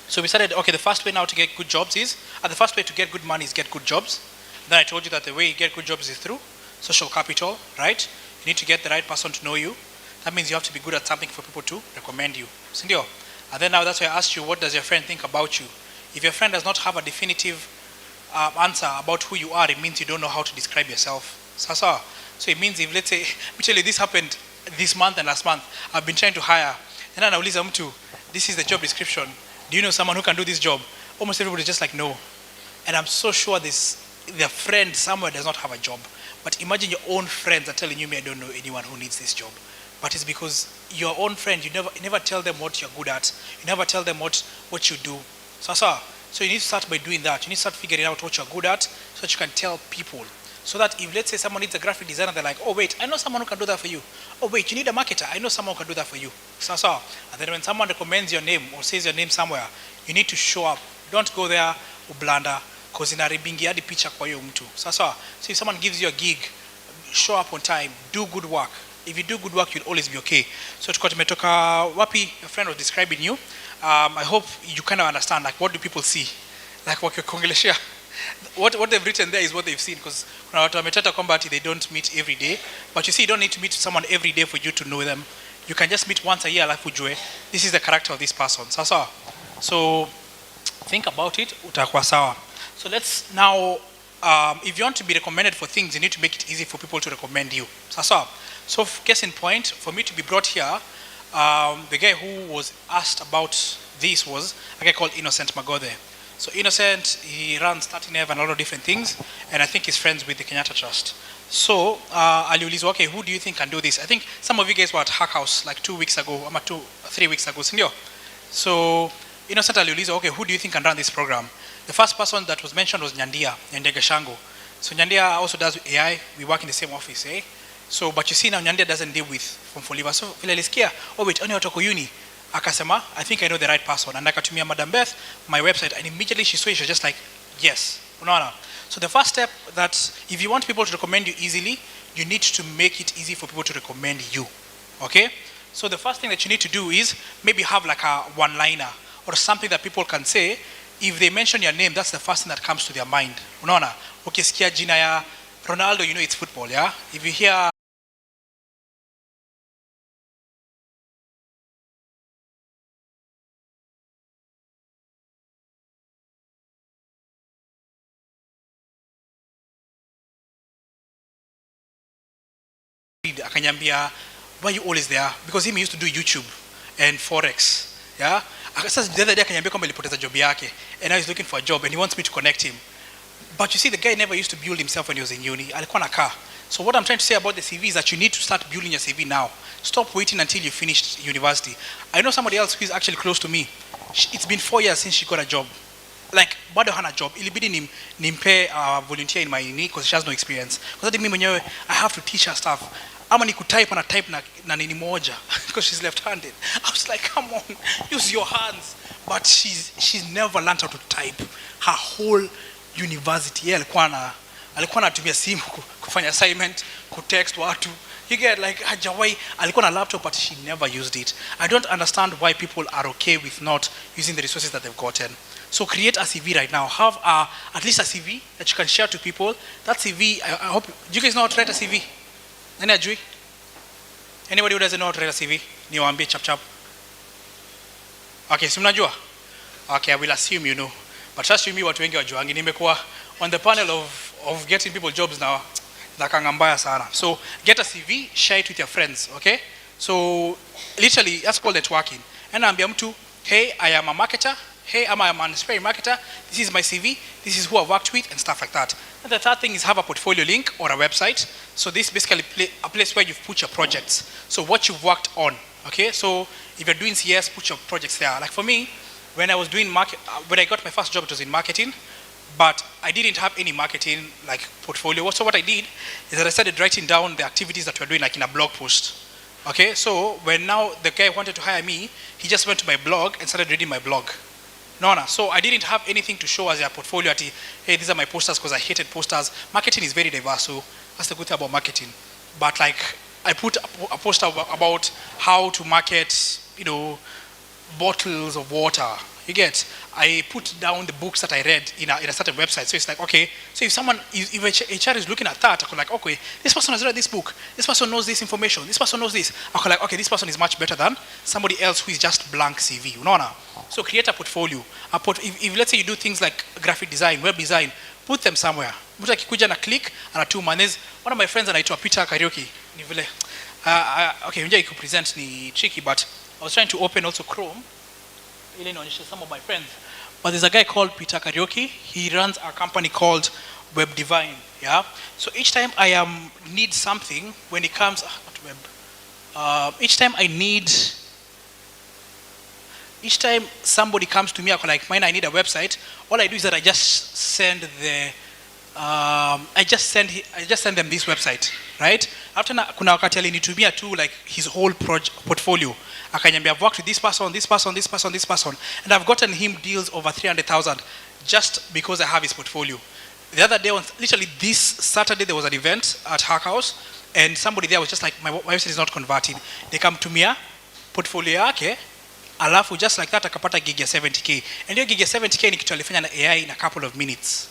So we started, okay, the first way now to get good jobs is, the first way to get good money is get good jobs. Then I told you that the way you get good jobs is through social capital, right? You need to get the right person to know you. That means you have to be good at something for people to recommend you. Sindio? And then now that's why I asked you, what does your friend think about you? If your friend does not have a definitive answer about who you are, it means you don't know how to describe yourself. So it means if, let's say, let me tell you, this happened this month and last month. I've been trying to hire. And then nauliza mtu, this is the job description. Do you know someone who can do this job? Almost everybody is just like, no. And I'm so sure their friend somewhere does not have a job. But imagine your own friends are telling you, I don't know anyone who needs this job. But it's because your own friend, you never tell them what you're good at. You never tell them what you do. So you need to start by doing that. You need to start figuring out what you're good at so that you can tell people. So that if, let's say, someone needs a graphic designer, they're like, oh, wait, I know someone who can do that for you. Oh, wait, you need a marketer. I know someone who can do that for you. So. And then when someone recommends your name or says your name somewhere, you need to show up. Don't go there ublanda, because inaribingi hadi picha kwa hiyo mtu. So if someone gives you a gig, show up on time, do good work. If you do good work, you'll always be okay. So tukua tumetoka wapi, your friend was describing you. I hope you kind of understand, like, what do people see? Like, wakikongeleshea. What they've written there is what they've seen, because kuna watu wametata kwamba they don't meet every day. But you see, you don't need to meet someone every day for you to know them. You can just meet once a year, like ujue, this is the character of this person. So think about it, utakuwa sawa. So let's now, if you want to be recommended for things, you need to make it easy for people to recommend you. So case in point, for me to be brought here, the guy who was asked about this was a guy called Innocent Magode. So Innocent, he runs 13F and a lot of different things, and I think he's friends with the Kenyatta Trust. So aliulizwa, okay, who do you think can do this? I think some of you guys were at Hack House like 2 weeks ago, 3 weeks ago, sindio? So Innocent aliulizwa, okay, who do you think can run this program? The first person that was mentioned was Nyandia Gashango. So Nyandia also does AI. We work in the same office, eh? So, but you see now Nyandia doesn't deal with from Foliva. So vile alisikia, oh wait, oni watoko uni. Akasema, I think I know the right person. And akatumia Madam Beth, my website, and immediately she saw it, she was just like, yes. Unaona? So the first step, that if you want people to recommend you easily, you need to make it easy for people to recommend you. Okay? So the first thing that you need to do is maybe have like a one-liner or something that people can say. If they mention your name, that's the first thing that comes to their mind. Unaona? Ukisikia jina ya Ronaldo, you know it's football, yeah? If you hear akanyambia, why are you always there? Because him used to do YouTube and Forex, yeah? Sasa the other day akanyambia kwamba alipoteza job yake, and now he's looking for a job and he wants me to connect him. But you see, the guy never used to build himself when he was in uni. Alikuwa na car. So what I'm trying to say about the CV is that you need to start building your CV now. Stop waiting until you finished university. I know somebody else who is actually close to me. It's been 4 years since she got a job. Like, bado hana job. Ilibidi nimpe volunteer in my uni because she has no experience. Because mimi mwenyewe, I have to teach her stuff. Ama ni kutype na type na nini moja because she's left-handed. I was like, come on, use your hands. But she's never learned how to type. Her whole university, alikuwa anatumia simu kufanya assignment, kutext watu. You get like hajawai alikuwa na laptop but she never used it. I don't understand why people are okay with not using the resources that they've gotten. So create a CV right now. Have at least a CV that you can share to people. That CV, I hope, do you guys know how to write a CV? Nani ajui? Anybody who doesn't know how to write a CV? Niwaambie chap chap. Okay, si mnajua? Okay, I will assume you know. But trust you me, watu wengi wajuangi. Nimekuwa on the panel of getting people jobs now. Nakanga mbaya sana. So get a CV, share it with your friends, okay? So literally, that's called networking. And naambia mtu, hey, I am a marketer. Hey, I am an aspiring marketer. This is my CV. This is who I've worked with and stuff like that. And the third thing is have a portfolio link or a website. So this is basically a place where you've put your projects. So what you've worked on, okay? So if you're doing CS, put your projects there. Like for me, when I was doing when I got my first job, it was in marketing, but I didn't have any marketing like portfolio. So what I did is that I started writing down the activities that we're doing like in a blog post. Okay, so when now the guy wanted to hire me, he just went to my blog and started reading my blog. No. So I didn't have anything to show as a portfolio. Hey, these are my posters because I hated posters. Marketing is very diverse, so that's the good thing about marketing. But like I put a poster about how to market, bottles of water. You get? I put down the books that I read in a certain website. So it's like, okay, so if HR is looking at that, I'm like, okay, this person has read this book. This person knows this information. This person knows this. I'm like, okay, this person is much better than somebody else who is just blank CV. So create a portfolio. If let's say you do things like graphic design, web design, put them somewhere. Mtu akikuja na click anatuma. There's one of my friends anaitwa Peter Karaoke. Ni vile. Okay, unja iku present ni tricky, but I was trying to open also Chrome. Ili nionyeshe some of my friends. But there's a guy called Peter Karaoke. He runs a company called Web Divine. Yeah. So each time I need something when it comes each somebody comes to me like mine, I need a website. All I do is that I just send them this website, right? After kuna wakati alinitumia tu like his whole portfolio. Akanyambia I've worked with this person, and I've gotten him deals over 300,000 just because I have his portfolio. The other day, literally this Saturday, there was an event at Hack House, and somebody there was just like, my website is not converting. They come to me, portfolio yake, alafu just like that akapata gig ya 70k. And your gig ya 70k ni kitu alifanya na AI in a couple of minutes.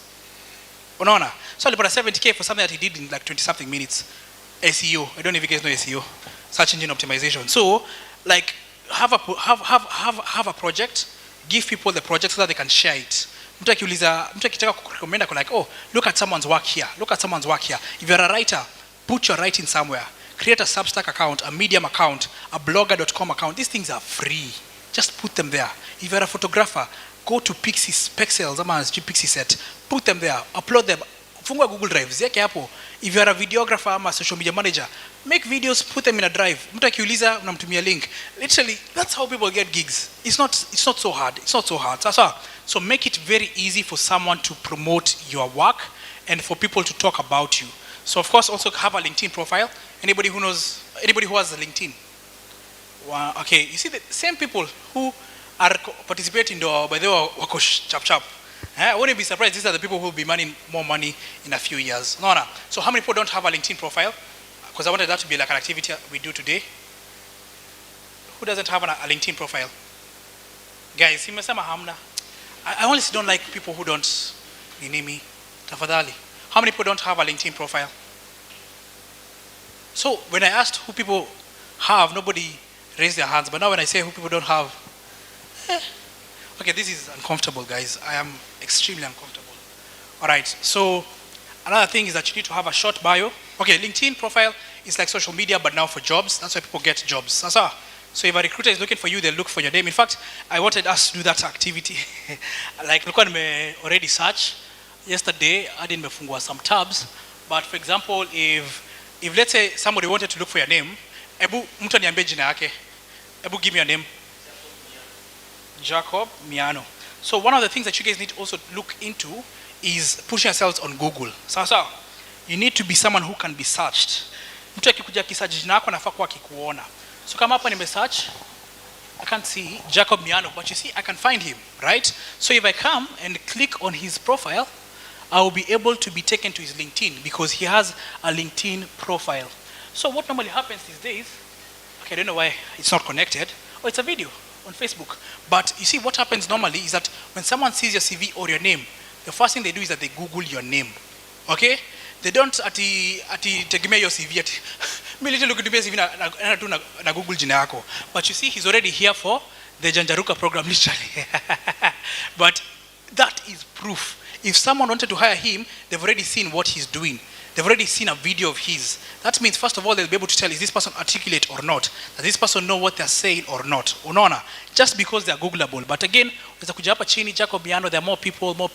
Unaona? So alipata 70k for something that he did in like 20 something minutes. SEO. I don't know if you guys know SEO. Search engine optimization. So like have a project, give people the project so that they can share it. Mtu akitaka kurecommend ako like, oh, look at someone's work here. If you're a writer, put your writing somewhere. Create a Substack account, a Medium account, a blogger.com account. These things are free. Just put them there. If you're a photographer, go to Pixels, Pixie set. Put them there. Upload them. Fungua Google Drive. Zieke hapo. If you're a videographer ama social media manager, make videos, put them in a drive. Mtu akiuliza unamtumia link. Literally, that's how people get gigs. It's not so hard. So make it very easy for someone to promote your work and for people to talk about you. So of course also have a LinkedIn profile. Anybody who has a LinkedIn? Wow. Okay, you see the same people who are participating by the way wako chap. I wouldn't be surprised these are the people who will be earning more money in a few years. No. So how many people don't have a LinkedIn profile? Because I wanted that to be like an activity we do today. Who doesn't have a LinkedIn profile? Guys, simesema hamna. I honestly don't like people who don't nini me. Tafadhali. How many people don't have a LinkedIn profile? So when I asked who people have, nobody raised their hands. But now when I say who people don't have, okay, this is uncomfortable, guys. I am extremely uncomfortable. All right, so another thing is that you need to have a short bio. Okay, LinkedIn profile is like social media, but now for jobs. That's why people get jobs. So if a recruiter is looking for you, they'll look for your name. In fact, I wanted us to do that activity. Like, look what I already searched. Yesterday, I didn't mefungua some tabs. But for example, if let's say somebody wanted to look for your name, ebu mtu niambie jina yake. Ebu give me your name. Jacob Miano. So one of the things that you guys need to also look into is pushing yourselves on Google. So you need to be someone who can be searched. Mtu akikuja kisearch jina yako anafaa kuwa akikuona. So kama hapa nimesearch, I can't see Jacob Miano, but you see I can find him, right? So if I come and click on his profile, I will be able to be taken to his LinkedIn because he has a LinkedIn profile. So what normally happens these days, okay, I don't know why it's not connected, or it's a video on Facebook. But you see, what happens normally is that when someone sees your CV or your name, the first thing they do is that they Google your name. Okay? They don't tegemea your CV ati mimi little look at CV na Google jina yako. But you see, he's already here for the Janjaruka program literally. But that is proof. If someone wanted to hire him, they've already seen what he's doing. They've already seen a video of his. That means, first of all, they'll be able to tell, is this person articulate or not? Does this person know what they're saying or not? Unaona? Just because they're Googleable. But again, unaweza kuja hapa chini, Jacob Biano, there are more people, but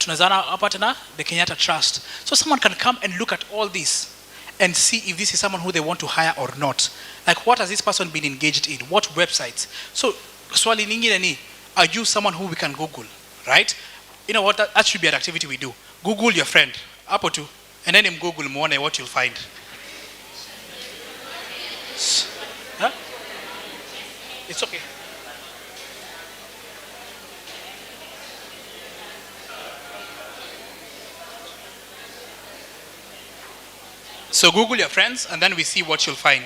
tunazana hapa tena, the Kenyatta Trust. So someone can come and look at all this and see if this is someone who they want to hire or not. Like, what has this person been engaged in? What websites? So, swali lingine ni, are you someone who we can Google, right? You know what, that should be an activity we do. Google your friend, hapo tu, and then Google muone what you'll find. Huh? It's okay. So Google your friends, and then we see what you'll find.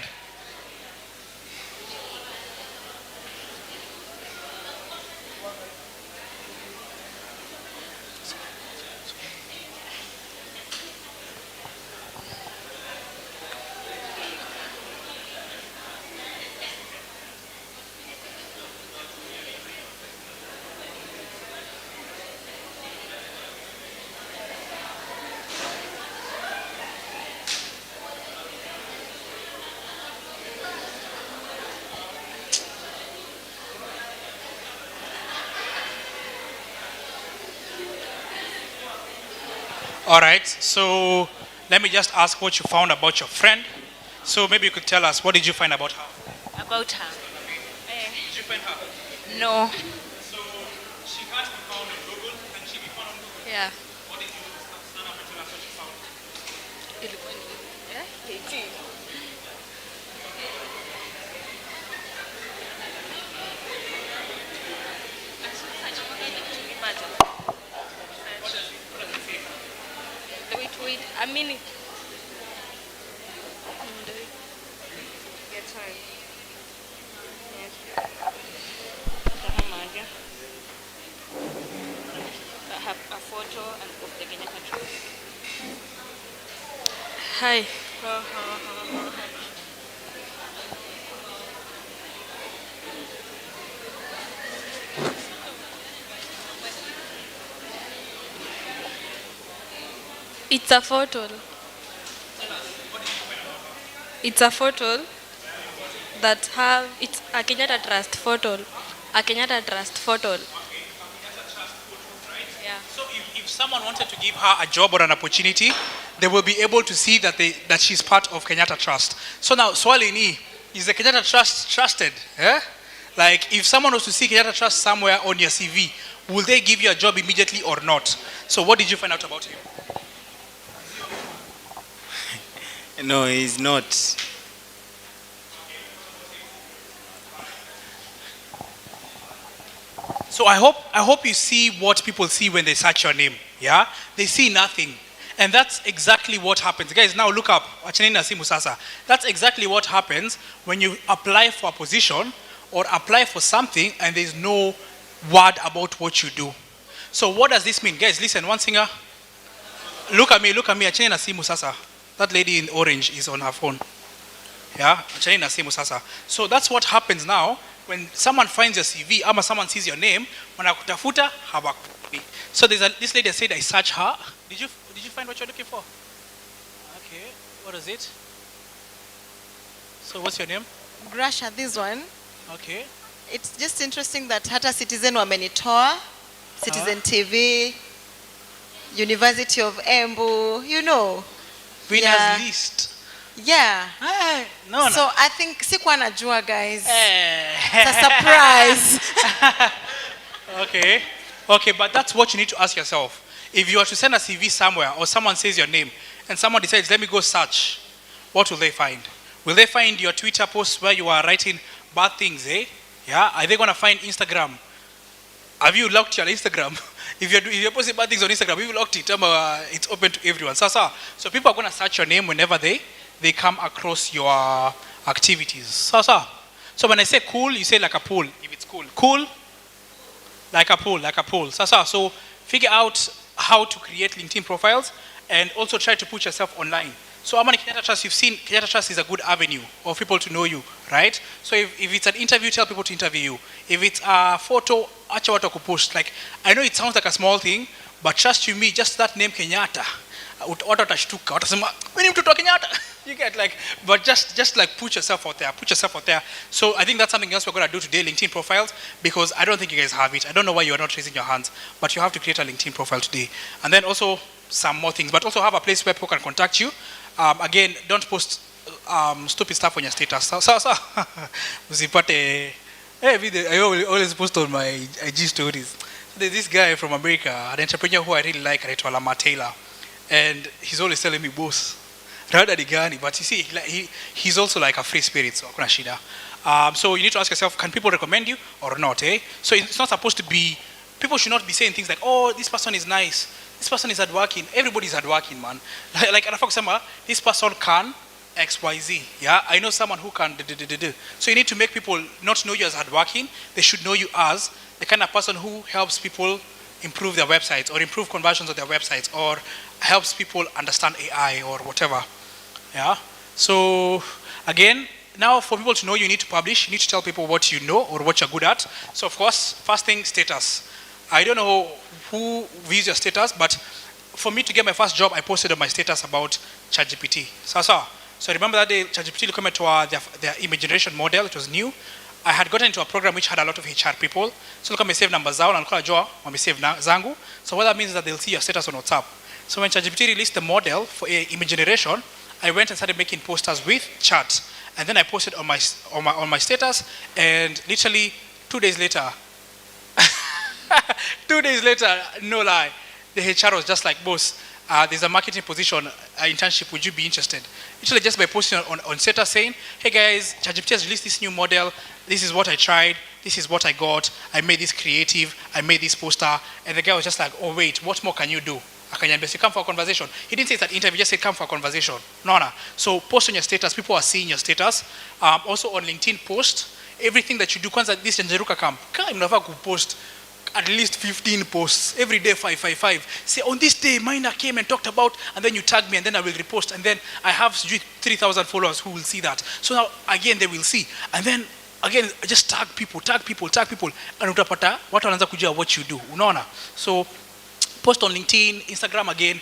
All right, so let me just ask what you found about your friend. So maybe you could tell us, what did you find about her? About her? Did you find her? No. So she can't be found on Google. Can she be found on Google? Yeah. What did you stand up and tell us what you found? Wait, a minute. Get time. I have a photo and of the Kenyatta Trust. Hi. It's a photo. It's a photo that have, it's a Kenyatta Trust photo. A Kenyatta Trust photo. Yeah. So if someone wanted to give her a job or an opportunity, they will be able to see that that she's part of Kenyatta Trust. So now, swali ni, is the Kenyatta Trust trusted? Eh? Like, if someone was to see Kenyatta Trust somewhere on your CV, will they give you a job immediately or not? So what did you find out about him? No, he's not. So I hope you see what people see when they search your name. Yeah? They see nothing. And that's exactly what happens. Guys, now look up. That's exactly what happens when you apply for a position or apply for something and there's no word about what you do. So what does this mean? Guys, listen, one singer. Look at me. Acheni na simu sasa. That lady in orange is on her phone. Yeah? Acheni na simu sasa. So that's what happens now when someone finds your CV ama someone sees your name, wanakutafuta hawakupi. So this lady said I search her. Did you find what you're looking for? Okay. What is it? So what's your name? Grasha, this one. Okay. It's just interesting that hata Citizen wamenitoa, Citizen TV, University of Embu, you know. Winners list. Yeah. No. So I think sikuwa najua, guys. It's a surprise. Okay, but that's what you need to ask yourself. If you are to send a CV somewhere or someone says your name and someone decides, let me go search, what will they find? Will they find your Twitter posts where you are writing bad things, eh? Yeah? Are they going to find Instagram? Have you locked your Instagram? If you're posting bad things on Instagram, you've locked it. It's open to everyone. So people are going to search your name whenever they they come across your activities. So when I say cool, you say like a pool. If it's cool, cool, like a pool. So figure out how to create LinkedIn profiles and also try to put yourself online. So how many Kenyatta Trust you've seen? Kenyatta Trust is a good avenue for people to know you, right? So if it's an interview, tell people to interview you. If it's a photo, acha watu kupost. Like, I know it sounds like a small thing, but trust you me, just that name Kenyatta, watu watashtuka, watasema, wewe ni mtoto wa Kenyatta. You get like, but just like put yourself out there. So I think that's something else we're going to do today, LinkedIn profiles, because I don't think you guys have it. I don't know why you're not raising your hands, but you have to create a LinkedIn profile today. And then also some more things, but also have a place where people can contact you. Again, don't post stupid stuff on your status. So, usipate, I always post on my IG stories. There's this guy from America, an entrepreneur who I really like, anaitwa Lama Taylor, and he's always telling me, boss, rada ni gani? But you see, he's also like a free spirit, so hakuna shida. So you need to ask yourself, can people recommend you or not? So it's not supposed to be, people should not be saying things like, oh, this person is nice, this person is hardworking. Everybody's hardworking, man. Like anafaa kusema, this person can XYZ. Yeah, I know someone who can. So you need to make people not know you as hardworking. They should know you as the kind of person who helps people improve their websites or improve conversions of their websites or helps people understand AI or whatever. Yeah. So again, now for people to know you need to publish. You need to tell people what you know or what you're good at. So of course, first thing, status. I don't know who views your status, but for me to get my first job, I posted on my status about ChatGPT. So remember that day ChatGPT came to their image generation model. It was new. I had gotten into a program which had a lot of HR people. So look at me save numbers zao, and look at save zangu. So what that means is that they'll see your status on WhatsApp. So when ChatGPT released the model for image generation, I went and started making posters with chat, and then I posted on my status, and literally 2 days later. 2 days later, no lie, the HR was just like, boss, there's a marketing position, internship, would you be interested? Literally just by posting on status saying, hey guys, ChatGPT has released this new model, this is what I tried, this is what I got, I made this creative, I made this poster, and the guy was just like, oh wait, what more can you do? Akaniambia, so come for a conversation. He didn't say it's an interview, just said come for a conversation. No. So post on your status, people are seeing your status. Also on LinkedIn, post everything that you do. Kwanza this Janjaruka camp, mnafaa kupost at least 15 posts every day, 5. Say on this day Maina came and talked about, and then you tag me, and then I will repost, and then I have 3,000 followers who will see that. So now again they will see, and then again just tag people, and utapata watu wanaanza kujua what you do. Unaona? So post on LinkedIn, Instagram again.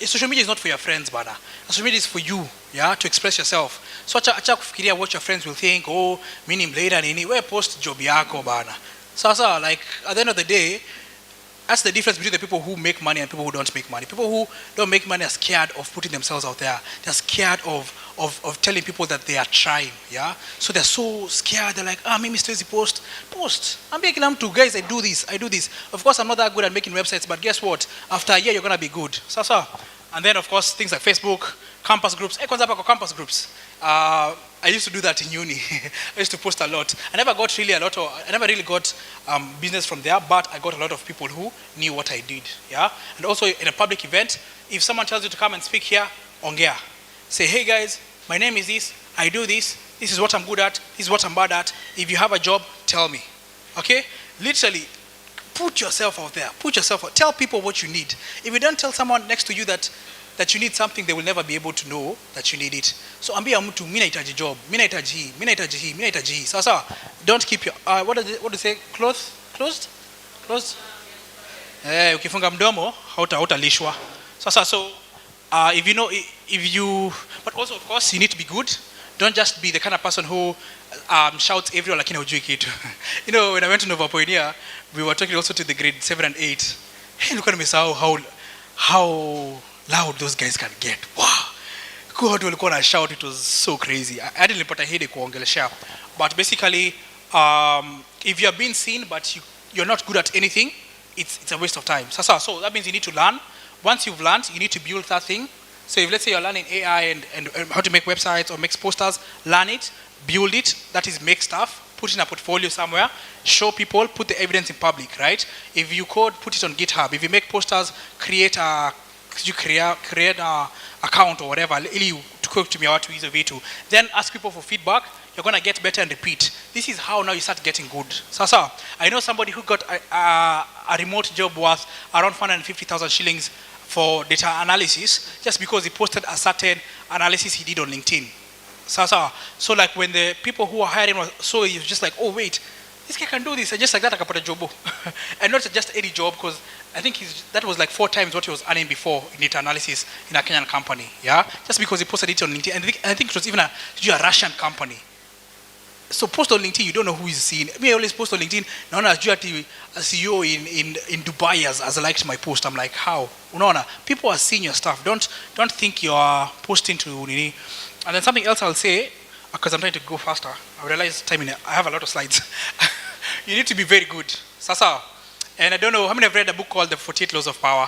Social media is not for your friends, bana. Social media is for you, yeah, to express yourself. So acha kufikiria what your friends will think. Oh, mimi ni mleda nini? We post job yako, bana. So like at the end of the day, that's the difference between the people who make money and people who don't make money. People who don't make money are scared of putting themselves out there. They're scared of telling people that they are trying, yeah? So they're so scared. They're like, mimi siwezi post. I'm making them to guys, I do this. Of course, I'm not that good at making websites, but guess what? After a year, you're going to be good. So. And then, of course, things like Facebook, campus groups. Kwanza hapa kwa campus groups. I used to do that in uni. I used to post a lot. I never really got business from there, but I got a lot of people who knew what I did. Yeah. And also in a public event, if someone tells you to come and speak here, ongea. Say, hey guys, my name is this. I do this. This is what I'm good at. This is what I'm bad at. If you have a job, tell me. Okay? Literally, put yourself out there. Tell people what you need. If you don't tell someone next to you that you need something, they will never be able to know that you need it. So ambia mtu, mimi nahitaji job, mimi nahitaji hii. Sasa don't keep your what do you say? Closed? Ukifunga mdomo hautalishwa. Sasa so but also of course you need to be good. Don't just be the kind of person who shouts everywhere like hujui kitu. You know, when I went to Nova Pioneer, we were talking also to the grade 7 and 8. Hey, look at me, how loud those guys can get. Wow. God walikuwa na shout, it was so crazy. I didn't put a headache kuongelesha. But basically, if you're being seen but you're not good at anything, it's a waste of time. So that means you need to learn. Once you've learned, you need to build that thing. So if let's say you're learning AI and how to make websites or make posters, learn it, build it, that is make stuff, put it in a portfolio somewhere, show people, put the evidence in public, right? If you code, put it on GitHub. If you make posters, create a account or whatever, ili tukue kutumia watu hizo vitu, then ask people for feedback, you're going to get better and repeat. This is how now you start getting good. Sasa, I know somebody who got a remote job worth around 450,000 shillings for data analysis just because he posted a certain analysis he did on LinkedIn. So like when the people who are hiring saw it, was just like, oh wait, this guy can do this, and just like that I can put a job. And not just any job, because I think that was like 4 times what he was earning before in data analysis in a Kenyan company. Yeah, just because he posted it on LinkedIn, and I think it was even a Russian company. So post on LinkedIn, you don't know who is seeing. Me, I always post on LinkedIn. Now as a CEO in Dubai as I liked my post. I'm like, how? Unaona, people are seeing your stuff. Don't think you are posting to Nini. And then something else I'll say, because I'm trying to go faster. I realize I have a lot of slides. You need to be very good. Sasa. And I don't know how many have read a book called The 48 Laws of Power.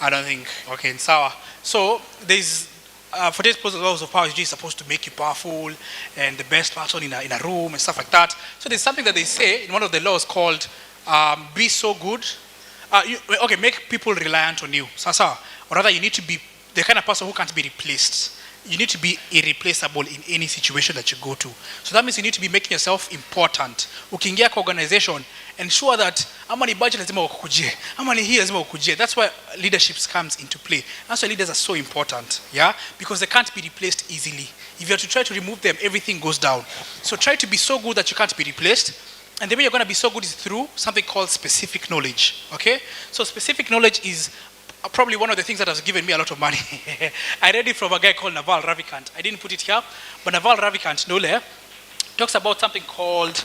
I don't think. Okay, sawa. So there's 48 laws of power is just supposed to make you powerful and the best person in a room and stuff like that. So there's something that they say in one of the laws called be so good. Make people reliant on you. Sasa. Or rather, you need to be the kind of person who can't be replaced. You need to be irreplaceable in any situation that you go to. So that means you need to be making yourself important. Ukiingia kwa organization, ensure that ama ni budget lazima ukujie, ama ni hii lazima ukujie. That's why leadership comes into play. That's why leaders are so important, yeah? Because they can't be replaced easily. If you have to try to remove them, everything goes down. So try to be so good that you can't be replaced. And the way you're going to be so good is through something called specific knowledge, okay? So specific knowledge is probably one of the things that has given me a lot of money. I read it from a guy called Naval Ravikant. I didn't put it here, but Naval Ravikant Nole talks about something called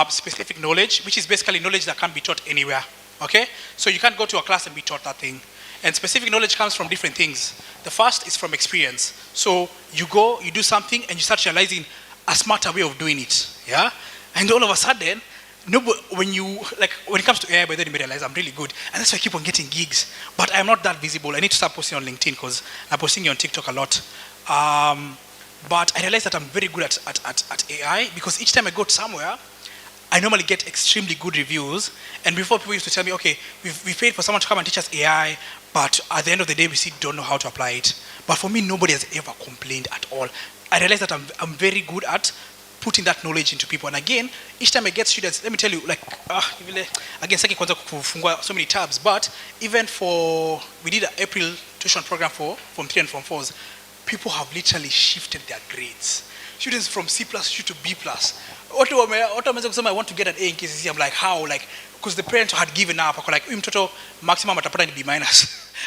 specific knowledge, which is basically knowledge that can't be taught anywhere. Okay? So you can't go to a class and be taught that thing. And specific knowledge comes from different things. The first is from experience. So you go, you do something, and you start realizing a smarter way of doing it. Yeah? And all of a sudden, when it comes to AI, by then you realize I'm really good, and that's why I keep on getting gigs. But I'm not that visible. I need to start posting on LinkedIn because I'm posting on TikTok a lot. But I realized that I'm very good at AI because each time I go somewhere, I normally get extremely good reviews. And before, people used to tell me, okay, we paid for someone to come and teach us AI, but at the end of the day, we still don't know how to apply it. But for me, nobody has ever complained at all. I realized that I'm very good at putting that knowledge into people. And again, each time I get students, let me tell you, again, saki kwanza kufungua so many tabs, but even we did an April tuition program for Form 3 and Form 4s, people have literally shifted their grades. Students from C+ to B+. Watu wameweza kusema I want to get an A in KCSE. I'm like, how? Like, because the parents had given up. Like, huyu mtoto maximum atapata ni B-.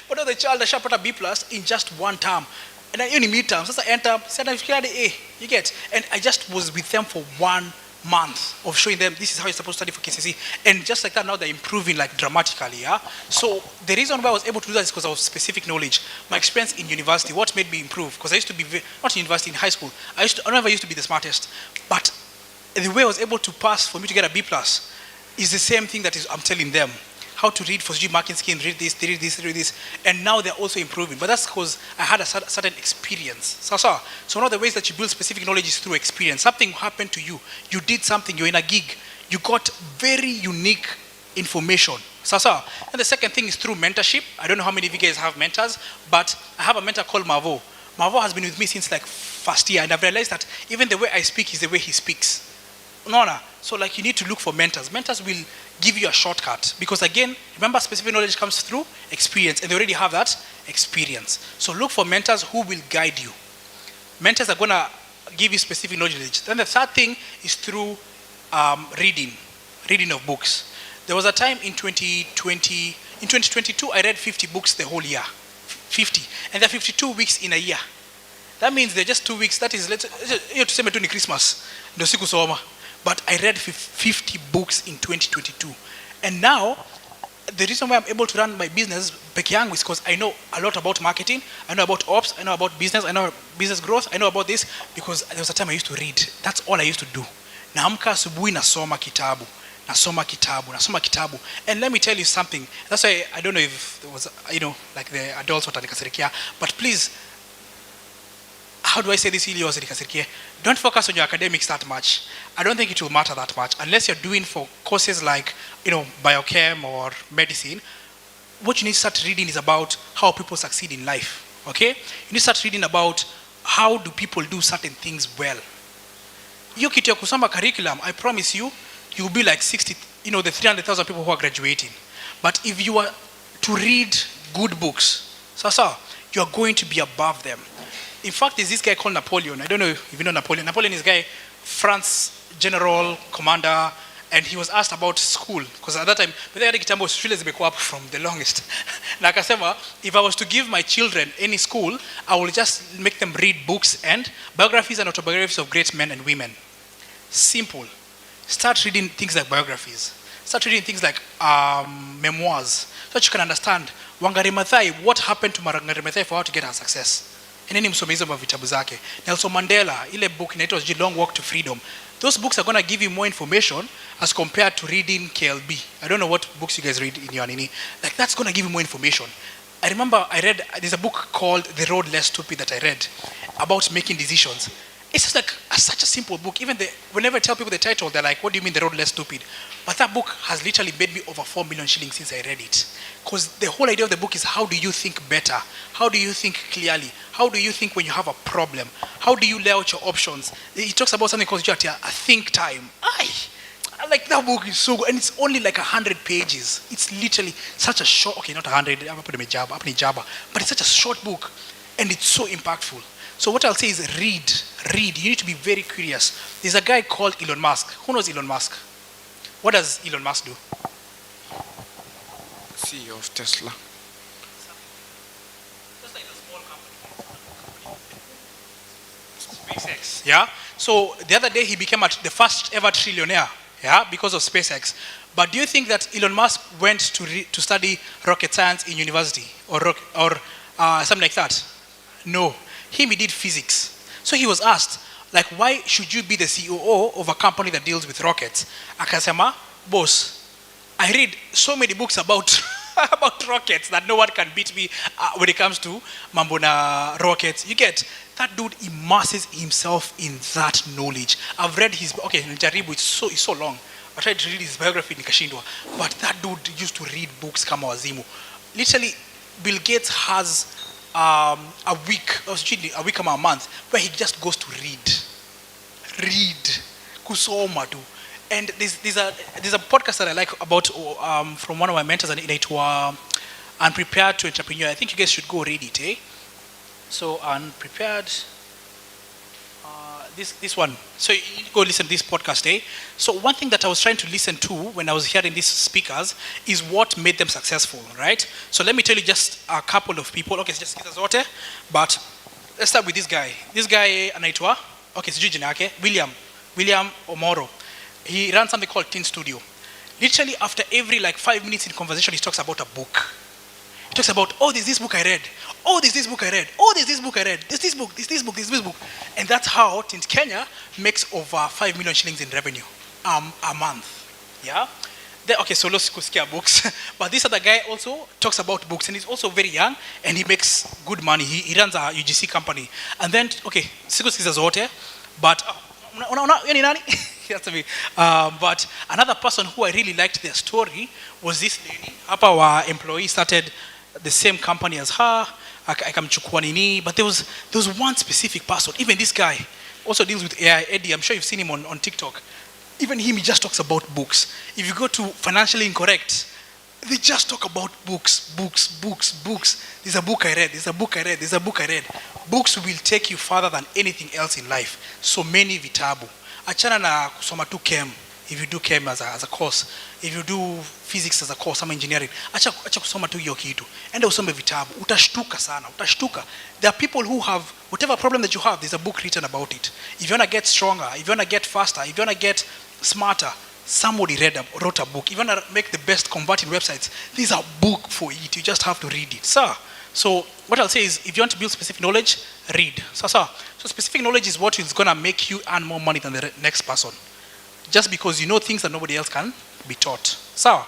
But now the child ashapata B+ in just one term. And then in midterm, sasa enter, certificate A, you get. And I just was with them for 1 month of showing them this is how you're supposed to study for KCSE. And just like that, now they're improving like dramatically, yeah? So the reason why I was able to do that is because of specific knowledge. My experience in university, what made me improve? Because I used to be, not in university, in high school, I never used to be the smartest. But the way I was able to pass for me to get a B+ is the same thing that I'm telling them. How to read for marking scheme, read this, and now they're also improving. But that's because I had a certain experience. So one of the ways that you build specific knowledge is through experience. Something happened to you. You did something. You're in a gig. You got very unique information. And the second thing is through mentorship. I don't know how many of you guys have mentors, but I have a mentor called Mavo. Mavo has been with me since like first year, and I've realized that even the way I speak is the way he speaks. So like you need to look for mentors. Mentors will give you a shortcut because again, remember specific knowledge comes through experience and they already have that experience. So look for mentors who will guide you. Mentors are going to give you specific knowledge. Then the third thing is through reading of books. There was a time in 2022, I read 50 books the whole year. 50. And there are 52 weeks in a year. That means they're just 2 weeks. That is, you to say me Christmas. Ndio siku soma. But I read 50 books in 2022. And now, the reason why I'm able to run my business peke yangu is because I know a lot about marketing, I know about ops, I know about business, I know business growth, I know about this because there was a time I used to read. That's all I used to do. Naamka asubuhi nasoma kitabu. And let me tell you something. That's why I don't know if there was, like the adults watanikasirikia, but please, how do I say this? Don't focus on your academics that much. I don't think it will matter that much unless you're doing for courses like biochem or medicine. What you need to start reading is about how people succeed in life. Okay, you need to start reading about how do people do certain things well. Hiyo kitu ya kusoma curriculum, I promise you, you'll be like 60, the 300,000 people who are graduating. But if you are to read good books, you are going to be above them. In fact, there's this guy called Napoleon. I don't know if you know Napoleon. Napoleon is a guy, France general, commander, and he was asked about school. Because at that time, from the longest. Nakasema, if I was to give my children any school, I will just make them read books and biographies and autobiographies of great men and women. Simple. Start reading things like biographies. Start reading things like memoirs. So that you can understand Wangari Maathai, what happened to Wangari Maathai for her to get her success. Nini msomezi wa vitabu zake. Nelson Mandela, ile book inaitwa Long Walk to Freedom. Those books are going to give you more information as compared to reading KLB. I don't know what books you guys read in your nini. Like that's going to give you more information. I remember there's a book called The Road Less Stupid that I read about making decisions. It's just like such a simple book. Even whenever I tell people the title, they're like, what do you mean The Road Less Stupid? But that book has literally made me over 4 million shillings since I read it. Because the whole idea of the book is how do you think better? How do you think clearly? How do you think when you have a problem? How do you lay out your options? It talks about something called a think time. Like that book is so good. And it's only like 100 pages. It's literally such a short, okay, not 100, but it's such a short book. And it's so impactful. So what I'll say is read. You need to be very curious. There's a guy called Elon Musk. Who knows Elon Musk? What does Elon Musk do? CEO of Tesla. SpaceX. Yeah. So the other day he became the first ever trillionaire. Yeah, because of SpaceX. But do you think that Elon Musk went to study rocket science in university or something like that? No. He did physics. So he was asked, like, why should you be the CEO of a company that deals with rockets? Akasema, boss, I read so many books about about rockets that no one can beat me when it comes to mambo na rockets. You get, that dude immerses himself in that knowledge. I've read his, okay, Njaribu, it's so long. I tried to read his biography nikashindwa. But that dude used to read books kama wazimu. Literally, Bill Gates has a week kama a month where he just goes to read kusoma tu. And there's a podcast that I like about from one of my mentors, and it was Unprepared to Entrepreneur. I think you guys should go read it, eh? So Unprepared, this one. So you need to go listen to this podcast, eh? So one thing that I was trying to listen to when I was hearing these speakers is what made them successful, right? So let me tell you just a couple of people. Okay, just zote, but let's start with this guy. This guy anaitwa, okay, sijui jina yake, William Omoro. He runs something called Teen Studio. Literally after every 5 minutes in conversation, he talks about a book. He talks about, oh, there's this book I read. Oh, there's this book I read. Oh, there's this book I read. There's this book, there's this book, there's this book. And that's how Tint Kenya makes over 5 million shillings in revenue a month. Yeah? Okay, so let's go books. But this other guy also talks about books, and he's also very young, and he makes good money. He runs a UGC company. And then, okay, sikusikiza zote, but but another person who I really liked their story was this lady. Hapa our employee started the same company as her. Akamchukua nini, but there was one specific person. Even this guy also deals with AI. Eddie, I'm sure you've seen him on TikTok. Even him, he just talks about books. If you go to Financially Incorrect, they just talk about books. There's a book I read. There's a book I read. There's a book I read. Books will take you further than anything else in life. So many vitabu. Achana na kusoma tu chem. If you do chem as a course, if you do physics as a course, some engineering, acha kusoma tu hiyo kitu. Enda usome vitabu. Utashtuka sana. Utashtuka. There are people who have whatever problem that you have, there's a book written about it. If you want to get stronger, if you want to get faster, if you want to get smarter, somebody wrote a book. If you want to make the best converting websites, there's a book for it. You just have to read it. So what I'll say is, if you want to build specific knowledge, read. So specific knowledge is what is going to make you earn more money than the next person. Just because you know things that nobody else can be taught. So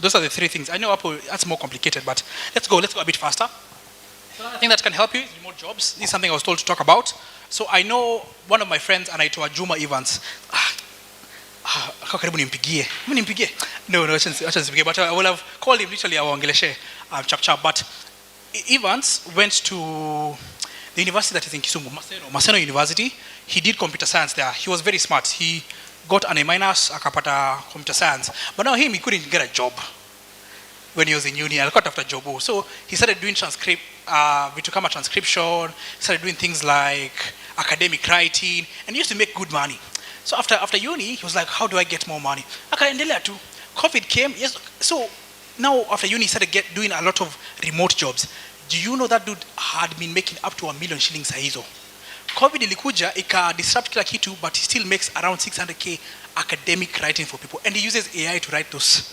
those are the three things. I know that's more complicated, but let's go a bit faster. So another thing that can help you is remote jobs. This is something I was told to talk about. So I know one of my friends, anaitwa Juma Evans. Karibu nimpigie. No, acha nisimpigie, but I will have called him literally awaongeleshe chap. But Evans went to the university that is in Kisumu, Maseno University. He did computer science there. He was very smart. He got an A minus, akapata computer science. But now he couldn't get a job when he was in uni. I got after job. So he started doing transcript, transcription, started doing things like academic writing, and he used to make good money. So after uni, he was like, how do I get more money? Akaendelea tu. COVID came, yes. So now after uni, he started doing a lot of remote jobs. Do you know that dude had been making up to 1 million shillings a hizo? COVID ilikuja, ika disrupt kila kitu, but he still makes around 600K academic writing for people. And he uses AI to write those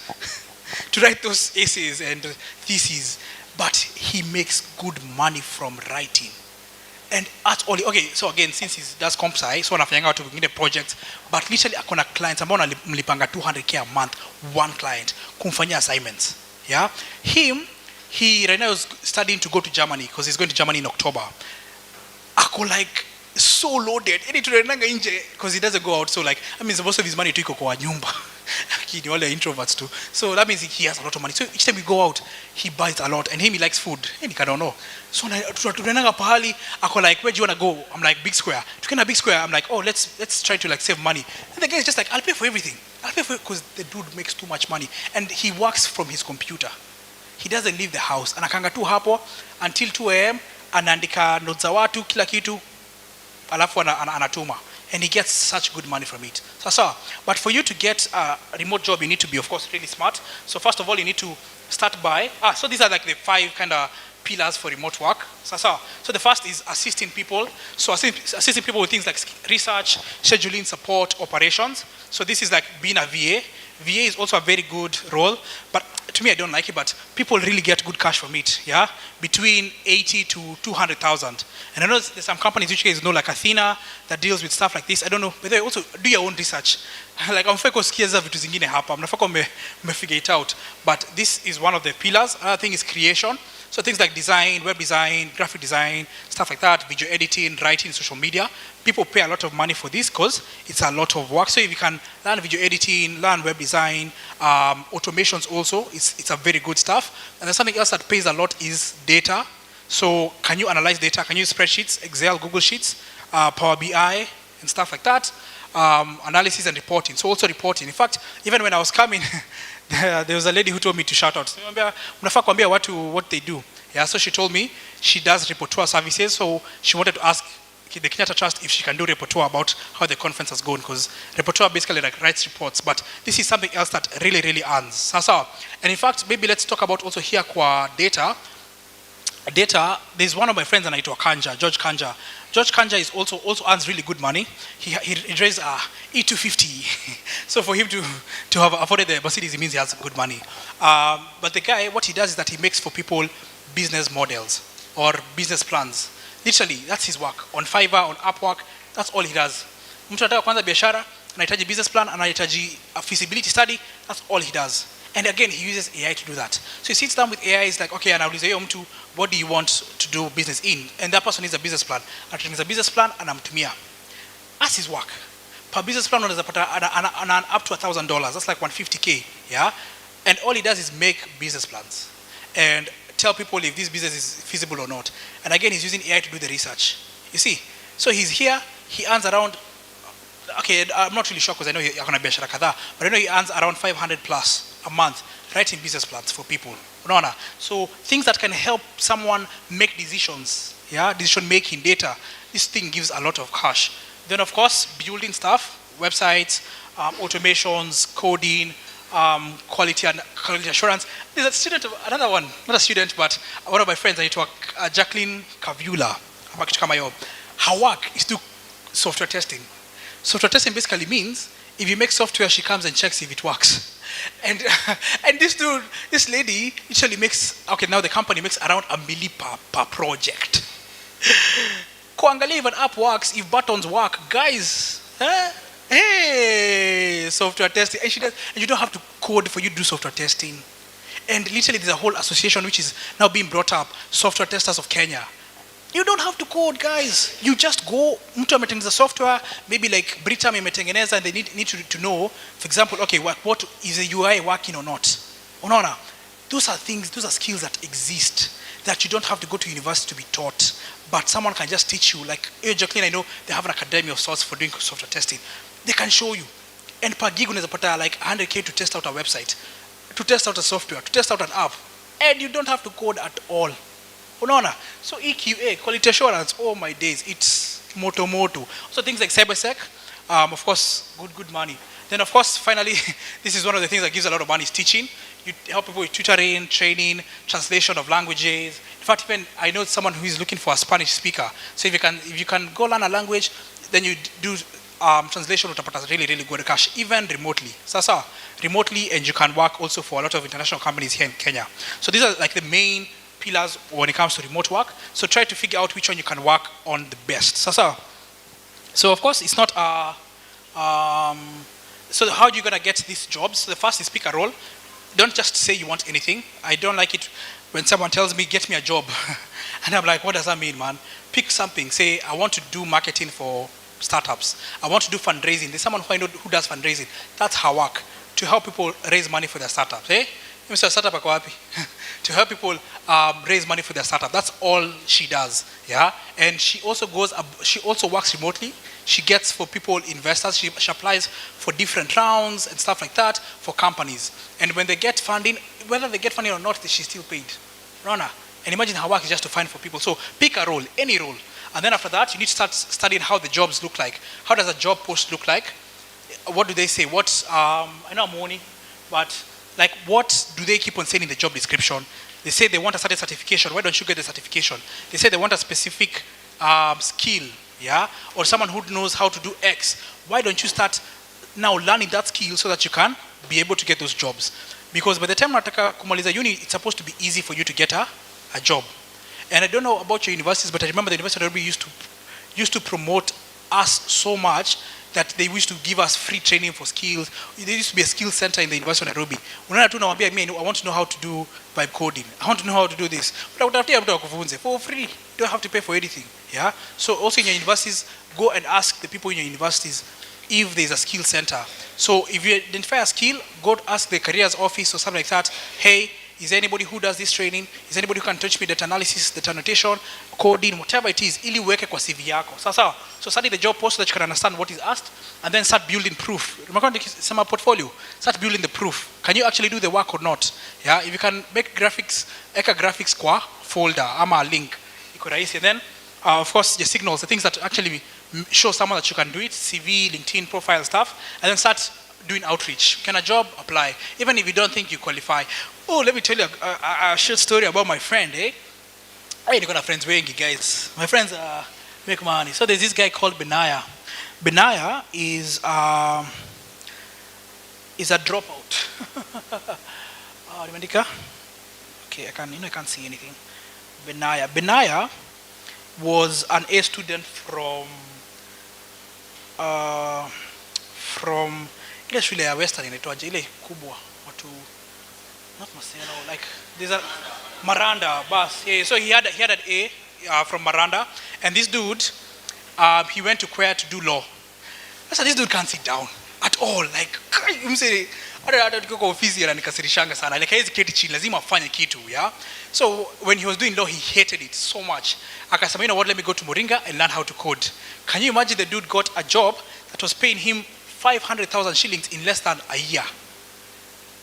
to write those essays and theses. But he makes good money from writing. And at all, okay, so again, since he does comp sci, so anafanyanga watu wengine projects, but literally akona clients ambao mlipanga 200K a month, one client, kumfanyia assignments. Yeah? He right now is studying to go to Germany because he's going to Germany in October. Ako like so loaded. Because he doesn't go out. So like, I mean, most of his money to iko kwa nyumba. He all the introverts too. So that means he has a lot of money. So each time we go out, he buys a lot. And he likes food. And he don't know. So tunaenda pahali, ako like, where do you want to go? I'm like, Big Square. Tukienda Big Square, I'm like, oh, let's try to like save money. And the guy is just like, I'll pay for everything. I'll pay for it because the dude makes too much money. And he works from his computer. He doesn't leave the house. Anakanga tu hapo until 2 a.m. Anaandika notes za watu kila kitu alafu anatuma. And he gets such good money from it. But for you to get a remote job, you need to be, of course, really smart. So first of all, you need to start by, so these are like the 5 kind of pillars for remote work. So the first is assisting people. So assisting people with things like research, scheduling, support, operations. So this is like being a VA. VA is also a very good role, but to me, I don't like it, but people really get good cash from it, yeah? Between 80 to 200,000. And I know there's some companies which guys know, like Athena, that deals with stuff like this. I don't know, but they also do your own research. Like, amfeko sikieza vitu zingine hapa, mnafako me figure it out. But this is one of the pillars. Another thing is creation. So things like design, web design, graphic design, stuff like that, video editing, writing, social media. People pay a lot of money for this because it's a lot of work. So if you can learn video editing, learn web design, automations also, it's a very good stuff. And then something else that pays a lot is data. So can you analyze data? Can you use spreadsheets, Excel, Google Sheets, Power BI, and stuff like that? Analysis and reporting. So also reporting. In fact, even when I was coming, there was a lady who told me to shout out. Mnafaa kuambia watu what they do. Yeah, so she told me she does repertoire services. So she wanted to ask the Kenyatta Trust if she can do repertoire about how the conference has gone, because repertoire basically like writes reports, but this is something else that really, really earns. Sasa. And in fact, maybe let's talk about also here kwa data. Data, there's one of my friends anaitwa Kanja, George Kanja. George Kanja is also earns really good money. He raised E250. So for him to have afforded the Mercedes, it means he has good money. But the guy, what he does is that he makes for people business models or business plans. Literally, that's his work. On Fiverr, on Upwork, that's all he does. Mtu anataka kuanza biashara, anahitaji business plan, anahitaji a feasibility study, that's all he does. And again, he uses AI to do that. So he sits down with AI, he's like, okay, anauliza hiyo mtu, what do you want to do business in? And that person needs a business plan. Anatengeneza business plan, anamtumia. That's his work. Per business plan, unaweza pata up to $1,000. That's like 150K, yeah? And all he does is make business plans and tell people if this business is feasible or not. And again, he's using AI to do the research. You see? So he's here, he earns around, okay, I'm not really sure because I know he's gonna be biashara kadhaa, but I know he earns around 500 plus a month writing business plans for people. Unaona? So things that can help someone make decisions, yeah, decision making data, this thing gives a lot of cash. Then of course, building stuff, websites, automations, coding, quality assurance. There's a student, another one, not a student, but one of my friends, Jacqueline Kavula. Her work is to software testing. Software testing basically means if you make software, she comes and checks if it works. And this lady usually makes, okay, now the company makes around $1 million per project. Kuangalia if an app works, if buttons work, guys, hey, software testing. And you don't have to code for you to do software testing. And literally there's a whole association which is now being brought up, Software Testers of Kenya. You don't have to code, guys. You just go, mtu ametengeneza software, maybe like Britam imetengeneza, and they need to know, for example, okay, what is the UI working or not? Unaona? Those are things, those are skills that exist that you don't have to go to university to be taught, but someone can just teach you. Like Jacqueline, I know they have an academy of sorts for doing software testing. They can show you. And per gig unaweza pata like 100k to test out a website, to test out a software, to test out an app, and you don't have to code at all. Unaona? So EQA, quality assurance, oh my days, it's moto. So things like cybersec, of course, good money. Then of course, finally, this is one of the things that gives a lot of money, is teaching. You help people with tutoring, training, translation of languages. In fact, even I know someone who is looking for a Spanish speaker. So if you can go learn a language, then you do translation utapata really good cash, even remotely. Sasa, remotely, and you can work also for a lot of international companies here in Kenya. So these are like the main pillars when it comes to remote work. So try to figure out which one you can work on the best. Sasa. So of course, it's not so how are you gonna get these jobs? So the first is pick a role. Don't just say you want anything. I don't like it when someone tells me, get me a job. And I'm like, what does that mean, man? Pick something. Say, I want to do marketing for startups. I want to do fundraising. There's someone who I know who does fundraising. That's her work, to help people raise money for their startups. Eh? Mr. Startup ako wapi? To help people raise money for their startup. That's all she does. Yeah, and she also works remotely. She gets for people, investors. She applies for different rounds and stuff like that for companies. And when they get funding, whether they get funding or not, she's still paid. Rana. And imagine her work is just to find for people. So pick a role, any role. And then after that, you need to start studying how the jobs look like. How does a job post look like? What do they say? I know I'm mourning, but like, what do they keep on saying in the job description? They say they want a certain certification. Why don't you get the certification? They say they want a specific skill, yeah? Or someone who knows how to do X. Why don't you start now learning that skill so that you can be able to get those jobs? Because by the time nataka kumaliza uni, it's supposed to be easy for you to get a job. And I don't know about your universities, but I remember the University of Nairobi used to promote us so much that they used to give us free training for skills. There used to be a skills center in the University of Nairobi. I want to know how to do vibe coding. I want to know how to do this. But I would have for free. You don't have to pay for anything. Yeah. So also in your universities, go and ask the people in your universities if there's a skill center. So if you identify a skill, go ask the careers office or something like that. Hey, is there anybody who does this training? Is there anybody who can teach me data analysis, data annotation, coding, whatever it is, ili uweke kwa CV yako. Sasa, so study the job post so that you can understand what is asked, and then start building proof. Remember some portfolio. Start building the proof. Can you actually do the work or not? Yeah, if you can make graphics, eka graphics kwa folder, ama link, iko rahisi. Then, of course, your signals, the things that actually show someone that you can do it, CV, LinkedIn, profile stuff, and then start doing outreach. Can a job apply? Even if you don't think you qualify. Oh, let me tell you a short story about my friend, eh? I ain't got friends wengi, guys. My friends make money. So there's this guy called Benaya. Benaya is a dropout. Okay, I can't see anything. Benaya was an A student from ile shule ya Western inaitwaje ile kubwa watu not Maseno, like there's a Maranda bus. Yeah, so he had an A from Maranda, and this dude he went to Quer to do law. So this dude can't sit down at all. Like hata tuko ofisi ananikasirishanga sana. Like hawezi keti chini, lazima afanye kitu, yeah. So when he was doing law, he hated it so much. Akasema, you know what, let me go to Moringa and learn how to code. Can you imagine the dude got a job that was paying him 500,000 shillings in less than a year?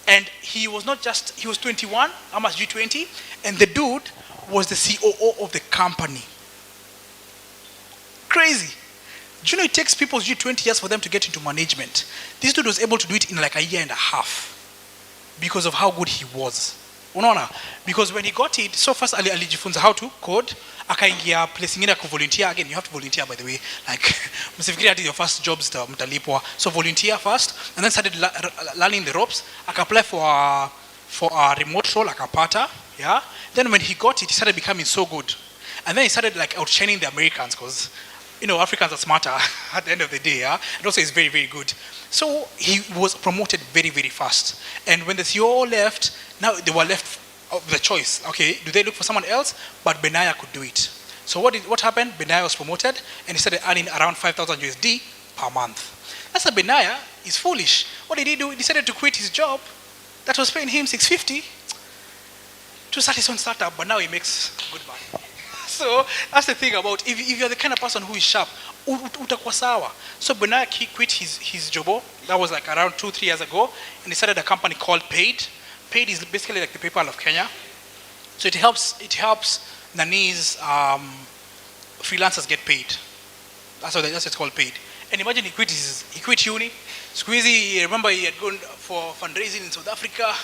And he was 21, how much G20? And the dude was the COO of the company. Crazy. Do you know it takes people usually 20 years for them to get into management? This dude was able to do it in like a year and a half because of how good he was. Unaona? Because when he got it, so first alijifunza how to code, akaingia place ingine ku volunteer. Again, you have to volunteer, by the way. Like, msifikiri ati your first jobs mtalipwa. So volunteer first, and then started learning the ropes. Apply for a remote role, akapata. Yeah. Then when he got it, he started becoming so good, and then he started like outshining the Americans, because you know Africans are smarter at the end of the day. Yeah. And also he's very, very good. So he was promoted very, very fast. And when the CEO left, now they were left of the choice. Okay, do they look for someone else? But Benaya could do it. So what happened? Benaya was promoted, and he started earning around 5,000 USD per month. That's a Benaya is foolish. What did he do? He decided to quit his job that was paying him 650 to start his own startup, but now he makes good money. So that's the thing about if you're the kind of person who is sharp, utakuwa sawa. So Benaya quit his job. That was like around 2-3 years ago, and he started a company called Paid. Paid is basically like the PayPal of Kenya. So it helps Nani's freelancers get paid. That's what it's called, Paid. And imagine he quit uni. Squeezy, remember he had gone for fundraising in South Africa.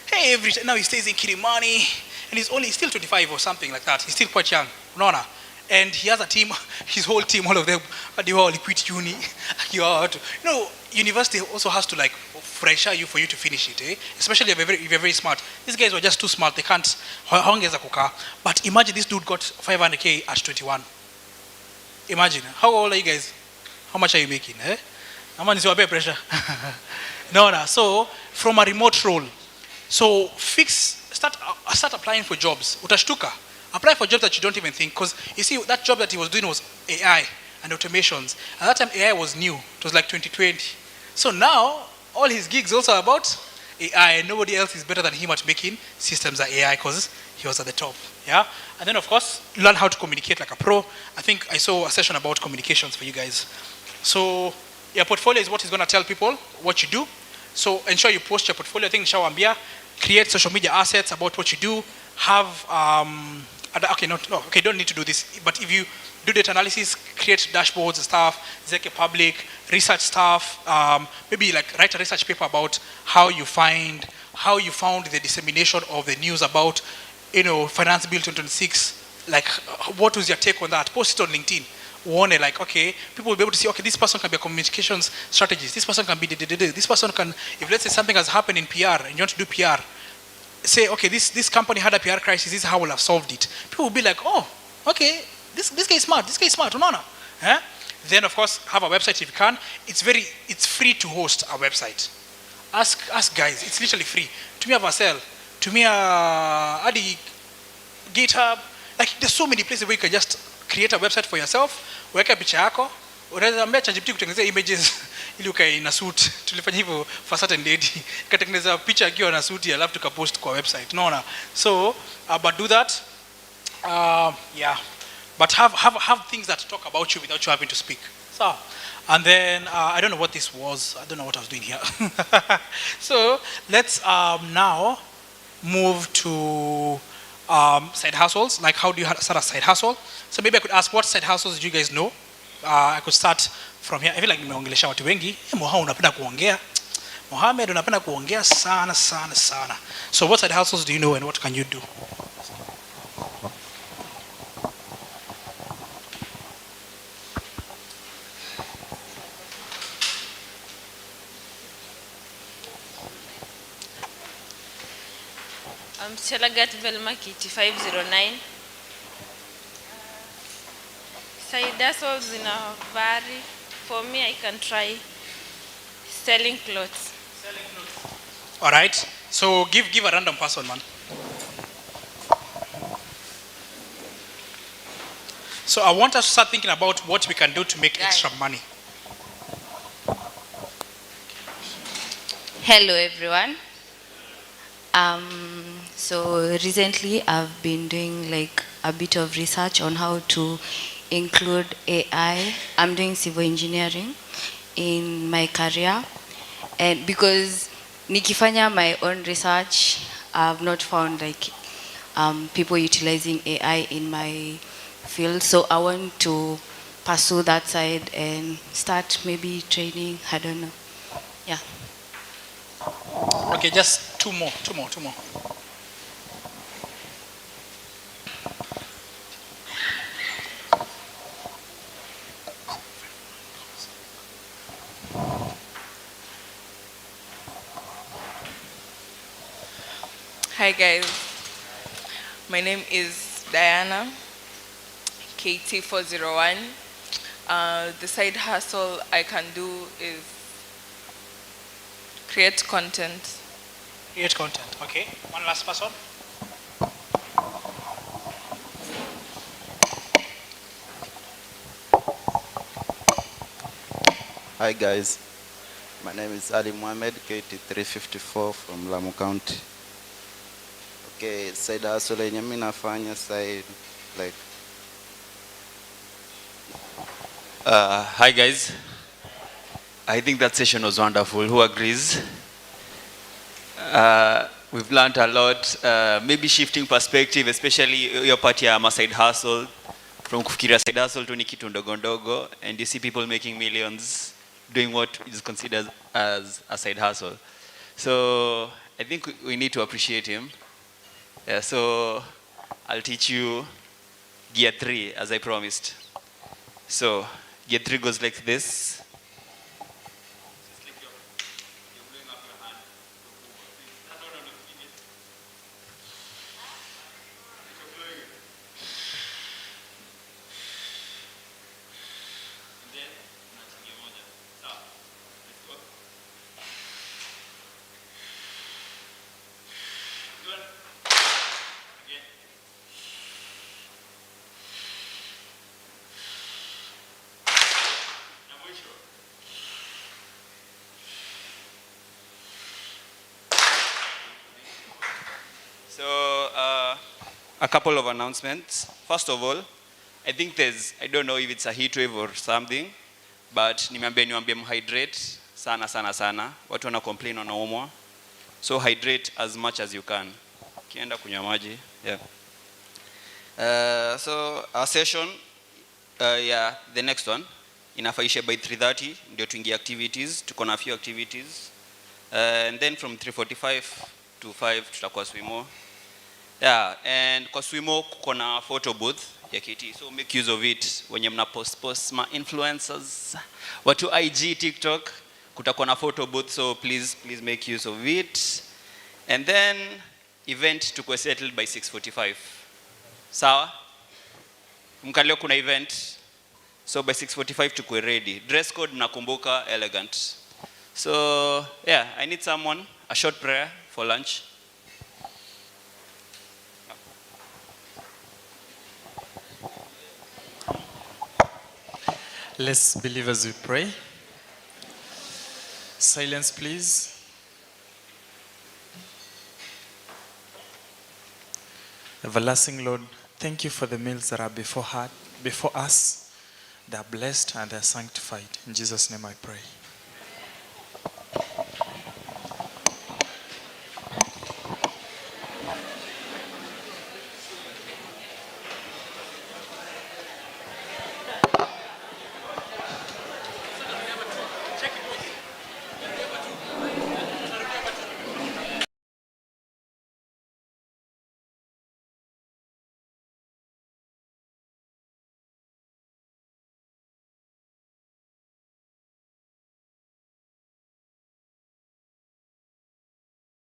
Hey, now he stays in Kilimani, and he's still 25 or something like that. He's still quite young, Nona. And he has a team, his whole team, all of them, they all quit uni. University also has to like pressure you for you to finish it, eh? Especially if you're very smart. These guys were just too smart. They can't. But imagine this dude got 500K at 21. Imagine. How old are you guys? How much are you making? Eh? I'm is your pressure. No. So from a remote role, so start applying for jobs. Utashtuka. Apply for jobs that you don't even think, because you see that job that he was doing was AI and automations. At that time AI was new. It was like 2020. So now all his gigs also about AI, and nobody else is better than him at making systems that AI, because he was at the top. Yeah. And then of course learn how to communicate like a pro. I think I saw a session about communications for you guys. So your portfolio is what is going to tell people what you do. So ensure you post your portfolio. I think Shawambia, create social media assets about what you do. Have don't need to do this. But if you do data analysis, create dashboards and stuff, Zeke public, research stuff, maybe like write a research paper about how you found the dissemination of the news about, Finance Bill 2026. Like, what was your take on that? Post it on LinkedIn. Warn it, like, okay, people will be able to see, okay, this person can be a communications strategist. This person can be this person can, if let's say something has happened in PR and you want to do PR, say, okay, this company had a PR crisis, this is how we'll have solved it. People will be like, oh, okay, this guy is smart, no. Eh? Then of course have a website if you can. It's free to host a website. Ask guys, it's literally free. To me, Avasel, to me, Adi, GitHub, like there's so many places where you can just create a website for yourself, weka picha yako, unaweza ambia ChatGPT kutengenezea images ili ukae na suit. Tulifanya hivyo for certain lady, katengeneza picha akiwa na suit alafu tukapost kwa website. Unaona? So, but do that. Yeah. But have things that talk about you without you having to speak. So, and then I don't know what this was. I don't know what I was doing here. So let's now move to side hustles. Like, how do you start a side hustle? So maybe I could ask, what side hustles do you guys know? I could start from here. I feel like nimeongelesha watu wengi. Mohamed unapenda kuongea. Mohamed unapenda kuongea sana. So what side hustles do you know and what can you do? I'm Chelagat Velma Kiti 509. Side hustles in a vary. For me, I can try selling clothes. All right. So give a random person, man. So I want us to start thinking about what we can do to make extra money. Hello, everyone. So recently I've been doing like a bit of research on how to include AI. I'm doing civil engineering in my career, and because nikifanya my own research, I've not found like people utilizing AI in my field. So I want to pursue that side and start maybe training. I don't know. Yeah. Okay, just two more. Hi guys, my name is Diana, KT401. The side hustle I can do is create content. Create content, okay. One last person. Hi guys, my name is Ali Mohamed, KT354 from Lamu County. Okay, side hustle yenye mimi nafanya side like Hi guys. I think that session was wonderful. Who agrees? We've learned a lot. Maybe shifting perspective, especially your part ya side hustle. From kufikiria side hustle to ni kitu ndogo ndogo, and you see people making millions doing what is considered as a side hustle. So I think we need to appreciate him. Yeah, so I'll teach you gear 3 as I promised. So gear 3 goes like this. So, a couple of announcements. First of all, I think I don't know if it's a heat wave or something, but niwaambie mhydrate sana sana sana. Watu wana complain wanaumwa. So hydrate as much as you can. Kienda kunywa maji. Yeah. So our session, the next one, inafaisha by 3:30 ndio tuingie activities. Tuko na few activities. And then from 3:45 to 5 tutakuwa swimo. Yeah, and kwa swimo kuko na photo booth ya KT, so make use of it. Wenye mna post ma influencers, watu IG, TikTok, kutakuwa na photo booth, so please make use of it. And then event tukwe settled by 6:45. Sawa? Mkaleo kuna event, so by 6:45 tukwe ready. Dress code nakumbuka elegant. So yeah, I need someone, a short prayer for lunch. Let's believe as we pray. Silence, please. Everlasting Lord, thank you for the meals that are before us. They are blessed and they are sanctified. In Jesus' name I pray.